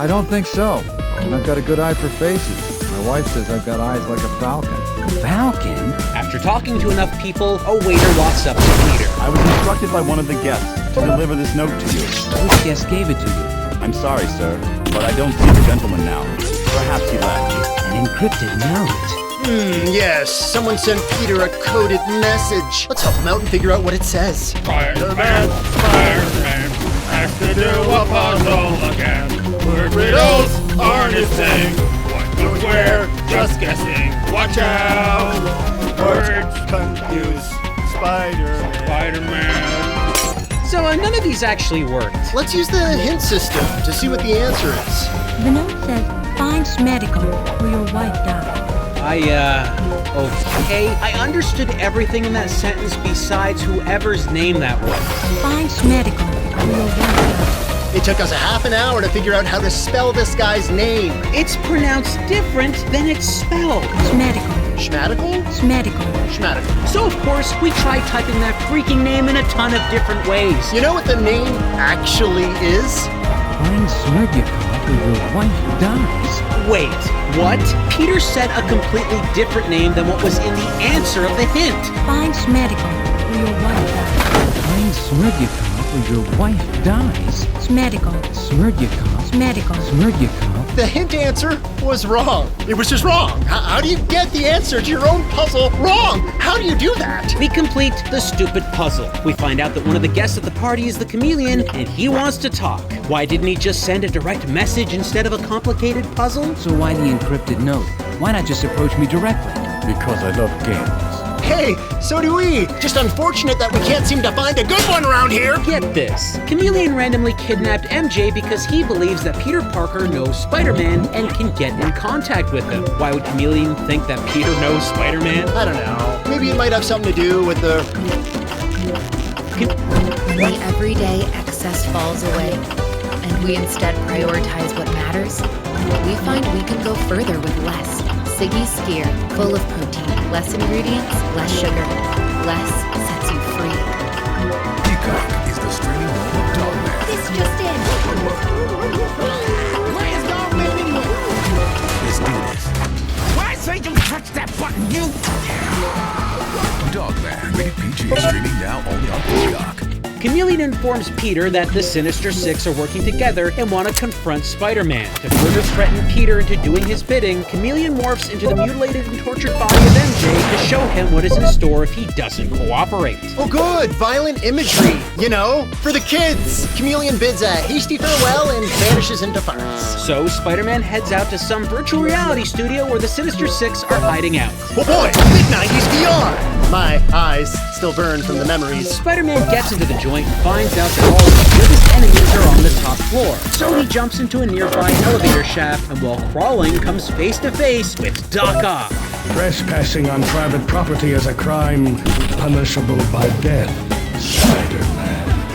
I don't think so. And I've got a good eye for faces. My wife says I've got eyes like a falcon. Falcon? After talking to enough people, a waiter walks up to Peter. I was instructed by one of the guests to deliver this note to you. Which guest gave it to you? I'm sorry, sir, but I don't see the gentleman now. Perhaps he left. An encrypted note. Yes, someone sent Peter a coded message. Let's help him out and figure out what it says. Spider-Man has to do a puzzle again. Word riddles aren't his thing. What goes where? Just guessing. Watch out! Words confuse Spider-Man. So none of these actually worked. Let's use the hint system to see what the answer is. The note says, finds medical where your wife died. Okay. I understood everything in that sentence besides whoever's name that was. Finds medical where your wife died. It took us a half an hour to figure out how to spell this guy's name. It's pronounced different than it's spelled. Schmatical. Schmatical? Schmatical. Schmatical. So of course, we tried typing that freaking name in a ton of different ways. You know what the name actually is? Find Smurgyakov or your wife dies. Wait, what? Peter said a completely different name than what was in the answer of the hint. Find Schmatical or your wife dies. Find Smurgyakov or your wife dies. Schmatical. Smurgyakov. Schmatical. Smurgyakov. The hint answer was wrong. It was just wrong. How do you get the answer to your own puzzle wrong? How do you do that? We complete the stupid puzzle. We find out that one of the guests at the party is the chameleon, and he wants to talk. Why didn't he just send a direct message instead of a complicated puzzle? So why the encrypted note? Why not just approach me directly? Because I love games. Hey, so do we. Just unfortunate that we can't seem to find a good one around here. Get this. Chameleon randomly kidnapped MJ because he believes that Peter Parker knows Spider-Man and can get in contact with him. Why would Chameleon think that Peter knows Spider-Man? I don't know. Maybe it might have something to do with the... When everyday excess falls away, and we instead prioritize what matters, we find we can go further with less. Siggy Skier, full of protein, less ingredients, less sugar, less sets you free. Peacock is the streaming home of Dogman. This just in. Where's Dogman anyway? Let's do this. Why say you touch that button, you? Dogman, rated PG, streaming now only on Peacock. Chameleon informs Peter that the Sinister Six are working together and want to confront Spider-Man. To further threaten Peter into doing his bidding, Chameleon morphs into the mutilated and tortured body of MJ to show him what is in store if he doesn't cooperate. Oh good, violent imagery. You know, for the kids. Chameleon bids a hasty farewell and vanishes into farts. So Spider-Man heads out to some virtual reality studio where the Sinister Six are hiding out. Oh boy, mid-90s VR. My eyes still burn from the memories. Spider-Man gets into the joint and finds out that all of his biggest enemies are on the top floor. So he jumps into a nearby elevator shaft and while crawling comes face to face with Doc Ock. Trespassing on private property is a crime punishable by death. Spider-Man.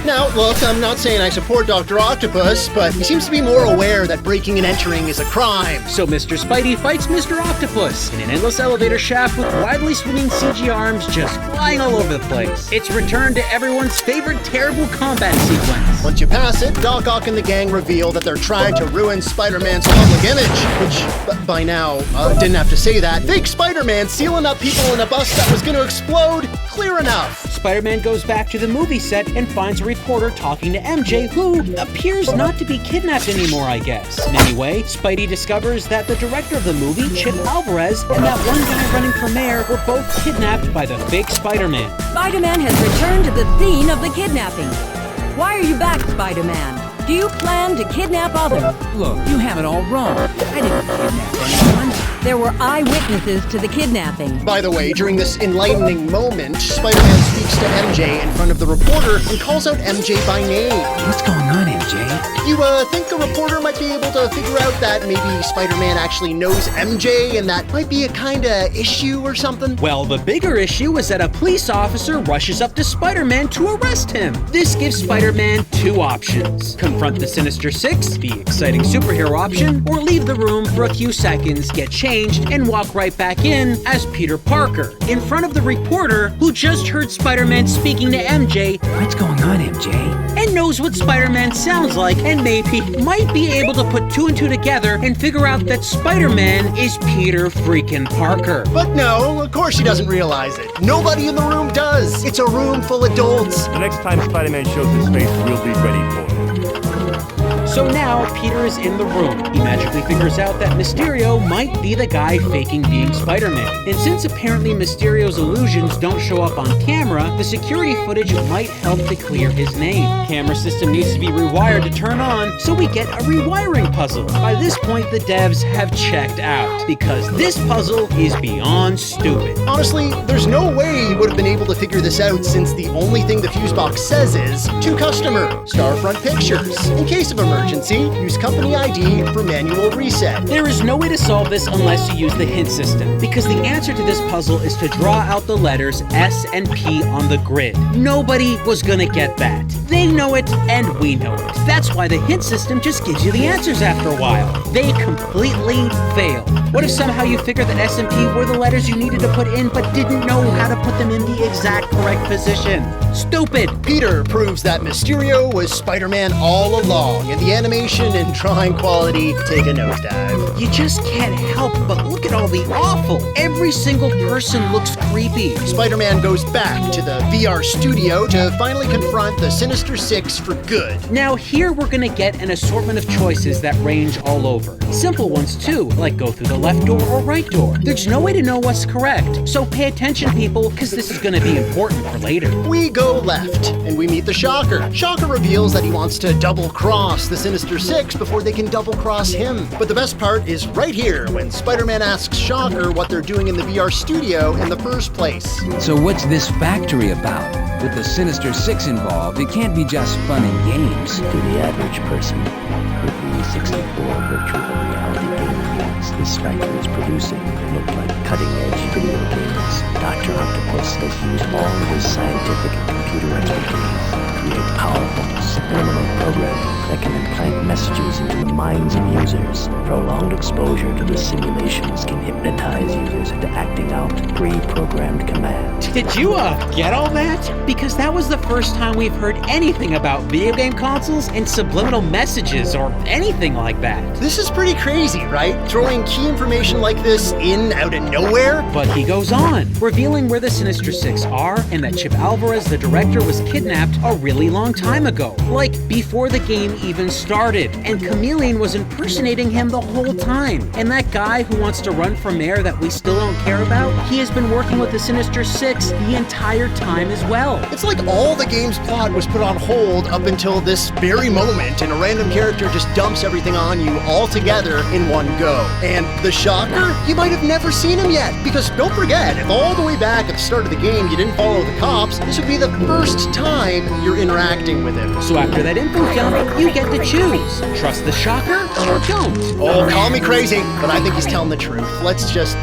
Now, look, I'm not saying I support Dr. Octopus, but he seems to be more aware that breaking and entering is a crime. So Mr. Spidey fights Mr. Octopus in an endless elevator shaft with widely swinging CG arms just flying all over the place. It's returned to everyone's favorite terrible combat sequence. Once you pass it, Doc Ock and the gang reveal that they're trying to ruin Spider-Man's public image, which, by now, didn't have to say that. Fake Spider-Man sealing up people in a bus that was going to explode? Clear enough. Spider-Man goes back to the movie set and finds a reporter talking to MJ, who appears not to be kidnapped anymore, I guess. Anyway, Spidey discovers that the director of the movie, Chip Alvarez, and that one guy running for mayor were both kidnapped by the fake Spider-Man. Spider-Man has returned to the scene of the kidnapping. Why are you back, Spider-Man? Do you plan to kidnap others? Look, you have it all wrong. I didn't kidnap anyone. There were eyewitnesses to the kidnapping. By the way, during this enlightening moment, Spider-Man speaks to MJ in front of the reporter and calls out MJ by name. What's going on, MJ? You, think a reporter might be able to figure out that maybe Spider-Man actually knows MJ and that might be a kinda issue or something? Well, the bigger issue is that a police officer rushes up to Spider-Man to arrest him. This gives Spider-Man two options. Confront the Sinister Six, the exciting superhero option, or leave the room for a few seconds, get changed, and walk right back in as Peter Parker, in front of the reporter who just heard Spider-Man speaking to MJ. What's going on, MJ? And knows what Spider-Man sounds like and maybe might be able to put two and two together and figure out that Spider-Man is Peter freaking Parker. But no, of course she doesn't realize it. Nobody in the room does. It's a room full of adults. The next time Spider-Man shows his face, we'll be ready for him. So now Peter is in the room. He magically figures out that Mysterio might be the guy faking being Spider-Man. And since apparently Mysterio's illusions don't show up on camera, the security footage might help to clear his name. Camera system needs to be rewired to turn on, so we get a rewiring puzzle. By this point, the devs have checked out, because this puzzle is beyond stupid. Honestly, there's no way you would have been able to figure this out since the only thing the fuse box says is, to customer, Starfront Pictures, in case of emergency. emergency, use company ID for manual reset. There is no way to solve this unless you use the hint system, because the answer to this puzzle is to draw out the letters S and P on the grid. Nobody was gonna get that. They know it, and we know it. That's why the hint system just gives you the answers after a while. They completely fail. What if somehow you figured that S and P were the letters you needed to put in, but didn't know how to put them in the exact correct position? Stupid! Peter proves that Mysterio was Spider-Man all along, and the animation and drawing quality take a nosedive. You just can't help but look at all the awful. Every single person looks creepy. Spider-Man goes back to the VR studio to finally confront the Sinister Six for good. Now here we're gonna get an assortment of choices that range all over. Simple ones too, like go through the left door or right door. There's no way to know what's correct, so pay attention people, because this is gonna be important for later. We go left, and we meet the Shocker. Shocker reveals that he wants to double-cross the Sinister Six before they can double-cross him. But the best part is right here, when Spider-Man asks Shocker what they're doing in the VR studio in the first place. So what's this factory about? With the Sinister Six involved, it can't be just fun and games. To the average person who views 64 virtual reality game units this factory is producing look like cutting-edge video games. Dr. Octopus has used all of his scientific and computer expertise to create powerful, subliminal programming that can implant messages into the minds of users. Prolonged exposure to the simulations can hypnotize users into acting out pre-programmed commands. Did you get all that? Because that was the first time we've heard anything about video game consoles and subliminal messages or anything like that. This is pretty crazy, right? Throwing key information like this in out of nowhere? But he goes on, revealing where the Sinister Six are and that Chip Alvarez, the director, was kidnapped a really long time ago. Like before the game even started. And Chameleon was impersonating him the whole time. And that guy who wants to run for mayor that we still don't care about, he has been working with the Sinister Six the entire time as well. It's like all the game's plot was put on hold up until this very moment, and a random character just dumps everything on you all together in one go. And the Shocker? You might have never seen him yet, because don't forget, if all the way back at the start of the game you didn't follow the cops, this would be the first time you're interacting with him. So after that info dump, you get to choose. Trust the Shocker or don't. Oh, call me crazy, but I think he's telling the truth. Let's just...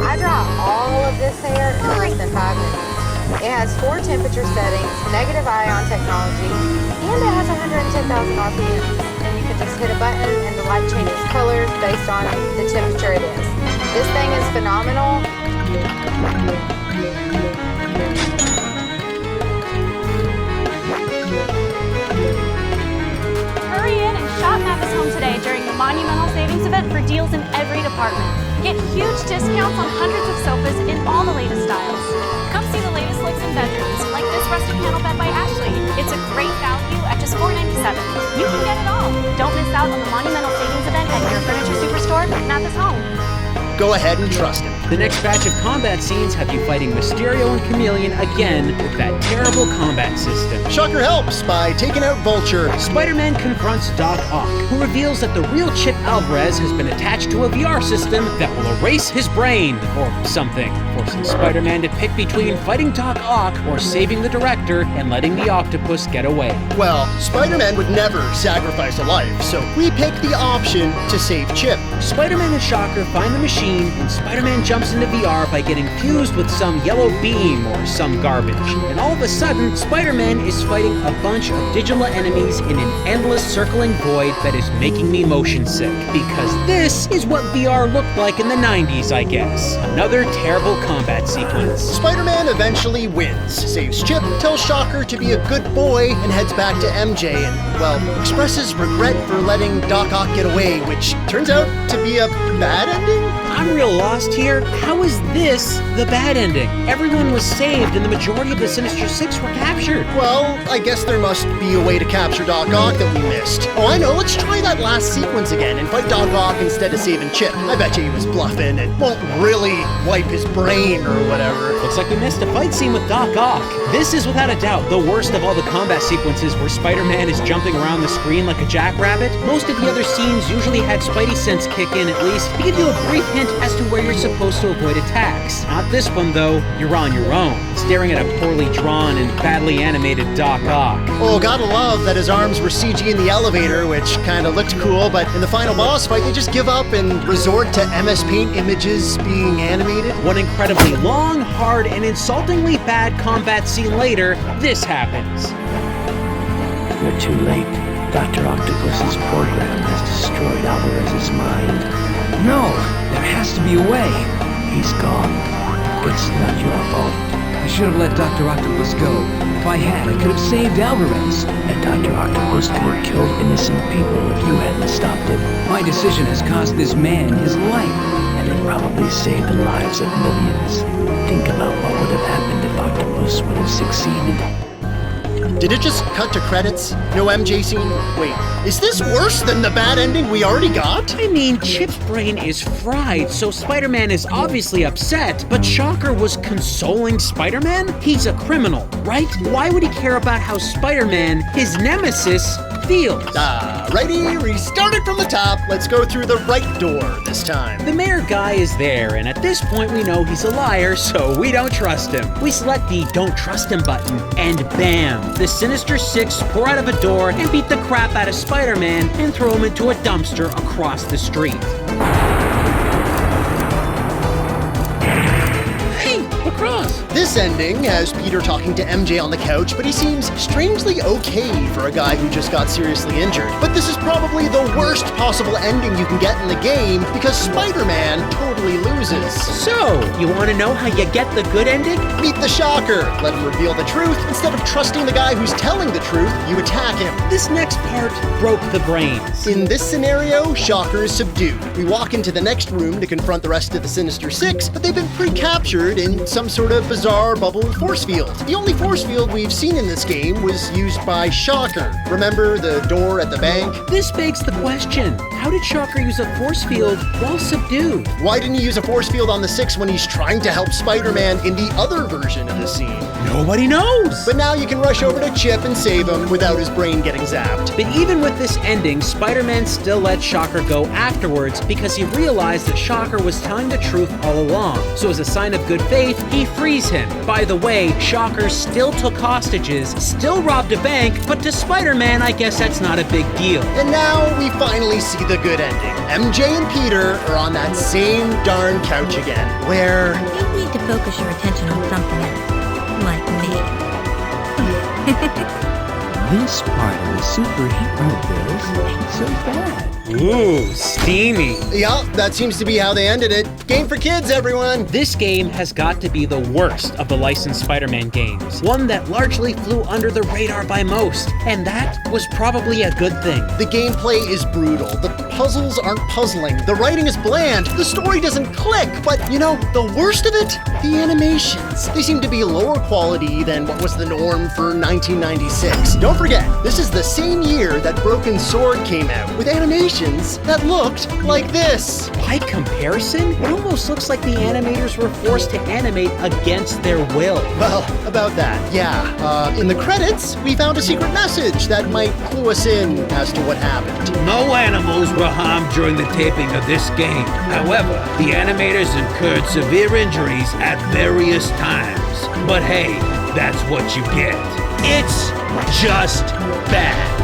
I draw all of this hair in less than 5 minutes. It has 4 temperature settings, negative ion technology, and it has 110,000 RPMs. And you can just hit a button and the light changes colors based on the temperature it is. This thing is phenomenal. Hurry in and shop Mathis Home today during the Monumental Savings Event for deals in every department. Get huge discounts on hundreds of sofas in all the latest styles. Come see the latest looks in bedrooms, like this rustic panel bed by Ashley. It's a great value at just $4.97. You can get it all. Don't miss out on the Monumental Savings Event at your furniture superstore, Mathis Home. Go ahead and trust him. The next batch of combat scenes have you fighting Mysterio and Chameleon again with that terrible combat system. Shocker helps by taking out Vulture. Spider-Man confronts Doc Ock, who reveals that the real Chip Alvarez has been attached to a VR system that will erase his brain, or something, forcing Spider-Man to pick between fighting Doc Ock or saving the director and letting the octopus get away. Well, Spider-Man would never sacrifice a life, so we pick the option to save Chip. Spider-Man and Shocker find the machine, and Spider-Man jumps into VR by getting fused with some yellow beam or some garbage. And all of a sudden, Spider-Man is fighting a bunch of digital enemies in an endless circling void that is making me motion sick. Because this is what VR looked like in the 90s, I guess. Another terrible combat sequence. Spider-Man eventually wins, saves Chip, tells Shocker to be a good boy, and heads back to MJ and, well, expresses regret for letting Doc Ock get away, which turns out to be a bad ending? I'm real lost here. How is this the bad ending? Everyone was saved and the majority of the Sinister Six were captured. Well, I guess there must be a way to capture Doc Ock that we missed. Oh, I know. Let's try that last sequence again and fight Doc Ock instead of saving Chip. I bet you he was bluffing and won't really wipe his brain or whatever. Looks like we missed a fight scene with Doc Ock. This is without a doubt the worst of all the combat sequences where Spider-Man is jumping around the screen like a jackrabbit. Most of the other scenes usually had Spidey sense kits kick in at least to give you a brief hint as to where you're supposed to avoid attacks. Not this one though, you're on your own, staring at a poorly drawn and badly animated Doc Ock. Oh, gotta love that his arms were CG in the elevator, which kinda looked cool, but in the final boss fight they just give up and resort to MS Paint images being animated. One incredibly long, hard, and insultingly bad combat scene later, this happens. You're too late. Dr. Octopus's program has destroyed Alvarez's mind. No, there has to be a way. He's gone. It's not your fault. I should have let Dr. Octopus go. If I had, I could have saved Alvarez. And Dr. Octopus could have killed innocent people if you hadn't stopped him. My decision has cost this man his life. And it probably saved the lives of millions. Think about what would have happened if Octopus would have succeeded. Did it just cut to credits? No MJ scene? Wait, is this worse than the bad ending we already got? I mean, Chip's brain is fried, so Spider-Man is obviously upset, but Shocker was consoling Spider-Man? He's a criminal, right? Why would he care about how Spider-Man, his nemesis, feels? Righty, restart it from the top. Let's go through the right door this time. The mayor guy is there, and at this point we know he's a liar, so we don't trust him. We select the Don't Trust Him button, and bam! The Sinister Six pour out of a door and beat the crap out of Spider-Man and throw him into a dumpster across the street. Hey, across! This ending has Peter talking to MJ on the couch, but he seems strangely okay for a guy who just got seriously injured. But this is probably the worst possible ending you can get in the game because Spider-Man totally loses. So, you want to know how you get the good ending? Meet the Shocker. Let him reveal the truth. Instead of trusting the guy who's telling the truth, you attack him. This next part broke the brains. In this scenario, Shocker is subdued. We walk into the next room to confront the rest of the Sinister Six, but they've been pre-captured in some sort of bizarre bubble force field. The only force field we've seen in this game was used by Shocker. Remember the door at the bank? This begs the question, how did Shocker use a force field while subdued? Why didn't he use a force field on the Six when he's trying to help Spider-Man in the other version of the scene? Nobody knows! But now you can rush over to Chip and save him without his brain getting zapped. But even with this ending, Spider-Man still let Shocker go afterwards because he realized that Shocker was telling the truth all along. So as a sign of good faith, he frees him. By the way, Shocker still took hostages, still robbed a bank, but to Spider-Man, I guess that's not a big deal. And now we finally see the good ending. MJ and Peter are on that same darn couch again, where... You need to focus your attention on something else, like me. This part of the superhero biz ain't so bad. Ooh, steamy. Yeah, that seems to be how they ended it. Game for kids, everyone. This game has got to be the worst of the licensed Spider-Man games. One that largely flew under the radar by most, and that was probably a good thing. The gameplay is brutal. The puzzles aren't puzzling. The writing is bland. The story doesn't click. But, you know, the worst of it? The animations. They seem to be lower quality than what was the norm for 1996. Don't forget, this is the same year that Broken Sword came out, with animations that looked like this. By comparison, it almost looks like the animators were forced to animate against their will. Well, about that, yeah. In the credits, we found a secret message that might clue us in as to what happened. No animals were harmed during the taping of this game. However, the animators incurred severe injuries at various times. But hey, that's what you get. It's just bad.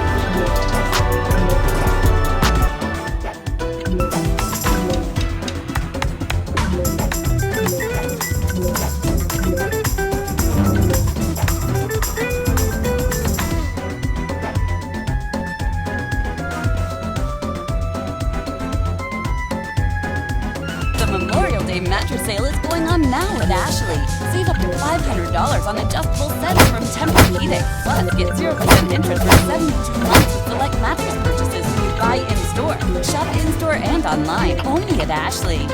Mattress sale is going on now at Ashley. Save up to $500 on adjustable sets from Tempur-Pedic. Plus, get 0% interest for 72 months with select mattress purchases when you buy in-store. Shop in-store and online, only at Ashley.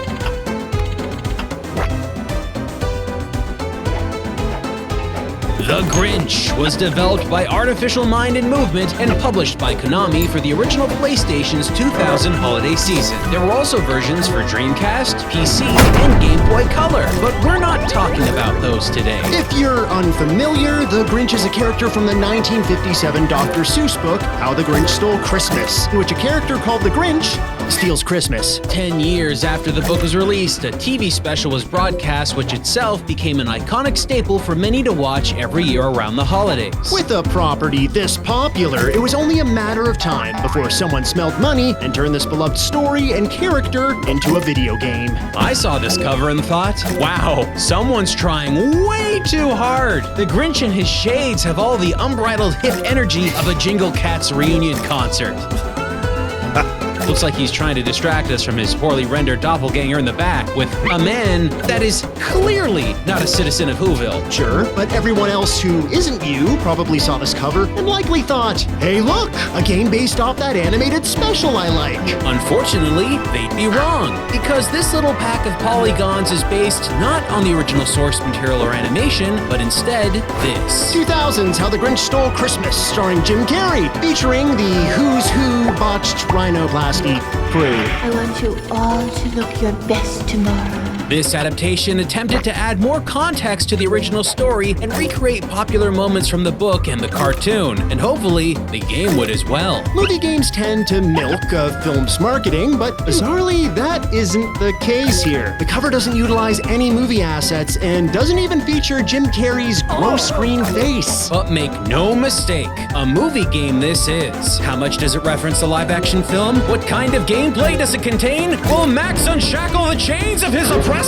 The Grinch was developed by Artificial Mind and Movement and published by Konami for the original PlayStation's 2000 holiday season. There were also versions for Dreamcast, PC, and Game Boy Color. But we're not talking about those today. If you're unfamiliar, the Grinch is a character from the 1957 Dr. Seuss book, How the Grinch Stole Christmas, in which a character called the Grinch steals Christmas. 10 years after the book was released, a TV special was broadcast, which itself became an iconic staple for many to watch every year around the holidays. With a property this popular, it was only a matter of time before someone smelled money and turned this beloved story and character into a video game. I saw this cover and thought, wow, someone's trying way too hard. The Grinch and his shades have all the unbridled hip energy of a Jingle Cats reunion concert. Looks like he's trying to distract us from his poorly rendered doppelganger in the back with a man that is clearly not a citizen of Whoville. Sure, but everyone else who isn't you probably saw this cover and likely thought, hey look, a game based off that animated special I like. Unfortunately, they'd be wrong, because this little pack of polygons is based not on the original source material or animation, but instead this. 2000's How the Grinch Stole Christmas, starring Jim Carrey, featuring the Who's Who botched rhinoplasty crew. I want you all to look your best tomorrow. This adaptation attempted to add more context to the original story and recreate popular moments from the book and the cartoon, and hopefully the game would as well. Movie games tend to milk a film's marketing, but bizarrely, that isn't the case here. The cover doesn't utilize any movie assets and doesn't even feature Jim Carrey's gross screen face. But make no mistake, a movie game this is. How much does it reference the live-action film? What kind of gameplay does it contain? Will Max unshackle the chains of his oppressor?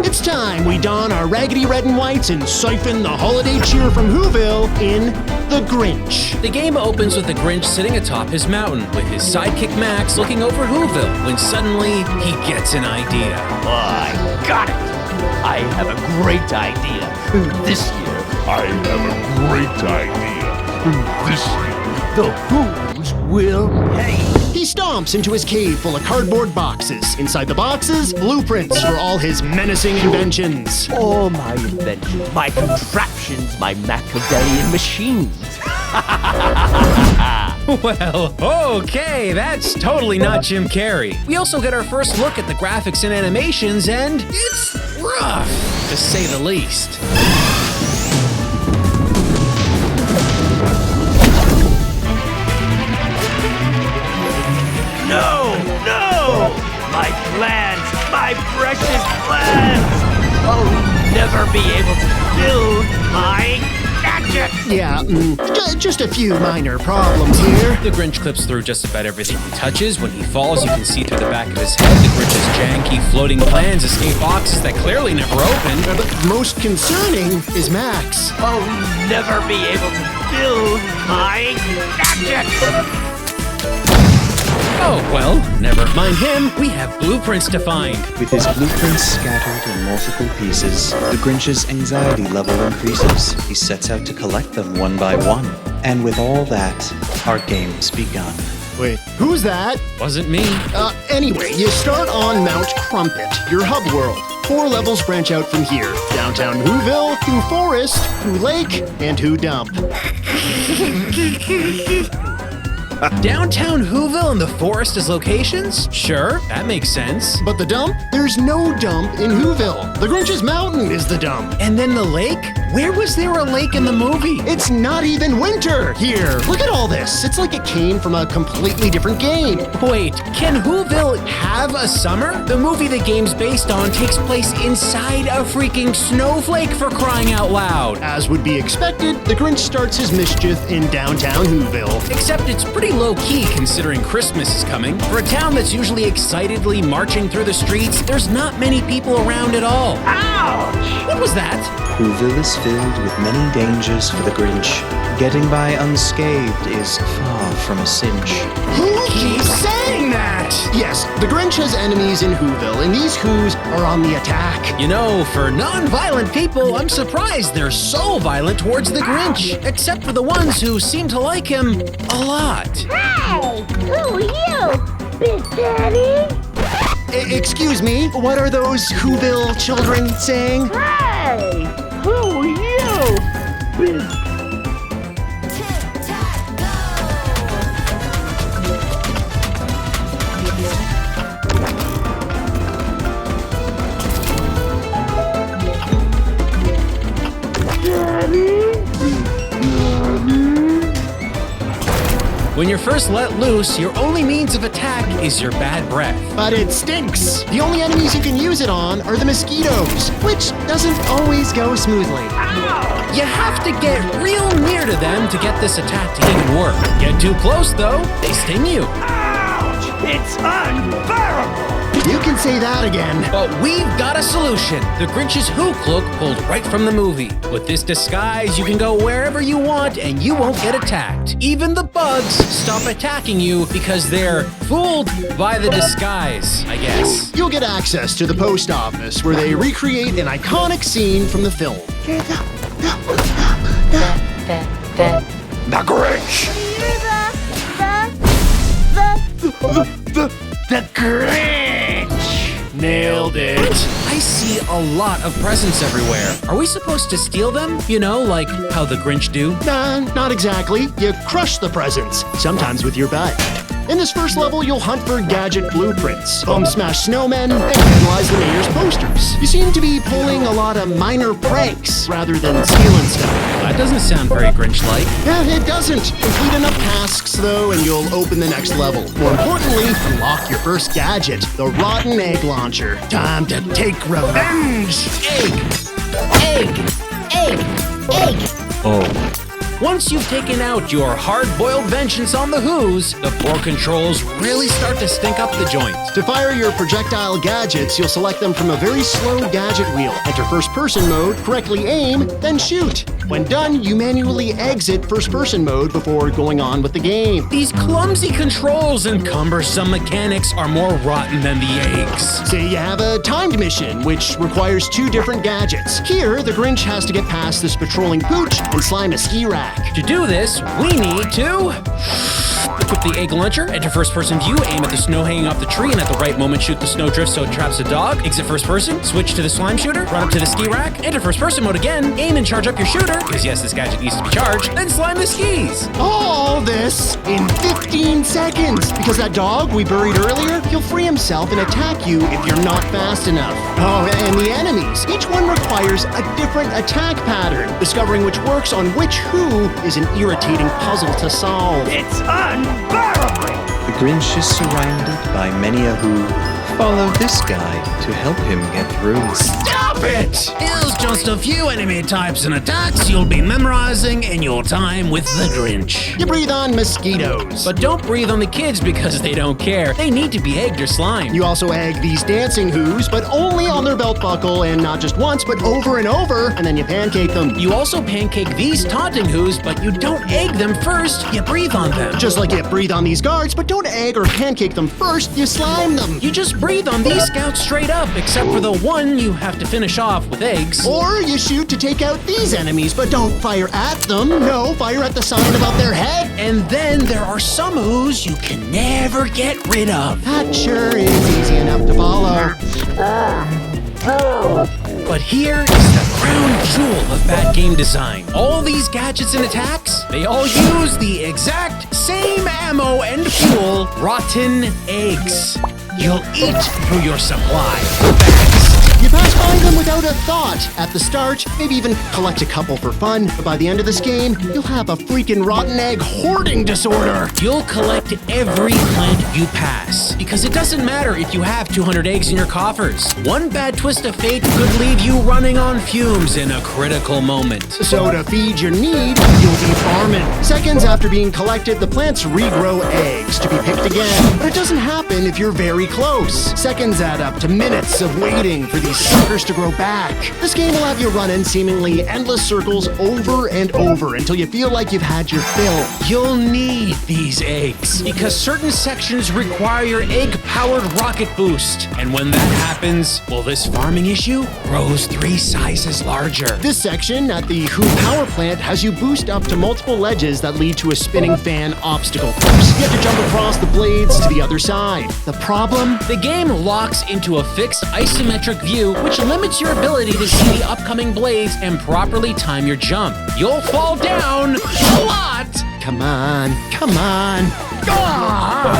It's time we don our raggedy red and whites and siphon the holiday cheer from Whoville in The Grinch. The game opens with the Grinch sitting atop his mountain, with his sidekick Max looking over Whoville, when suddenly he gets an idea. I got it! I have a great idea. This year, I have a great idea. This year, the Who's will pay. He stomps into his cave full of cardboard boxes. Inside the boxes, blueprints for all his menacing inventions. All my inventions, my contraptions, my Machiavellian machines. Well, okay, that's totally not Jim Carrey. We also get our first look at the graphics and animations, and it's rough, to say the least. No! No! My plans! My precious plans! I'll never be able to build my gadget! Yeah, just a few minor problems here. The Grinch clips through just about everything he touches. When he falls, you can see through the back of his head. The Grinch's janky floating plans escape boxes that clearly never opened. But most concerning is Max. I'll never be able to build my gadget! Oh, well, never mind him. We have blueprints to find. With his blueprints scattered in multiple pieces, the Grinch's anxiety level increases. He sets out to collect them one by one. And with all that, our game's begun. Wait, who's that? Wasn't me. Anyway, you start on Mount Crumpet, your hub world. 4 levels branch out from here. Downtown Whoville, Who Forest, Who Lake, and Who Dump. Downtown Whoville and the forest as locations? Sure, that makes sense. But the dump? There's no dump in Whoville. The Grinch's Mountain is the dump. And then the lake? Where was there a lake in the movie? It's not even winter. Here, look at all this. It's like it came from a completely different game. Wait, can Whoville have a summer? The movie the game's based on takes place inside a freaking snowflake, for crying out loud. As would be expected, the Grinch starts his mischief in downtown Whoville. Except it's pretty low-key considering Christmas is coming. For a town that's usually excitedly marching through the streets, there's not many people around at all. Ouch! What was that? Whoville is filled with many dangers for the Grinch. Getting by unscathed is far from a cinch. Who keeps saying that? Yes, the Grinch has enemies in Whoville, and these Whos are on the attack. You know, for non-violent people, I'm surprised they're so violent towards the Grinch. Except for the ones who seem to like him a lot. Hey! Who are you, Big Daddy? Excuse me, what are those Whoville children saying? Hey! Who are you, Big When you're first let loose, your only means of attack is your bad breath. But it stinks. The only enemies you can use it on are the mosquitoes, which doesn't always go smoothly. You have to get real near to them to get this attack to even work. Get too close though, they sting you. Ouch! It's unbearable! You can say that again. But we've got a solution. The Grinch's Who cloak pulled right from the movie. With this disguise, you can go wherever you want and you won't get attacked. Even the bugs stop attacking you because they're fooled by the disguise, I guess. You'll get access to the post office where they recreate an iconic scene from the film. The Grinch! The Grinch! Nailed it. I see a lot of presents everywhere. Are we supposed to steal them? You know, like how the Grinch do? Nah, not exactly. You crush the presents, sometimes with your butt. In this first level, you'll hunt for gadget blueprints, smash snowmen, and vandalize the mayor's posters. You seem to be pulling a lot of minor pranks rather than stealing stuff. That doesn't sound very Grinch-like. Yeah, it doesn't. Complete enough tasks, though, and you'll open the next level. More importantly, unlock your first gadget, the Rotten Egg Launcher. Time to take revenge! Egg! Oh. Once you've taken out your hard-boiled vengeance on the Who's, the poor controls really start to stink up the joint. To fire your projectile gadgets, you'll select them from a very slow gadget wheel. Enter first-person mode, correctly aim, then shoot. When done, you manually exit first-person mode before going on with the game. These clumsy controls and cumbersome mechanics are more rotten than the eggs. Say you have a timed mission, which requires 2 different gadgets. Here, the Grinch has to get past this patrolling pooch and slime a ski rack. To do this, we need to equip the egg launcher, enter first-person view, aim at the snow hanging off the tree, and at the right moment shoot the snowdrift so it traps a dog. Exit first-person, switch to the slime shooter, run up to the ski rack, enter first-person mode again, aim and charge up your shooter, because yes, this gadget needs to be charged, then slime the skis. All this in 15 seconds, because that dog we buried earlier, he'll free himself and attack you if you're not fast enough. Oh, and the enemies. Each one requires a different attack pattern. Discovering which works on which Who is an irritating puzzle to solve. It's unbearable! The Grinch is surrounded by many a Who. Follow this guy to help him get through. Stop it! Here's just a few enemy types and attacks you'll be memorizing in your time with the Grinch. You breathe on mosquitoes. But don't breathe on the kids because they don't care. They need to be egged or slimed. You also egg these dancing Who's, but only on their belt buckle, and not just once, but over and over, and then you pancake them. You also pancake these taunting Who's, but you don't egg them first, you breathe on them. Just like you breathe on these guards, but don't egg or pancake them first, you slime them. You just breathe on these scouts straight up, except for the one you have to finish off with eggs. Or you shoot to take out these enemies, but don't fire at them. No, fire at the sign above their head. And then there are some Who's you can never get rid of. That sure is easy enough to follow. But here is the crown jewel of bad game design. All these gadgets and attacks, they all use the exact same ammo and fuel, rotten eggs. You'll eat through your supply fast. You pass by them without a thought. At the start, maybe even collect a couple for fun, but by the end of this game, you'll have a freaking rotten egg hoarding disorder. You'll collect every plant you pass, because it doesn't matter if you have 200 eggs in your coffers. One bad twist of fate could leave you running on fumes in a critical moment. So to feed your need, you'll be farming. Seconds after being collected, the plants regrow eggs to be picked again. But it doesn't happen if you're very close. Seconds add up to minutes of waiting for these suckers to grow back. This game will have you run in seemingly endless circles over and over until you feel like you've had your fill. You'll need these eggs because certain sections require your egg-powered rocket boost. And when that happens, well, this farming issue grows 3 sizes larger. This section at the Who power plant has you boost up to multiple ledges that lead to a spinning fan obstacle course. You have to jump across the blades to the other side. The problem? The game locks into a fixed isometric view, which limits your ability to see the upcoming blades and properly time your jump. You'll fall down a lot Come on, come on.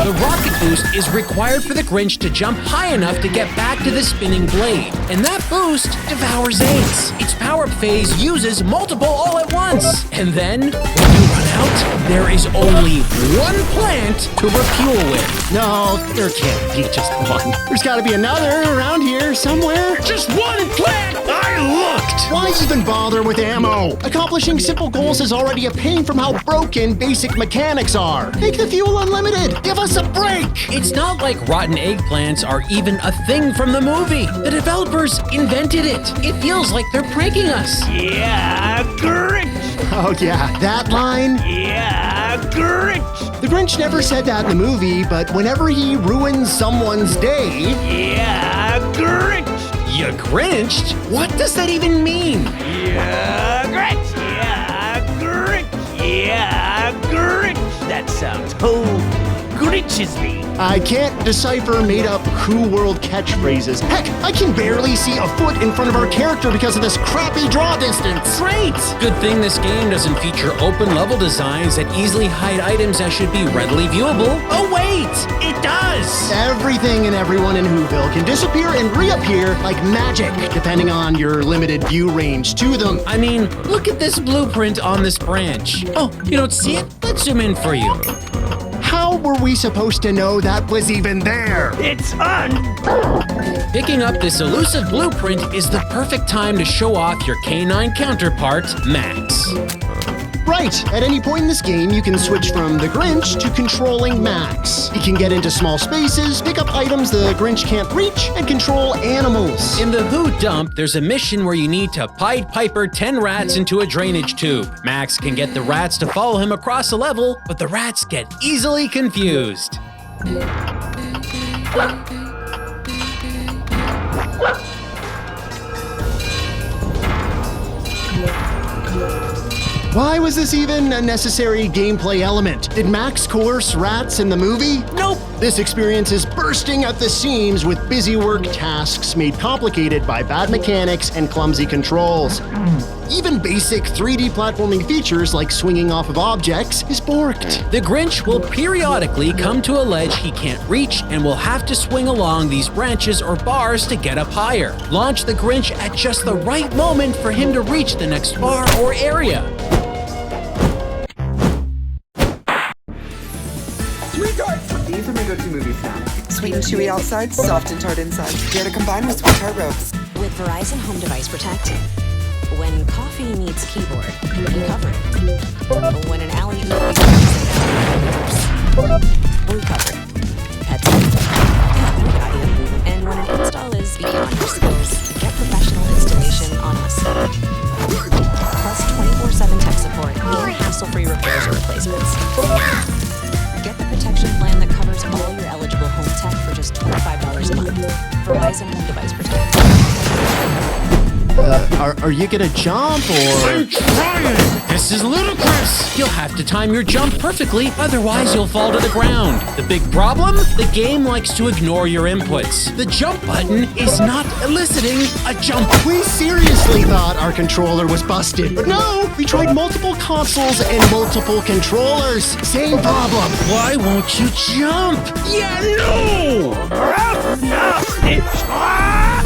The rocket boost is required for the Grinch to jump high enough to get back to the spinning blade, and that boost devours eggs. Its power-up phase uses multiple all at once, and then, when you run out, there is only one plant to refuel with. No, there can't be just one. There's gotta be another around here somewhere. Just one plant! I looked! Why even bother with ammo? Accomplishing simple goals is already a pain from how broken basic mechanics are. Make the fuel unlimited. Give us a break. It's not like rotten eggplants are even a thing from the movie. The developers invented it. It feels like they're pranking us. Yeah, Grinch! Oh yeah, that line? Yeah, Grinch! The Grinch never said that in the movie, but whenever he ruins someone's day... Yeah, Grinch! You Grinched? What does that even mean? Yeah, Grinch! Yeah, Grinch! Yeah, Grinch! That sounds whole Grinches-y. I can't decipher made-up Who World catchphrases. Heck, I can barely see a foot in front of our character because of this crappy draw distance. Great! Good thing this game doesn't feature open level designs that easily hide items that should be readily viewable. Oh wait, it does! Everything and everyone in Whoville can disappear and reappear like magic, depending on your limited view range to them. I mean, look at this blueprint on this branch. Oh, you don't see it? Let's zoom in for you. How were we supposed to know that was even there? It's on! Picking up this elusive blueprint is the perfect time to show off your canine counterpart, Max. Right, at any point in this game, you can switch from the Grinch to controlling Max. He can get into small spaces, pick up items the Grinch can't reach, and control animals. In the Who dump, there's a mission where you need to Pied Piper 10 rats into a drainage tube. Max can get the rats to follow him across a level, but the rats get easily confused. Why was this even a necessary gameplay element? Did Max coerce rats in the movie? Nope. This experience is bursting at the seams with busy work tasks made complicated by bad mechanics and clumsy controls. Even basic 3D platforming features like swinging off of objects is borked. The Grinch will periodically come to a ledge he can't reach and will have to swing along these branches or bars to get up higher. Launch the Grinch at just the right moment for him to reach the next bar or area. These are my go-to movie snacks. Sweet and chewy outside, soft and tart inside. Dare to combine with sweet tart robes. With Verizon Home Device Protect, when coffee meets keyboard, you cover it. When an alley blue cover. Pets. Yeah, we got you. And when an install is beyond your skills, get professional installation on us. Plus 24/7 tech support and hassle-free repairs or replacements. Get the protection plan that covers all your eligible home tech for just $25 a month. Verizon Home Device Protect. Are you gonna jump or? I'm trying! This is ludicrous! You'll have to time your jump perfectly, otherwise you'll fall to the ground. The big problem? The game likes to ignore your inputs. The jump button is not eliciting a jump. We seriously thought our controller was busted, but no! We tried multiple consoles and multiple controllers. Same problem. Why won't you jump? Yeah, no!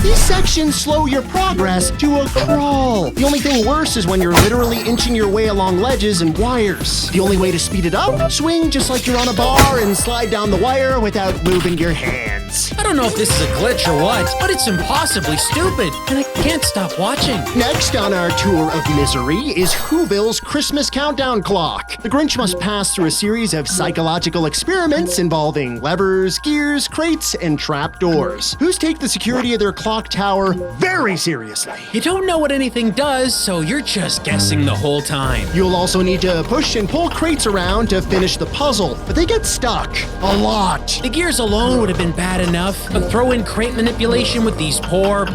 These sections slow your progress to a crawl. The only thing worse is when you're literally inching your way along ledges and wires. The only way to speed it up? Swing just like you're on a bar and slide down the wire without moving your hands. I don't know if this is a glitch or what, but it's impossibly stupid, and I can't stop watching. Next on our tour of misery is Whoville's Christmas countdown clock. The Grinch must pass through a series of psychological experiments involving levers, gears, crates, and trapdoors. Who's take the security of their clock tower very seriously. You don't know what anything does, so you're just guessing the whole time. You'll also need to push and pull crates around to finish the puzzle, but they get stuck a lot. The gears alone would have been bad enough, but throw in crate manipulation with these poor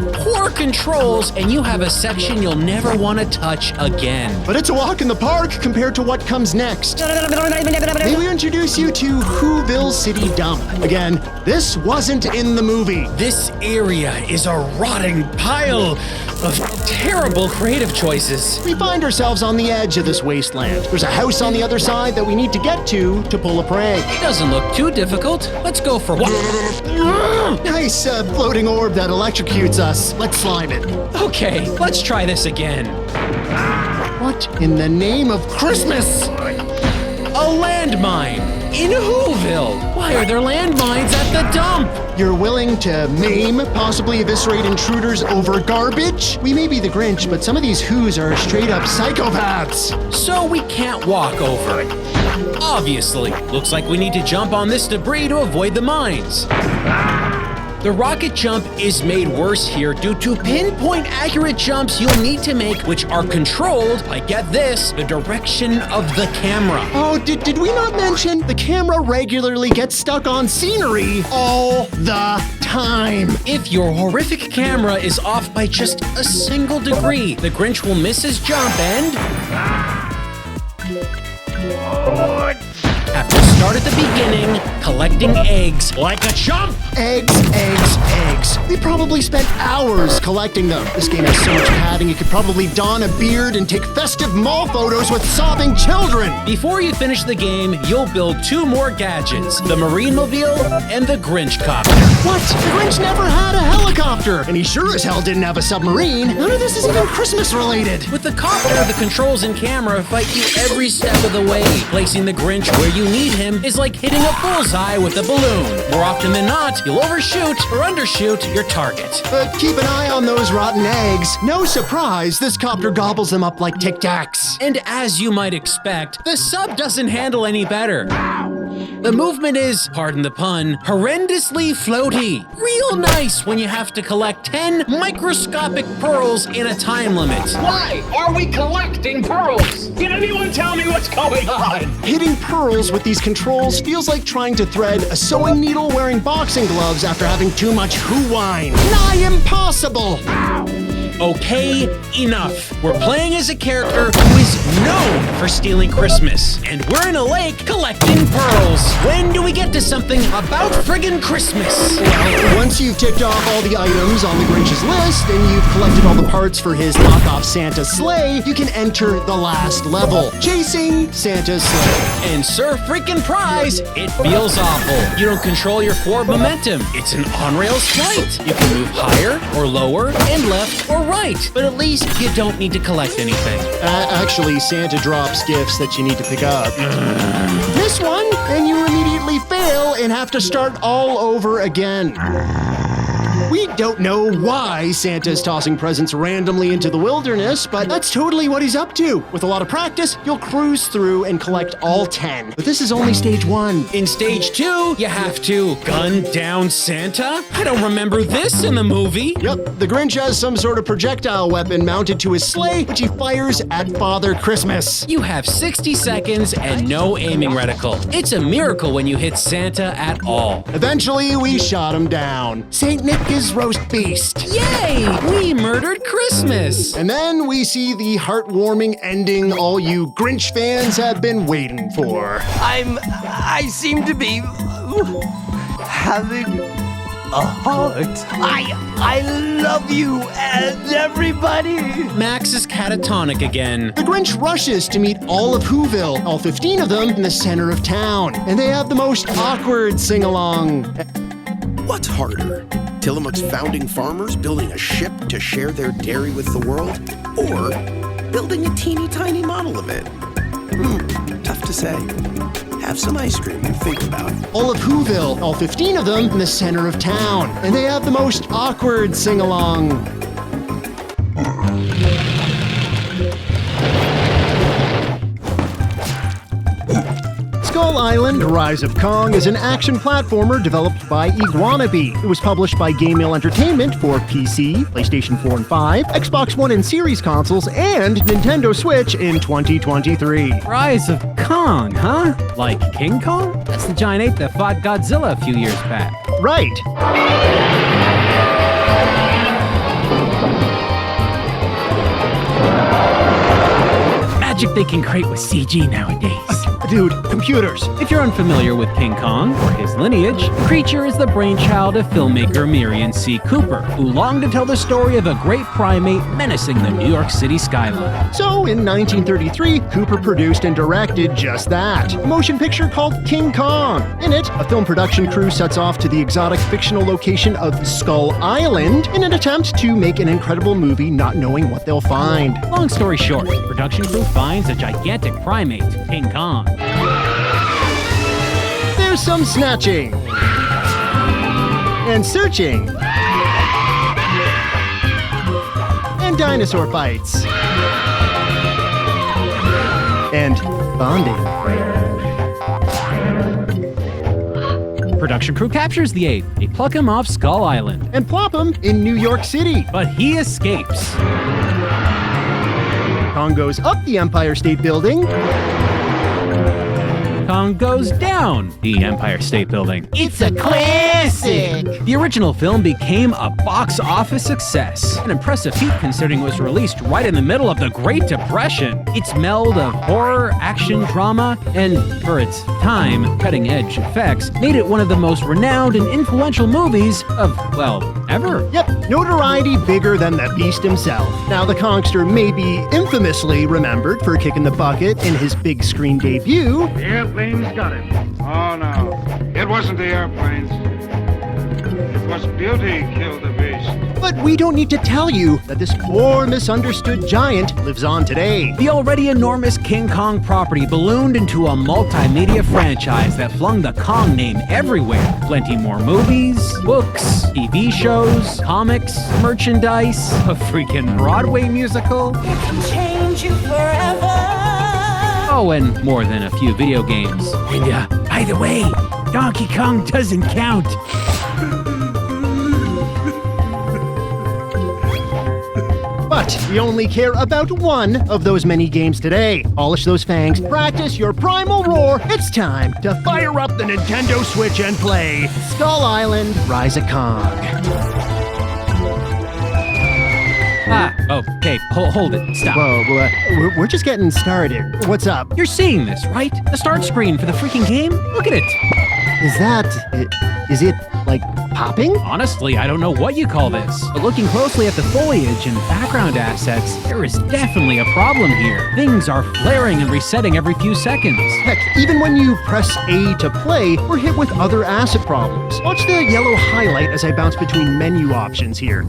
controls, and you have a section you'll never want to touch again. But it's a walk in the park compared to what comes next. May we introduce you to Whoville City Dump. Again, this wasn't in the movie. This area is a rotting pile of terrible creative choices. We find ourselves on the edge of this wasteland. There's a house on the other side that we need to get to pull a prank. Doesn't look too difficult. Let's go for one. Nice floating orb that electrocutes us. Let's slime it. Okay, let's try this again. What in the name of Christmas? A landmine in Whoville. Why are there landmines at the dump? You're willing to maim, possibly eviscerate intruders over garbage? We may be the Grinch, but some of these Whos are straight up psychopaths. So we can't walk over it. Obviously. Looks like we need to jump on this debris to avoid the mines. The rocket jump is made worse here due to pinpoint accurate jumps you'll need to make, which are controlled by, get this, the direction of the camera. Oh, did we not mention the camera regularly gets stuck on scenery all the time? If your horrific camera is off by just a single degree, the Grinch will miss his jump and have to start at the beginning, collecting eggs like a chump. Eggs. We probably spent hours collecting them. This game has so much padding, you could probably don a beard and take festive mall photos with sobbing children. Before you finish the game, you'll build 2 more gadgets, the Marine Mobile and the Grinch Copter. What? The Grinch never had a helicopter, and he sure as hell didn't have a submarine. None of this is even Christmas related. With the copter, the controls and camera fight you every step of the way. Placing the Grinch where you need him is like hitting a bullseye with a balloon. More often than not, you'll overshoot or undershoot your target. But keep an eye on those rotten eggs. No surprise, this copter gobbles them up like Tic Tacs. And as you might expect, the sub doesn't handle any better. The movement is, pardon the pun, horrendously floaty. Real nice when you have to collect 10 microscopic pearls in a time limit. Why are we collecting pearls? Can anyone tell me what's going on? Hitting pearls with these controls feels like trying to thread a sewing needle wearing boxing gloves after having too much Who wine. Nigh impossible! Okay, enough. We're playing as a character who is known for stealing Christmas, and we're in a lake collecting pearls. When do we get to something about friggin' Christmas? Well, once you've ticked off all the items on the Grinch's list and you've collected all the parts for his knockoff Santa sleigh, you can enter the last level, chasing Santa's sleigh. And sir freaking prize, it feels awful. You don't control your forward momentum. It's an on-rails flight. You can move higher or lower and left or right, but at least you don't need to collect anything. Actually, Santa drops gifts that you need to pick up. This one, and you immediately fail and have to start all over again. We don't know why Santa's tossing presents randomly into the wilderness, but that's totally what he's up to. With a lot of practice, you'll cruise through and collect all 10. But this is only stage 1. In stage 2, you have to gun down Santa? I don't remember this in the movie. Yep, the Grinch has some sort of projectile weapon mounted to his sleigh, which he fires at Father Christmas. You have 60 seconds and no aiming reticle. It's a miracle when you hit Santa at all. Eventually, we shot him down. Saint Nick is roast beast. Yay! We murdered Christmas! And then we see the heartwarming ending all you Grinch fans have been waiting for. I seem to be having a heart. I love you and everybody. Max is catatonic again. The Grinch rushes to meet all of Whoville, all 15 of them in the center of town. And they have the most awkward sing-along. What's harder? Tillamook's founding farmers building a ship to share their dairy with the world? Or building a teeny tiny model of it? Tough to say. Have some ice cream and think about it. All of Whoville, all 15 of them in the center of town. And they have the most awkward sing-along. Skull Island: Rise of Kong is an action platformer developed by Iguanabee. It was published by Game Mail Entertainment for PC, PlayStation 4 and 5, Xbox One and Series consoles, and Nintendo Switch in 2023. Rise of Kong, huh? Like King Kong? That's the giant ape that fought Godzilla a few years back. Right. Magic they can create with CG nowadays. dude, computers. If you're unfamiliar with King Kong or his lineage, the creature is the brainchild of filmmaker Miriam C. Cooper, who longed to tell the story of a great primate menacing the New York City skyline. So, in 1933, Cooper produced and directed just that, a motion picture called King Kong. In it, a film production crew sets off to the exotic fictional location of Skull Island in an attempt to make an incredible movie not knowing what they'll find. Long story short, the production crew finds a gigantic primate, King Kong. There's some snatching. And searching. And dinosaur fights. And bonding. Production crew captures the ape. They pluck him off Skull Island. And plop him in New York City. But he escapes. Kong goes up the Empire State Building. Kong goes down the Empire State Building. It's a classic! The original film became a box office success, an impressive feat considering it was released right in the middle of the Great Depression. Its meld of horror, action, drama, and, for its time, cutting-edge effects made it one of the most renowned and influential movies of, well, ever. Yep, notoriety bigger than the beast himself. Now, the Kongster may be infamously remembered for kicking the bucket in his big screen debut. The airplanes got it. Oh, no. It wasn't the airplanes. It was beauty killed the beast. But we don't need to tell you that this poor misunderstood giant lives on today. The already enormous King Kong property ballooned into a multimedia franchise that flung the Kong name everywhere. Plenty more movies, books, TV shows, comics, merchandise, a freaking Broadway musical. It can change you forever. Oh, and more than a few video games. And by the way, Donkey Kong doesn't count. But we only care about one of those many games today. Polish those fangs, practice your primal roar. It's time to fire up the Nintendo Switch and play Skull Island: Rise of Kong. Okay, hold it, stop. Whoa, we're just getting started. What's up? You're seeing this, right? The start screen for the freaking game? Look at it. Is it, like, popping? Honestly, I don't know what you call this. But looking closely at the foliage and background assets, there is definitely a problem here. Things are flaring and resetting every few seconds. Heck, even when you press A to play, we're hit with other asset problems. Watch the yellow highlight as I bounce between menu options here.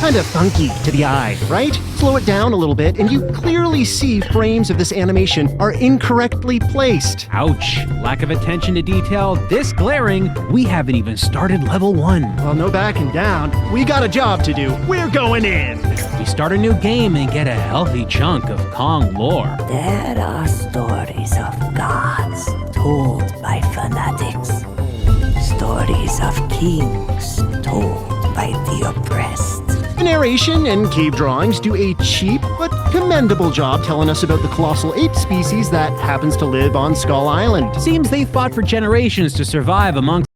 Kind of funky to the eye, right? Slow it down a little bit and you clearly see frames of this animation are incorrectly placed. Ouch. Lack of attention to detail this glaring, we haven't even started level 1. Well, no backing down. We got a job to do. We're going in. We start a new game and get a healthy chunk of Kong lore. There are stories of gods told by fanatics. Stories of kings told by the oppressed. The narration and cave drawings do a cheap but commendable job telling us about the colossal ape species that happens to live on Skull Island. Seems they fought for generations to survive amongst